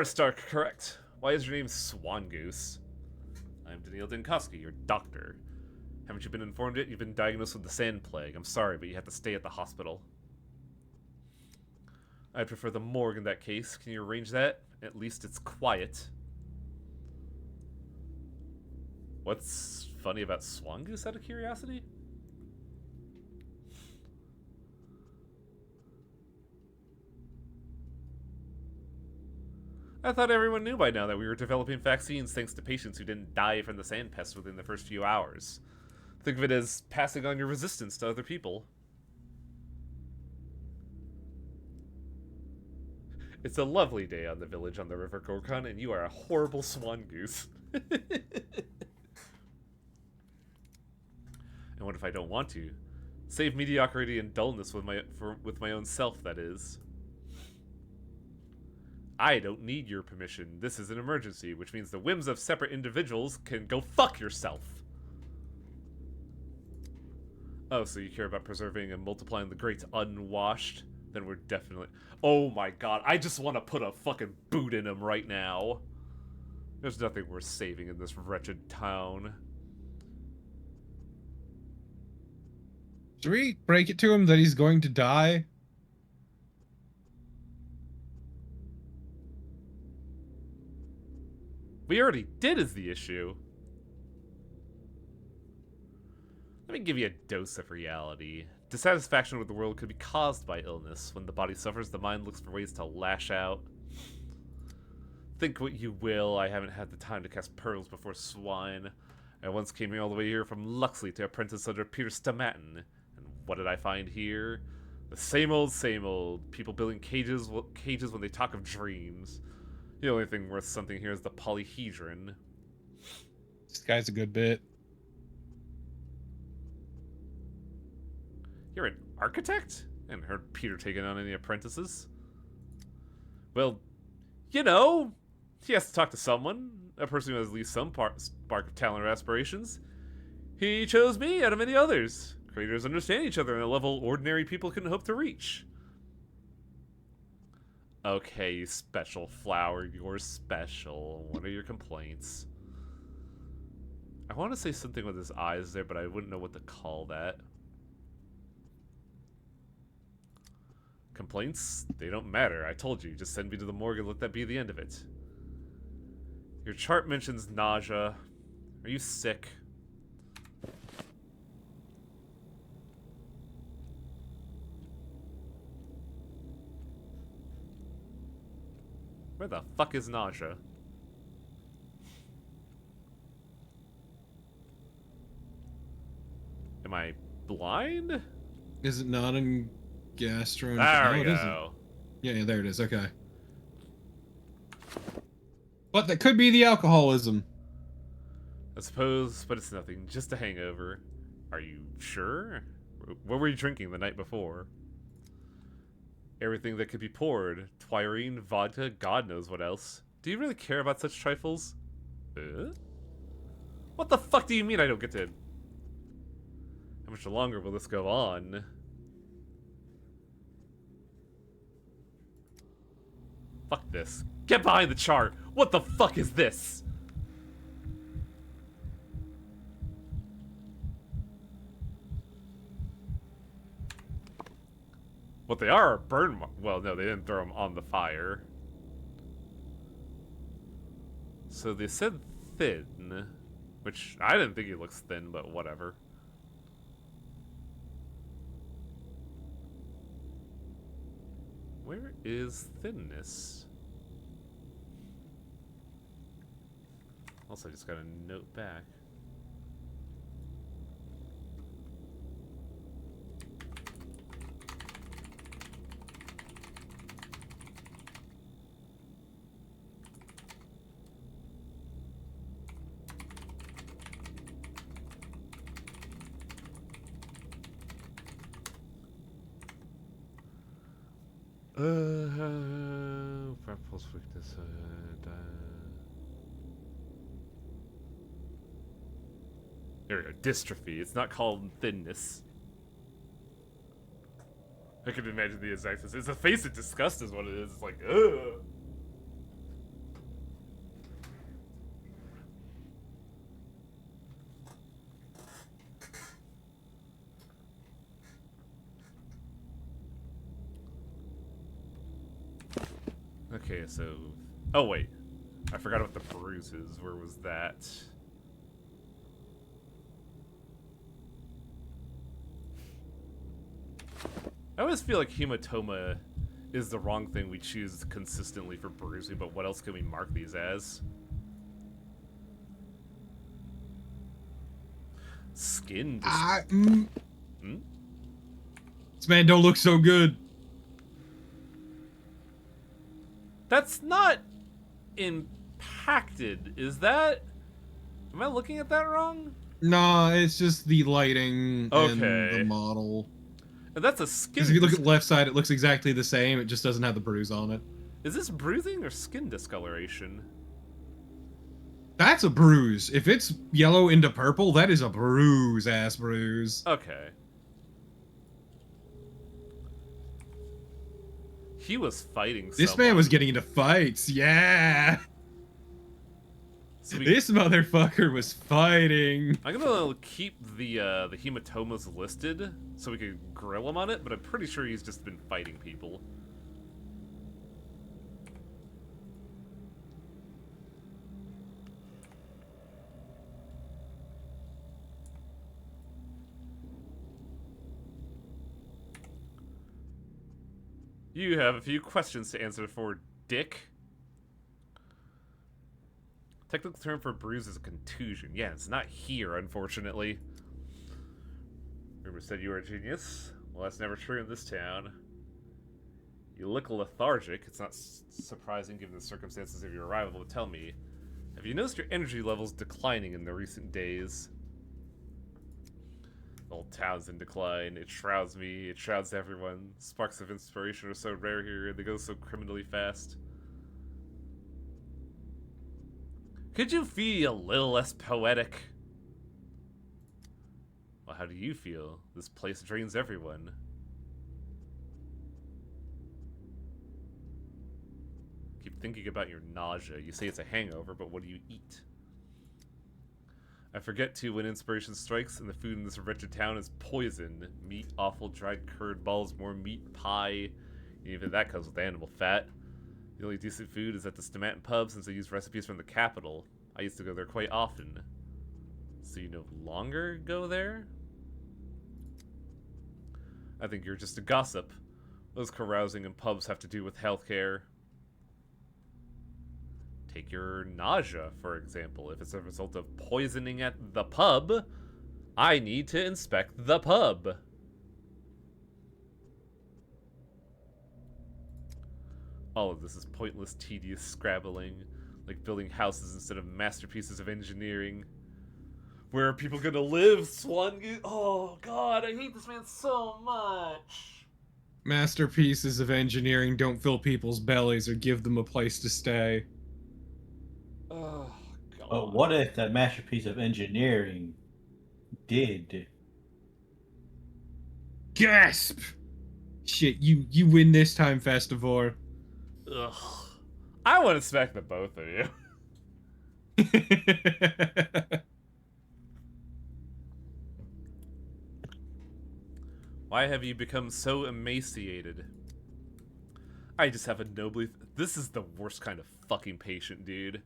Stark, correct. Why is your name Swan Goose? I'm Daniil Dinkowski, your doctor. Haven't you been informed yet? You've been diagnosed with the sand plague. I'm sorry, but you have to stay at the hospital. I'd prefer the morgue in that case. Can you arrange that? At least it's quiet. What's funny about Swan Goose, out of curiosity? I thought everyone knew by now that we were developing vaccines thanks to patients who didn't die from the sand pest within the first few hours. Think of it as passing on your resistance to other people. It's a lovely day on the village on the River Gorkon, and you are a horrible Swan Goose. And what if I don't want to? Save mediocrity and dullness with my own self, that is. I don't need your permission. This is an emergency, which means the whims of separate individuals can go fuck yourself. Oh, so you care about preserving and multiplying the great unwashed? Then we're definitely... Oh my god, I just want to put a fucking boot in him right now. There's nothing worth saving in this wretched town. Should we break it to him that he's going to die? We already did is the issue. Let me give you a dose of reality. Dissatisfaction with the world could be caused by illness. When the body suffers, the mind looks for ways to lash out. Think what you will, I haven't had the time to cast pearls before swine. I once came all the way here from Luxley to apprentice under Peter Stamatin. And what did I find here? The same old, people building cages when they talk of dreams. The only thing worth something here is the polyhedron. This guy's a good bit. You're an architect? I hadn't heard Peter taking on any apprentices. Well, you know, he has to talk to someone. A person who has at least some spark of talent or aspirations. He chose me out of many others. Creators understand each other on a level ordinary people couldn't hope to reach. Okay, you special flower, you're special. What are your complaints? I want to say something with his eyes there, but I wouldn't know what to call that. Complaints? They don't matter. I told you. Just send me to the morgue and let that be the end of it. Your chart mentions nausea. Are you sick? Where the fuck is nausea? Am I blind? Is it not in gastro? There we go. Yeah, there it is. Okay. But that could be the alcoholism. I suppose, but it's nothing. Just a hangover. Are you sure? What were you drinking the night before? Everything that could be poured. Twirine, vodka, God knows what else. Do you really care about such trifles? What the fuck do you mean I don't get to... How much longer will this go on? Fuck this. Get behind the chart! What the fuck is this? What they are burn marks. Well, no, they didn't throw them on the fire. So they said thin, which I didn't think he looks thin, but whatever. Where is thinness? Also, I just got a note back. Pulse weakness. There we go. Dystrophy. It's not called thinness. I can imagine the exact. It's a face of disgust, is what it is. It's like, ugh. Okay, so... Oh, wait. I forgot about the bruises. Where was that? I always feel like hematoma is the wrong thing we choose consistently for bruising, but what else can we mark these as? Skin. This man don't look so good. That's not impacted, is that? Am I looking at that wrong? Nah, it's just the lighting and Okay. the model. And that's a skin. Because if you look at the left side, it looks exactly the same. It just doesn't have the bruise on it. Is this bruising or skin discoloration? That's a bruise. If it's yellow into purple, that is a bruise-ass bruise. Okay. He was fighting someone. This man was getting into fights, yeah! So this motherfucker was fighting. I'm gonna keep the hematomas listed so we can grill him on it, but I'm pretty sure he's just been fighting people. You have a few questions to answer for Dick. Technical term for bruise is a contusion. Yeah, it's not here, unfortunately. Rumor said you were a genius. Well, that's never true in this town. You look lethargic. It's not surprising given the circumstances of your arrival, but tell me, have you noticed your energy levels declining in the recent days? The whole town's in decline. It shrouds me. It shrouds everyone. Sparks of inspiration are so rare here, and they go so criminally fast. Could you be a little less poetic? Well, how do you feel? This place drains everyone. Keep thinking about your nausea. You say it's a hangover, but what do you eat? I forget too when inspiration strikes and the food in this wretched town is poison. Meat, offal, dried curd balls, more meat, pie. Even that comes with animal fat. The only decent food is at the Stamatin pub since they use recipes from the capital. I used to go there quite often. So you no longer go there? I think you're just a gossip. Those carousing in pubs have to do with healthcare. Take your nausea, for example. If it's a result of poisoning at the pub, I need to inspect the pub. All of this is pointless, tedious scrabbling, like building houses instead of masterpieces of engineering. Where are people gonna live, Swan? Oh god, I hate this man so much. Masterpieces of engineering don't fill people's bellies or give them a place to stay. Oh, God. But what if that masterpiece of engineering did? Gasp! Shit, you win this time, Festivore. Ugh. I want to smack the both of you. Why have you become so emaciated? I just have a nobly... This is the worst kind of fucking patient, dude.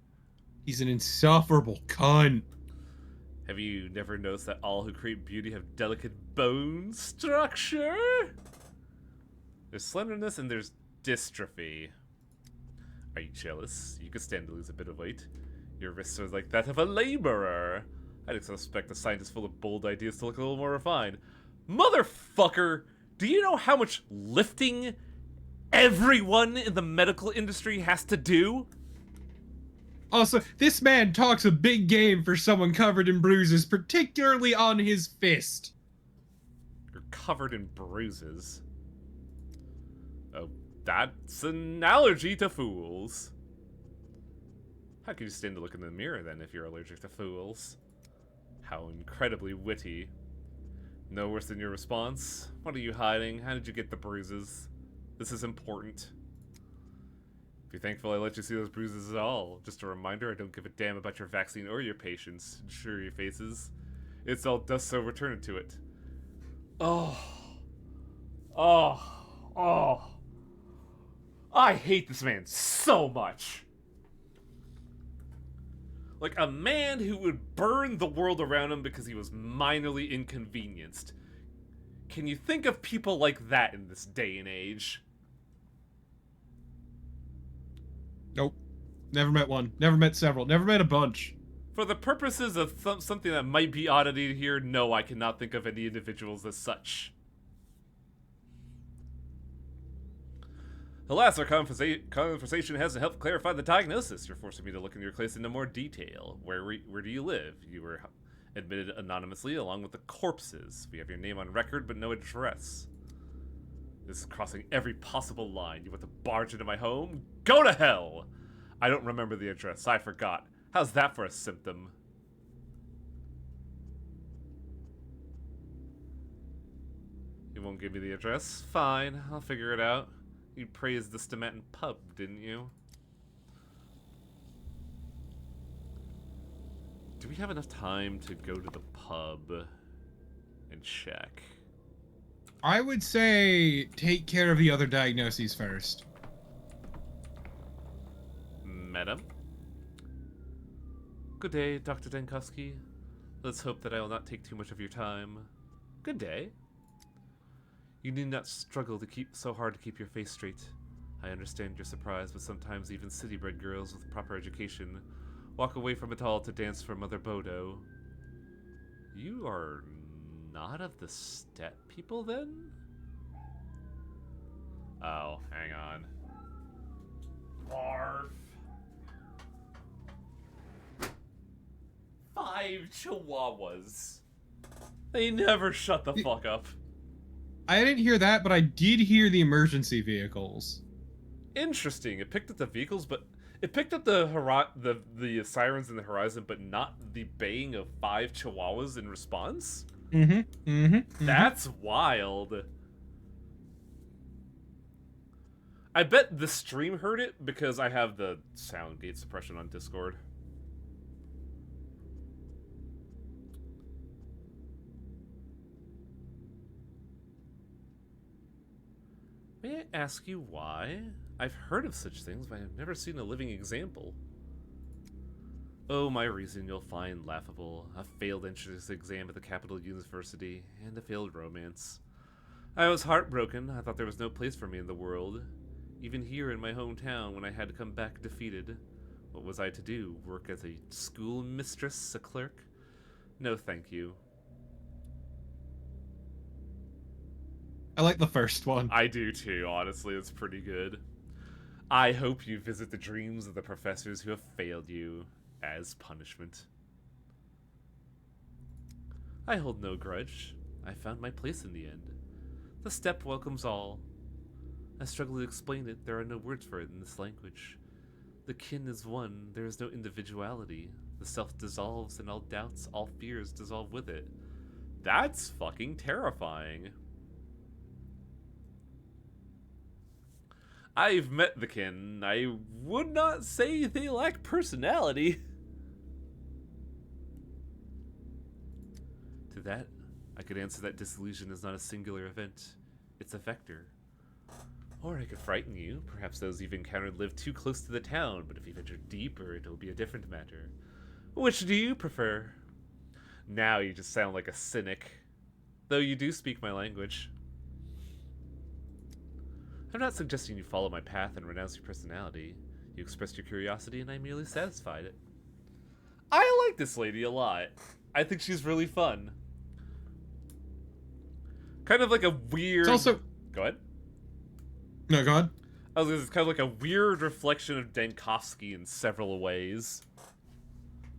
He's an insufferable cunt. Have you never noticed that all who create beauty have delicate bone structure? There's slenderness and there's dystrophy. Are you jealous? You could stand to lose a bit of weight. Your wrists are like that of a laborer. I'd expect a scientist full of bold ideas to look a little more refined. Motherfucker! Do you know how much lifting everyone in the medical industry has to do? Also, this man talks a big game for someone covered in bruises, particularly on his fist. You're covered in bruises. Oh, that's an allergy to fools. How can you stand to look in the mirror, then, if you're allergic to fools? How incredibly witty. No worse than your response. What are you hiding? How did you get the bruises? This is important. Be thankful I let you see those bruises at all. Just a reminder, I don't give a damn about your vaccine or your patients. Ensure your faces. It's all dust, so return it to it. Oh. Oh. Oh. I hate this man so much. Like, a man who would burn the world around him because he was minorly inconvenienced. Can you think of people like that in this day and age? Nope. Never met one. Never met several. Never met a bunch. For the purposes of something that might be oddity here, no, I cannot think of any individuals as such. Alas, our conversation hasn't helped clarify the diagnosis. You're forcing me to look into your case into more detail. Where do you live? You were admitted anonymously along with the corpses. We have your name on record, but no address. This is crossing every possible line. You want to barge into my home? Go to hell! I don't remember the address. I forgot. How's that for a symptom? You won't give me the address? Fine, I'll figure it out. You praised the Stamanton pub, didn't you? Do we have enough time to go to the pub and check? I would say take care of the other diagnoses first. Madam? Good day, Dr. Dankowski. Let's hope that I will not take too much of your time. Good day. You need not struggle to keep so hard to keep your face straight. I understand your surprise, but sometimes even city-bred girls with proper education walk away from it all to dance for Mother Bodo. You are not of the Step people, then? Oh, hang on. Barf. 5 chihuahuas. They never shut the fuck up. I didn't hear that, but I did hear the emergency vehicles. Interesting. It picked up the vehicles, but it picked up the sirens in the horizon, but not the baying of 5 chihuahuas in response. That's wild. I bet the stream heard it because I have the sound gate suppression on Discord. May I ask you why? I've heard of such things, but I've never seen a living example. Oh, my reason you'll find laughable. A failed entrance exam at the Capital University, and a failed romance. I was heartbroken. I thought there was no place for me in the world. Even here in my hometown, when I had to come back defeated. What was I to do? Work as a school mistress, a clerk? No, thank you. I like the first one. I do too, honestly. It's pretty good. I hope you visit the dreams of the professors who have failed you as punishment. I hold no grudge. I found my place in the end. The Step welcomes all. I struggle to explain it. There are no words for it in this language. The kin is one. There is no individuality. The self dissolves, and all doubts, all fears dissolve with it. That's fucking terrifying. I've met the kin. I would not say they lack personality. To that, I could answer that disillusion is not a singular event. It's a vector. Or I could frighten you. Perhaps those you've encountered live too close to the town, but if you venture deeper, it'll be a different matter. Which do you prefer? Now you just sound like a cynic. Though you do speak my language. I'm not suggesting you follow my path and renounce your personality. You expressed your curiosity and I merely satisfied it. I like this lady a lot. I think she's really fun. Kind of like a weird... It's also... Go ahead. No, go ahead. It's kind of like a weird reflection of Dankowski in several ways.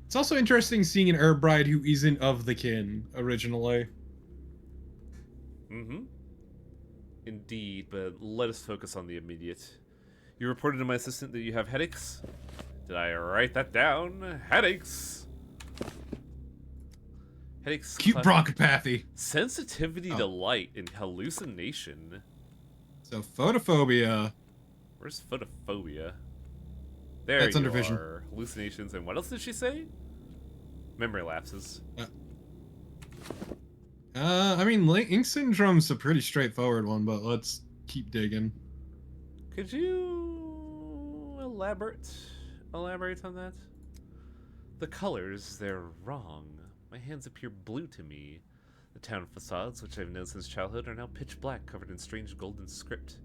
It's also interesting seeing an herb bride who isn't of the kin originally. Mm-hmm. Indeed, but let us focus on the immediate. You reported to my assistant that you have headaches? Did I write that down? Headaches! Headaches... Cute bronchopathy. Sensitivity to light and hallucination. So, photophobia. Where's photophobia? There That's you under vision. are. Hallucinations, and what else did she say? Memory lapses. I mean, ink syndrome's a pretty straightforward one, but let's keep digging. Could you elaborate on that? The colors, they're wrong. My hands appear blue to me. The town facades, which I've known since childhood, are now pitch black, covered in strange golden script.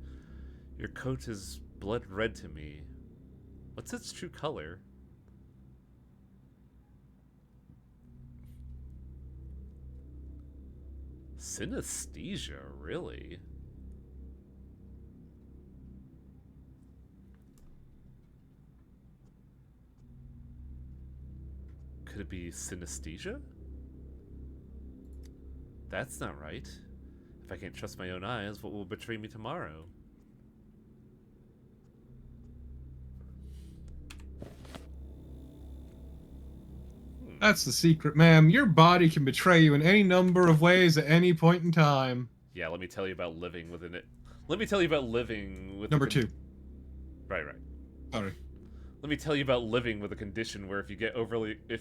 Your coat is blood red to me. What's its true color? Synesthesia, really? Could it be synesthesia? That's not right. If I can't trust my own eyes, what will betray me tomorrow? That's the secret, ma'am. Your body can betray you in any number of ways at any point in time. Yeah, let me tell you about living within it. Let me tell you about living with Number 2. Right. Sorry. Let me tell you about living with a condition where if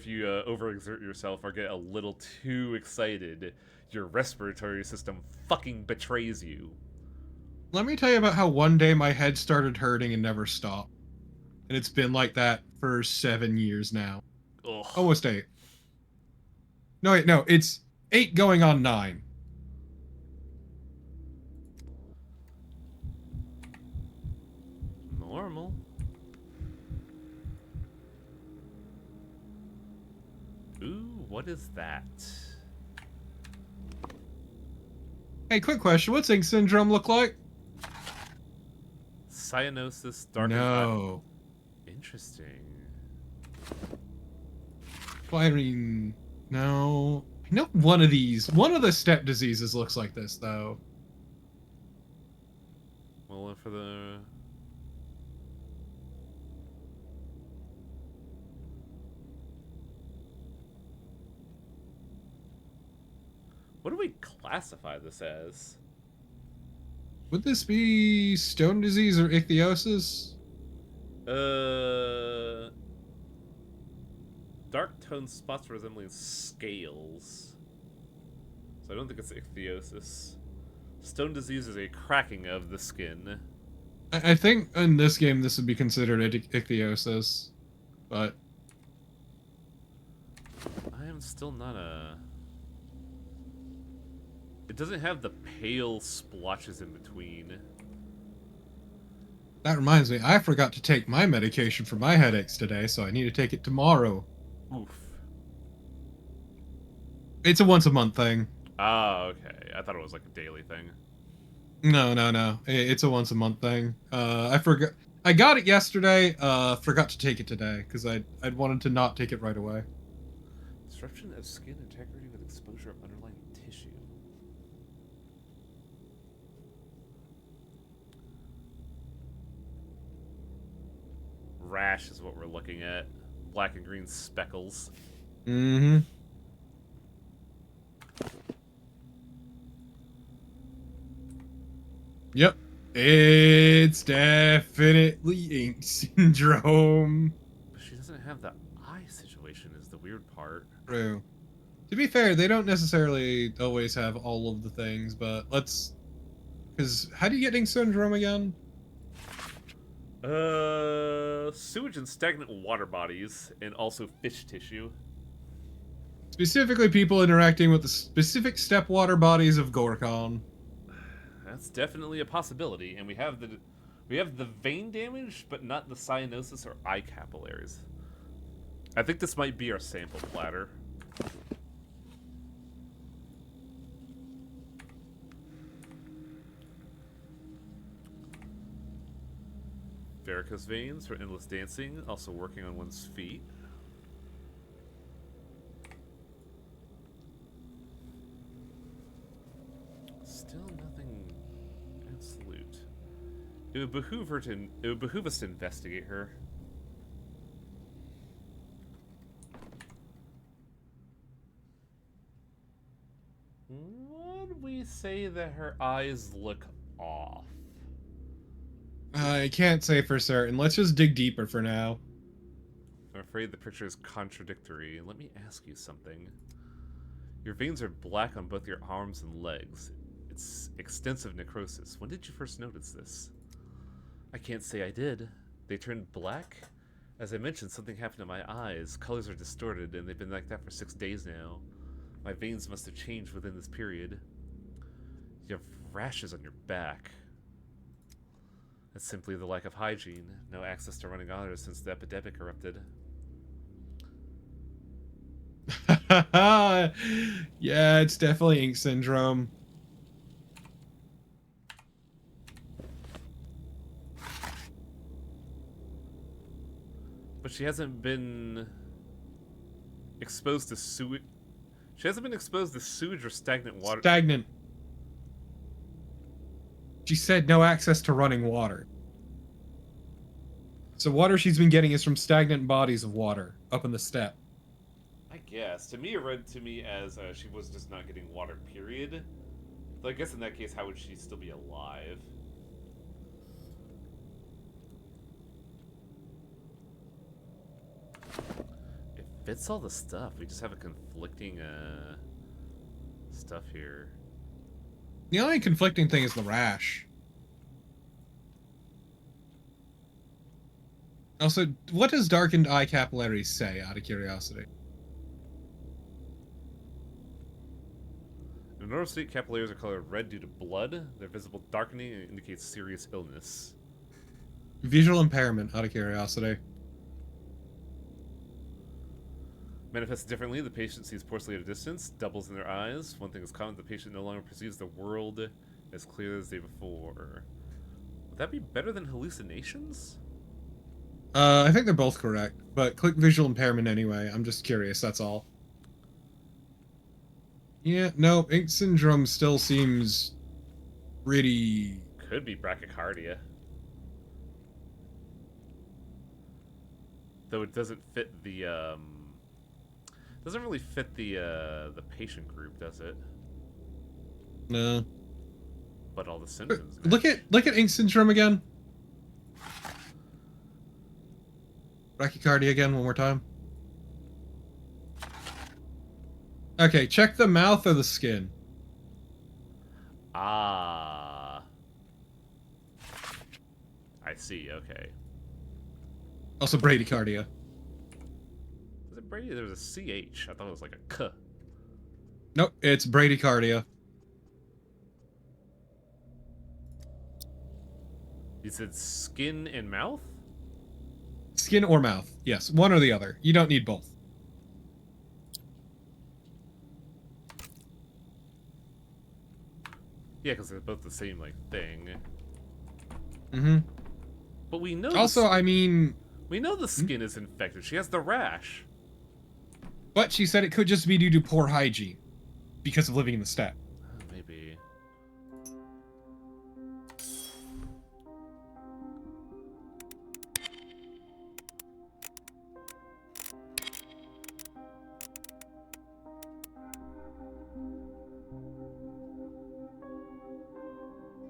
you overexert yourself or get a little too excited, your respiratory system fucking betrays you. Let me tell you about how one day my head started hurting and never stopped. And it's been like that for 7 years now. Ugh. Almost 8. No, wait, no, it's 8 going on 9. Normal. Ooh, what is that? Hey, quick question. What's ink syndrome look like? Cyanosis, darkened No. Interesting. Well, I mean, no. I know one of the step diseases looks like this, though. Well, for the... What do we classify this as? Would this be stone disease or ichthyosis? Dark toned spots resembling scales. So I don't think it's ichthyosis. Stone disease is a cracking of the skin. I think in this game this would be considered ichthyosis, but... I am still not a... It doesn't have the pale splotches in between. That reminds me, I forgot to take my medication for my headaches today, so I need to take it tomorrow. Oof. It's a once-a-month thing. Ah, okay. I thought it was like a daily thing. No. It's a once-a-month thing. I forgot. I got it yesterday, forgot to take it today, because I'd wanted to not take it right away. Disruption of skin integrity with exposure of underlying tissue. Rash is what we're looking at. Black and green speckles. Mm-hmm. Yep. It's definitely ink syndrome. But she doesn't have the eye situation is the weird part. True. To be fair, they don't necessarily always have all of the things, but let's... Because how do you get ink syndrome again? Sewage and stagnant water bodies, and also fish tissue. Specifically people interacting with the specific step water bodies of Gorkon. That's definitely a possibility, and we have the vein damage, but not the cyanosis or eye capillaries. I think this might be our sample platter. Varicose veins for endless dancing, also working on one's feet. Still nothing absolute. It would behoove us to investigate her. Would we say that her eyes look off? I can't say for certain. Let's just dig deeper for now. I'm afraid the picture is contradictory. Let me ask you something. Your veins are black on both your arms and legs. It's extensive necrosis. When did you first notice this? I can't say I did. They turned black? As I mentioned, something happened to my eyes. Colors are distorted, and they've been like that for 6 days now. My veins must have changed within this period. You have rashes on your back. That's simply the lack of hygiene. No access to running water since the epidemic erupted. Yeah, it's definitely ink syndrome. But she hasn't been exposed to sewage. She hasn't been exposed to sewage or stagnant water. Stagnant. She said no access to running water. So water she's been getting is from stagnant bodies of water up in the steppe. I guess. To me, it read to me as she was just not getting water, period. So I guess in that case, how would she still be alive? It fits all the stuff. We just have a conflicting stuff here. The only conflicting thing is the rash. Also, what does darkened eye capillaries say, out of curiosity? In normal state, capillaries are colored red due to blood. Their visible darkening indicates serious illness. Visual impairment, out of curiosity. Manifests differently. The patient sees poorly at a distance, doubles in their eyes. One thing is common, the patient no longer perceives the world as clear as the day before. Would that be better than hallucinations? I think they're both correct, but click visual impairment anyway. I'm just curious, that's all. Yeah, no, ink syndrome still seems pretty... Could be brachycardia. Though it doesn't fit the, doesn't really fit the patient group, does it? No. But all the symptoms. Look at ink syndrome again. Brachycardia again, one more time. Okay, check the mouth or the skin. Ah. I see, okay. Also bradycardia. Was it Brady? There was a CH. I thought it was like a K. Nope, it's bradycardia. You said skin and mouth? Skin or mouth. Yes, one or the other. You don't need both. Yeah, because they're both the same, like, thing. Mm-hmm. But we know... Also, I mean... We know the skin is infected. She has the rash. But she said it could just be due to poor hygiene. Because of living in the steppe. Maybe.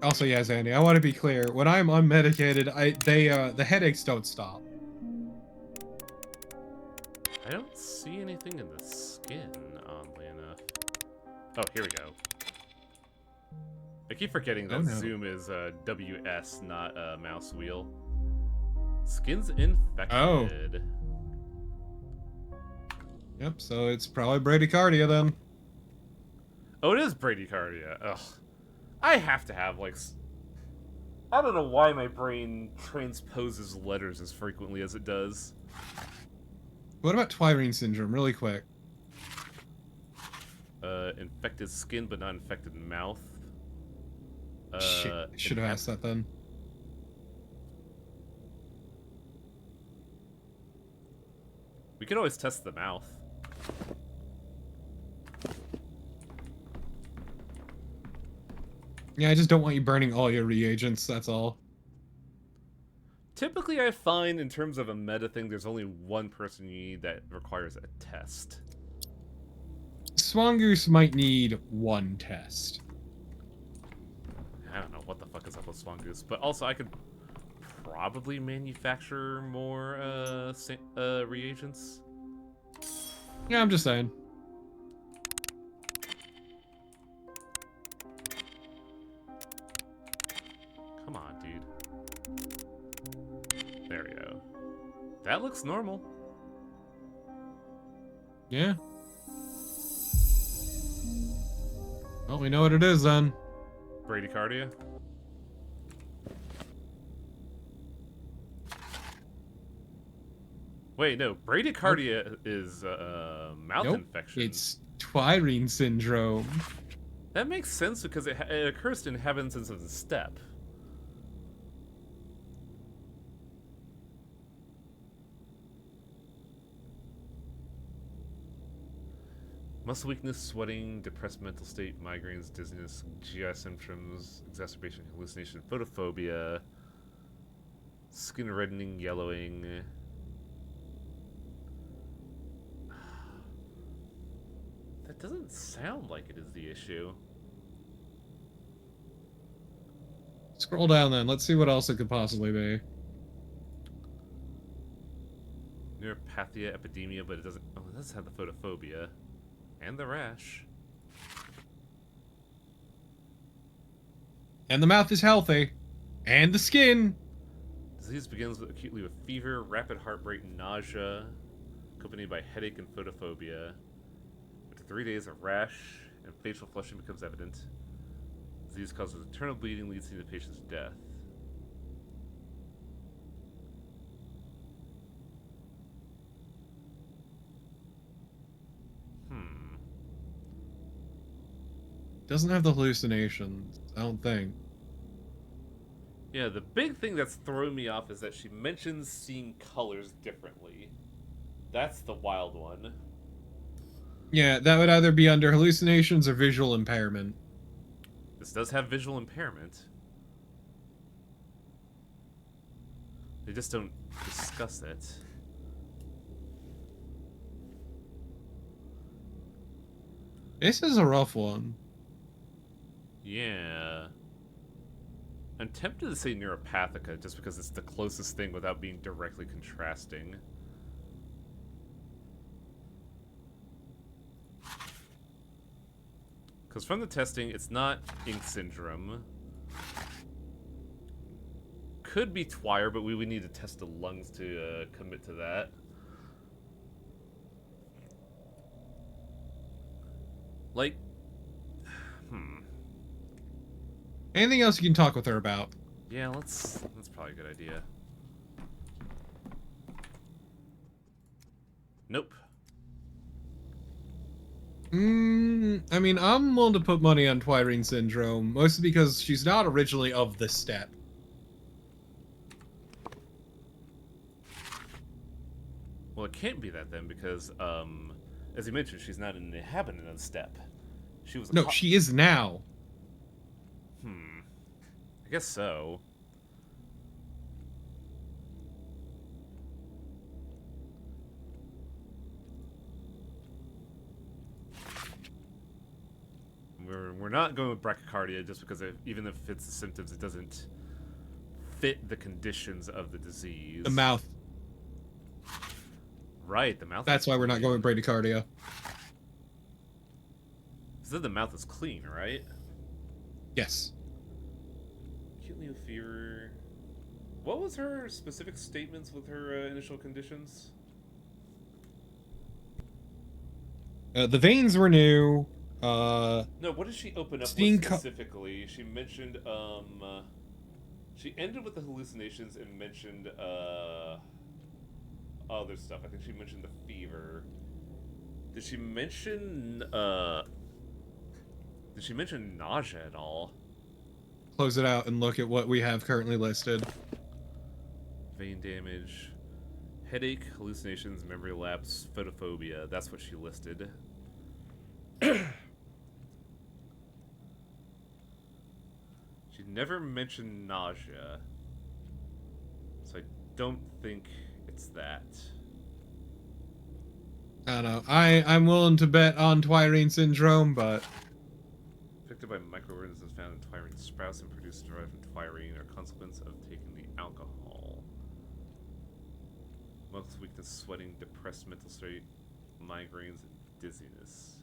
Also, yeah, Zandy, I want to be clear. When I'm unmedicated, the headaches don't stop. I don't see anything in the skin, oddly enough. Oh, here we go. I keep forgetting that zoom is WS, not mouse wheel. Skin's infected. Oh. Yep, so it's probably bradycardia then. Oh, it is bradycardia. Ugh. I have to have, like... I don't know why my brain transposes letters as frequently as it does. What about Twirine syndrome, really quick? Infected skin, but not infected mouth. Shit, should have asked that then. We could always test the mouth. Yeah, I just don't want you burning all your reagents, that's all. Typically, I find, in terms of a meta thing, there's only one person you need that requires a test. Swangoose might need one test. I don't know what the fuck is up with Swangoose, but also I could probably manufacture more reagents. Yeah, I'm just saying. Come on, dude. There There we go. That looks normal. Yeah. Well, we know what it is then. Bradycardia. Wait, no. Bradycardia is mouth infection. It's Twirine syndrome. That makes sense because it occurs in Heavens and the Steppe. Muscle weakness, sweating, depressed mental state, migraines, dizziness, GI symptoms, exacerbation, hallucination, photophobia, skin reddening, yellowing. That doesn't sound like it is the issue. Scroll down then. Let's see what else it could possibly be. Neuropathia, epidemia, but it doesn't... Oh, it does have the photophobia. And the rash. And the mouth is healthy. And the skin. Disease begins acutely with fever, rapid heart rate, nausea, accompanied by headache and photophobia. After 3 days, a rash and facial flushing becomes evident. Disease causes internal bleeding, leads to the patient's death. Doesn't have the hallucinations, I don't think. Yeah, the big thing that's throwing me off is that she mentions seeing colors differently. That's the wild one. Yeah, that would either be under hallucinations or visual impairment. This does have visual impairment. They just don't discuss it. This is a rough one. Yeah. I'm tempted to say neuropathica just because it's the closest thing without being directly contrasting. Because from the testing, it's not ink syndrome. Could be Twire, but we would need to test the lungs to commit to that. Like, Anything else you can talk with her about? Yeah, that's probably a good idea. Nope. I mean, I'm willing to put money on Twirine syndrome, mostly because she's not originally of the steppe. Well, it can't be that then, because, as you mentioned, she's not an inhabitant of the steppe. She was a No, she is now. I guess so. We're not going with brachycardia just because even if it fits the symptoms, it doesn't fit the conditions of the disease. The mouth. Right, the mouth. That's why we're not going with bradycardia. So the mouth is clean, right? Yes. Acutely with fever. What was her specific statements with her initial conditions? The veins were new. No, what did she open up with specifically? She mentioned, she ended with the hallucinations and mentioned, other stuff. I think she mentioned the fever. Did she mention nausea at all? Close it out and look at what we have currently listed. Vein damage, headache, hallucinations, memory lapse, photophobia. That's what she listed. She never mentioned nausea, so I don't think it's that. I don't know. I'm willing to bet on Twirine syndrome, but Affected by microorganisms found in twirine sprouts and produced derived from twirine are a consequence of taking the alcohol. Muscle weakness, sweating, depressed mental state, migraines, and dizziness.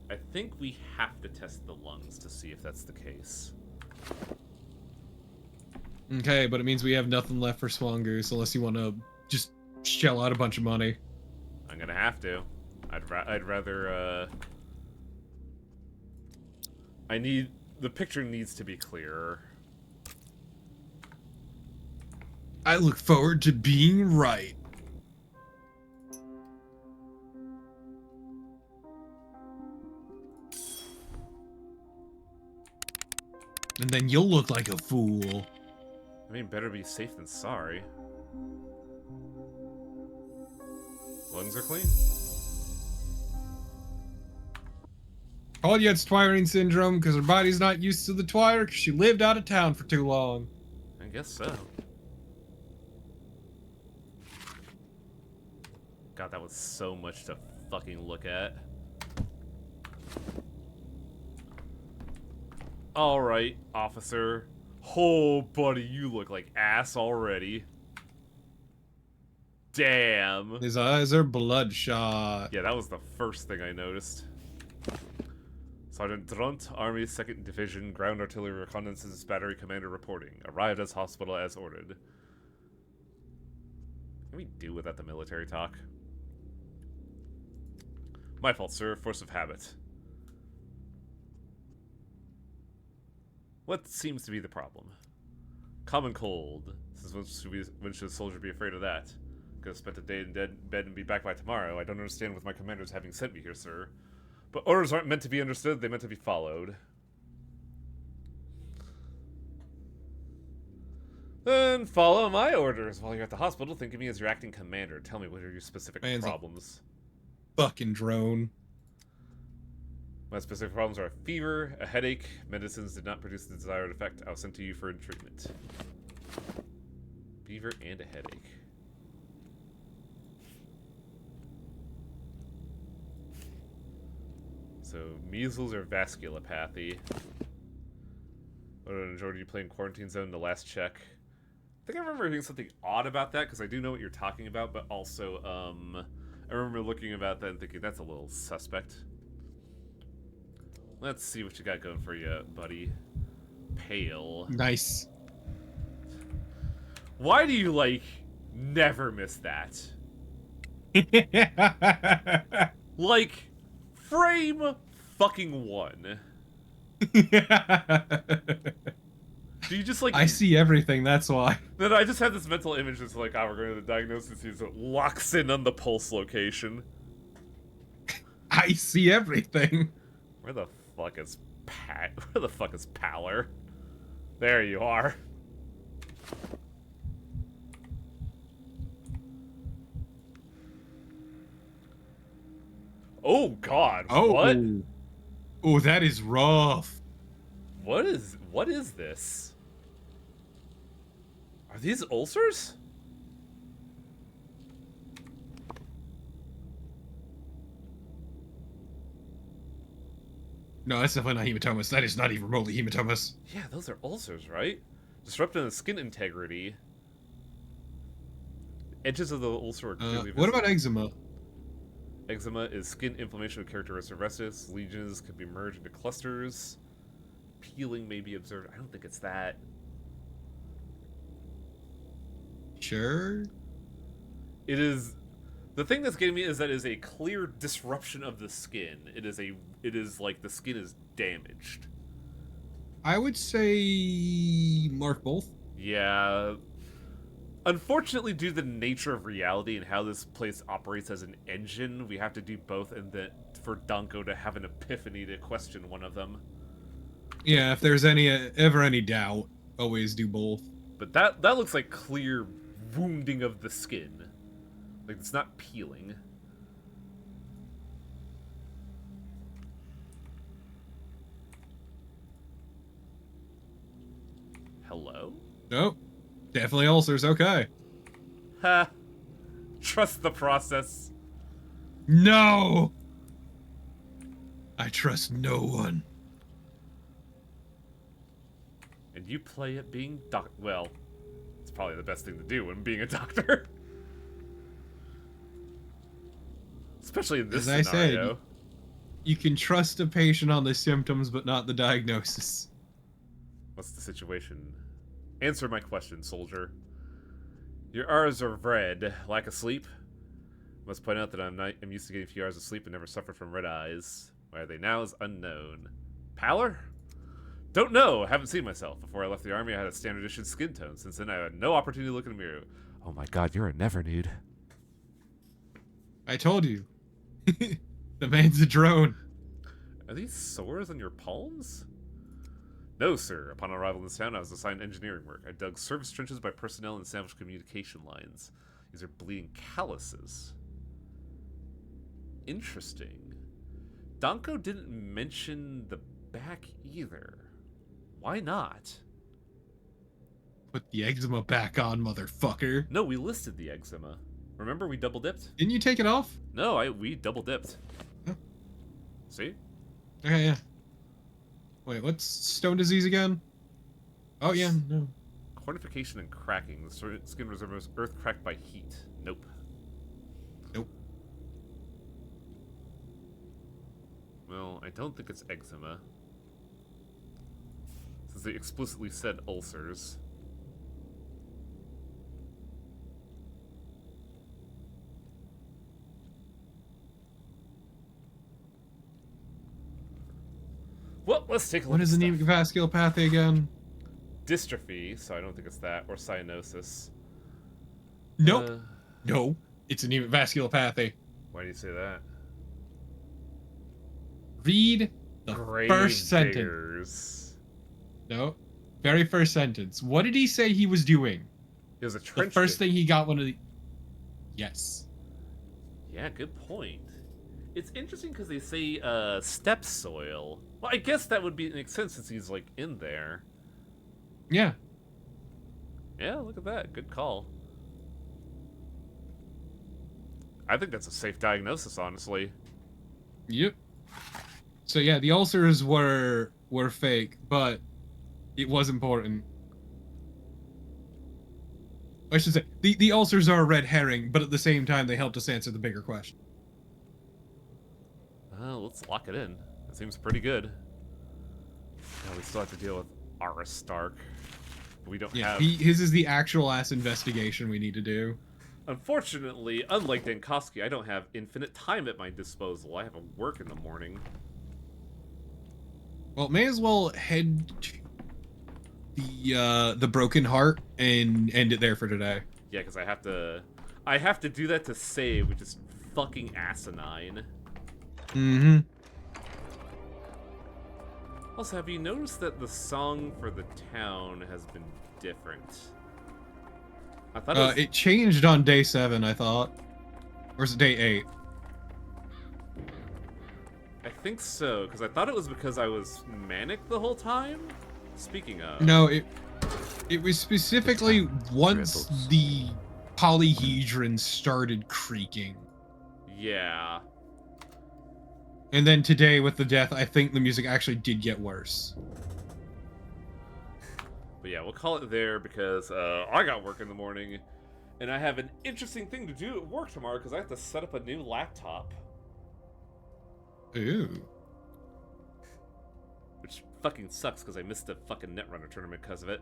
I think we have to test the lungs to see if that's the case. Okay, but it means we have nothing left for Swangers unless you want to just shell out a bunch of money. I'm gonna have to. I'd rather, the picture needs to be clearer. I look forward to being right. And then you'll look like a fool. I mean, better be safe than sorry. Lungs are clean. Called you had twiring syndrome because her body's not used to the twire because she lived out of town for too long. I guess so. God, that was so much to fucking look at. Alright, officer. Oh, buddy, you look like ass already. Damn. His eyes are bloodshot. Yeah, that was the first thing I noticed. Sergeant Drunt, Army 2nd Division, Ground Artillery Reconnaissance Battery Commander reporting. Arrived at hospital as ordered. Can we do without the military talk? My fault, sir. Force of habit. What seems to be the problem? Common cold. Since when should a soldier be afraid of that? Could have spent a day in bed and be back by tomorrow. I don't understand with my commanders having sent me here, sir. But orders aren't meant to be understood, they're meant to be followed. Then follow my orders while you're at the hospital. Think of me as your acting commander. Tell me, what are your specific problems? Fucking drone. My specific problems are a fever, a headache. Medicines did not produce the desired effect. I was sent to you for treatment. Fever and a headache. So, measles or vasculopathy. What enjoyed you playing Quarantine Zone the last check? I think I remember hearing something odd about that, because I do know what you're talking about, but also, I remember looking about that and thinking, that's a little suspect. Let's see what you got going for you, buddy. Pale. Nice. Why do you, like, never miss that? Like, frame fucking 1. Do you just, like... I see everything, that's why. Then I just had this mental image that's like, oh, we're going to the diagnosis, it locks in on the pulse location. I see everything. Where the fuck is Where the fuck is Pallor? There you are. Oh God! Oh. What? Oh, that is rough. What is this? Are these ulcers? No, that's definitely not hematomas. That is not even remotely hematomas. Yeah, those are ulcers, right? Disrupting the skin integrity. Edges of the ulcer are clearly what about eczema? Eczema is skin inflammation with characteristic restus. Lesions can be merged into clusters. Peeling may be observed. I don't think it's that. Sure. It is. The thing that's getting me is that it is a clear disruption of the skin. It is like the skin is damaged. I would say mark both. Yeah. Unfortunately, due to the nature of reality and how this place operates as an engine, we have to do both, and that for Danko to have an epiphany to question one of them. Yeah, if there's ever any doubt, always do both. But that looks like clear wounding of the skin. Like, it's not peeling. Hello? Nope. Definitely ulcers, okay. Ha! Trust the process. No! I trust no one. And you play at being well, it's probably the best thing to do when being a doctor. Especially in this As scenario. I said, you can trust a patient on the symptoms, but not the diagnosis. What's the situation? Answer my question, soldier. Your hours are red. Lack of sleep? Must point out that I'm used to getting a few hours of sleep and never suffered from red eyes. Why are they now is unknown. Pallor? Don't know. Haven't seen myself. Before I left the army, I had a standard issue skin tone. Since then, I had no opportunity to look in a mirror. Oh my god, you're a never nude. I told you. The man's a drone. Are these sores on your palms? No, sir. Upon arrival in this town, I was assigned engineering work. I dug service trenches by personnel and sandwiched communication lines. These are bleeding calluses. Interesting. Danko didn't mention the back either. Why not? Put the eczema back on, motherfucker. No, we listed the eczema. Remember, we double dipped? Didn't you take it off? No, we double dipped. Huh. See? Okay, yeah. Wait, what's stone disease again? Oh, yeah, no. Cornification and cracking. The skin resembles earth cracked by heat. Nope. Nope. Well, I don't think it's eczema. Since they explicitly said ulcers. Well, let's take a look. What is anemic vasculopathy again? Dystrophy, so I don't think it's that, or cyanosis. Nope. No, it's anemic vasculopathy. Why do you say that? Read the first sentence. Diggers. No, very first sentence. What did he say he was doing? It was a trench. The first thing he got one of the. Yes. Yeah, good point. It's interesting because they say step soil. Well, I guess that would make sense since he's like in there. Yeah. Yeah, look at that. Good call. I think that's a safe diagnosis, honestly. Yep. So yeah, the ulcers were fake, but it was important. I should say the ulcers are a red herring, but at the same time they helped us answer the bigger question. Let's lock it in. It seems pretty good. Now we still have to deal with Aristarch. We don't have... his is the actual ass investigation we need to do. Unfortunately, unlike Dankowski, I don't have infinite time at my disposal. I have to work in the morning. Well, may as well head to the Broken Heart and end it there for today. Yeah, because I have to do that to save, which is fucking asinine. Mm-hmm. Also, have you noticed that the song for the town has been different? I thought it changed on day 7, I thought. Or is it day 8? I think so, because I thought it was because I was manic the whole time. Speaking of... No, it was specifically once the polyhedron started creaking. Yeah. And then today with the death, I think the music actually did get worse. But yeah, we'll call it there because I got work in the morning. And I have an interesting thing to do at work tomorrow because I have to set up a new laptop. Ooh. Which fucking sucks because I missed the fucking Netrunner tournament because of it.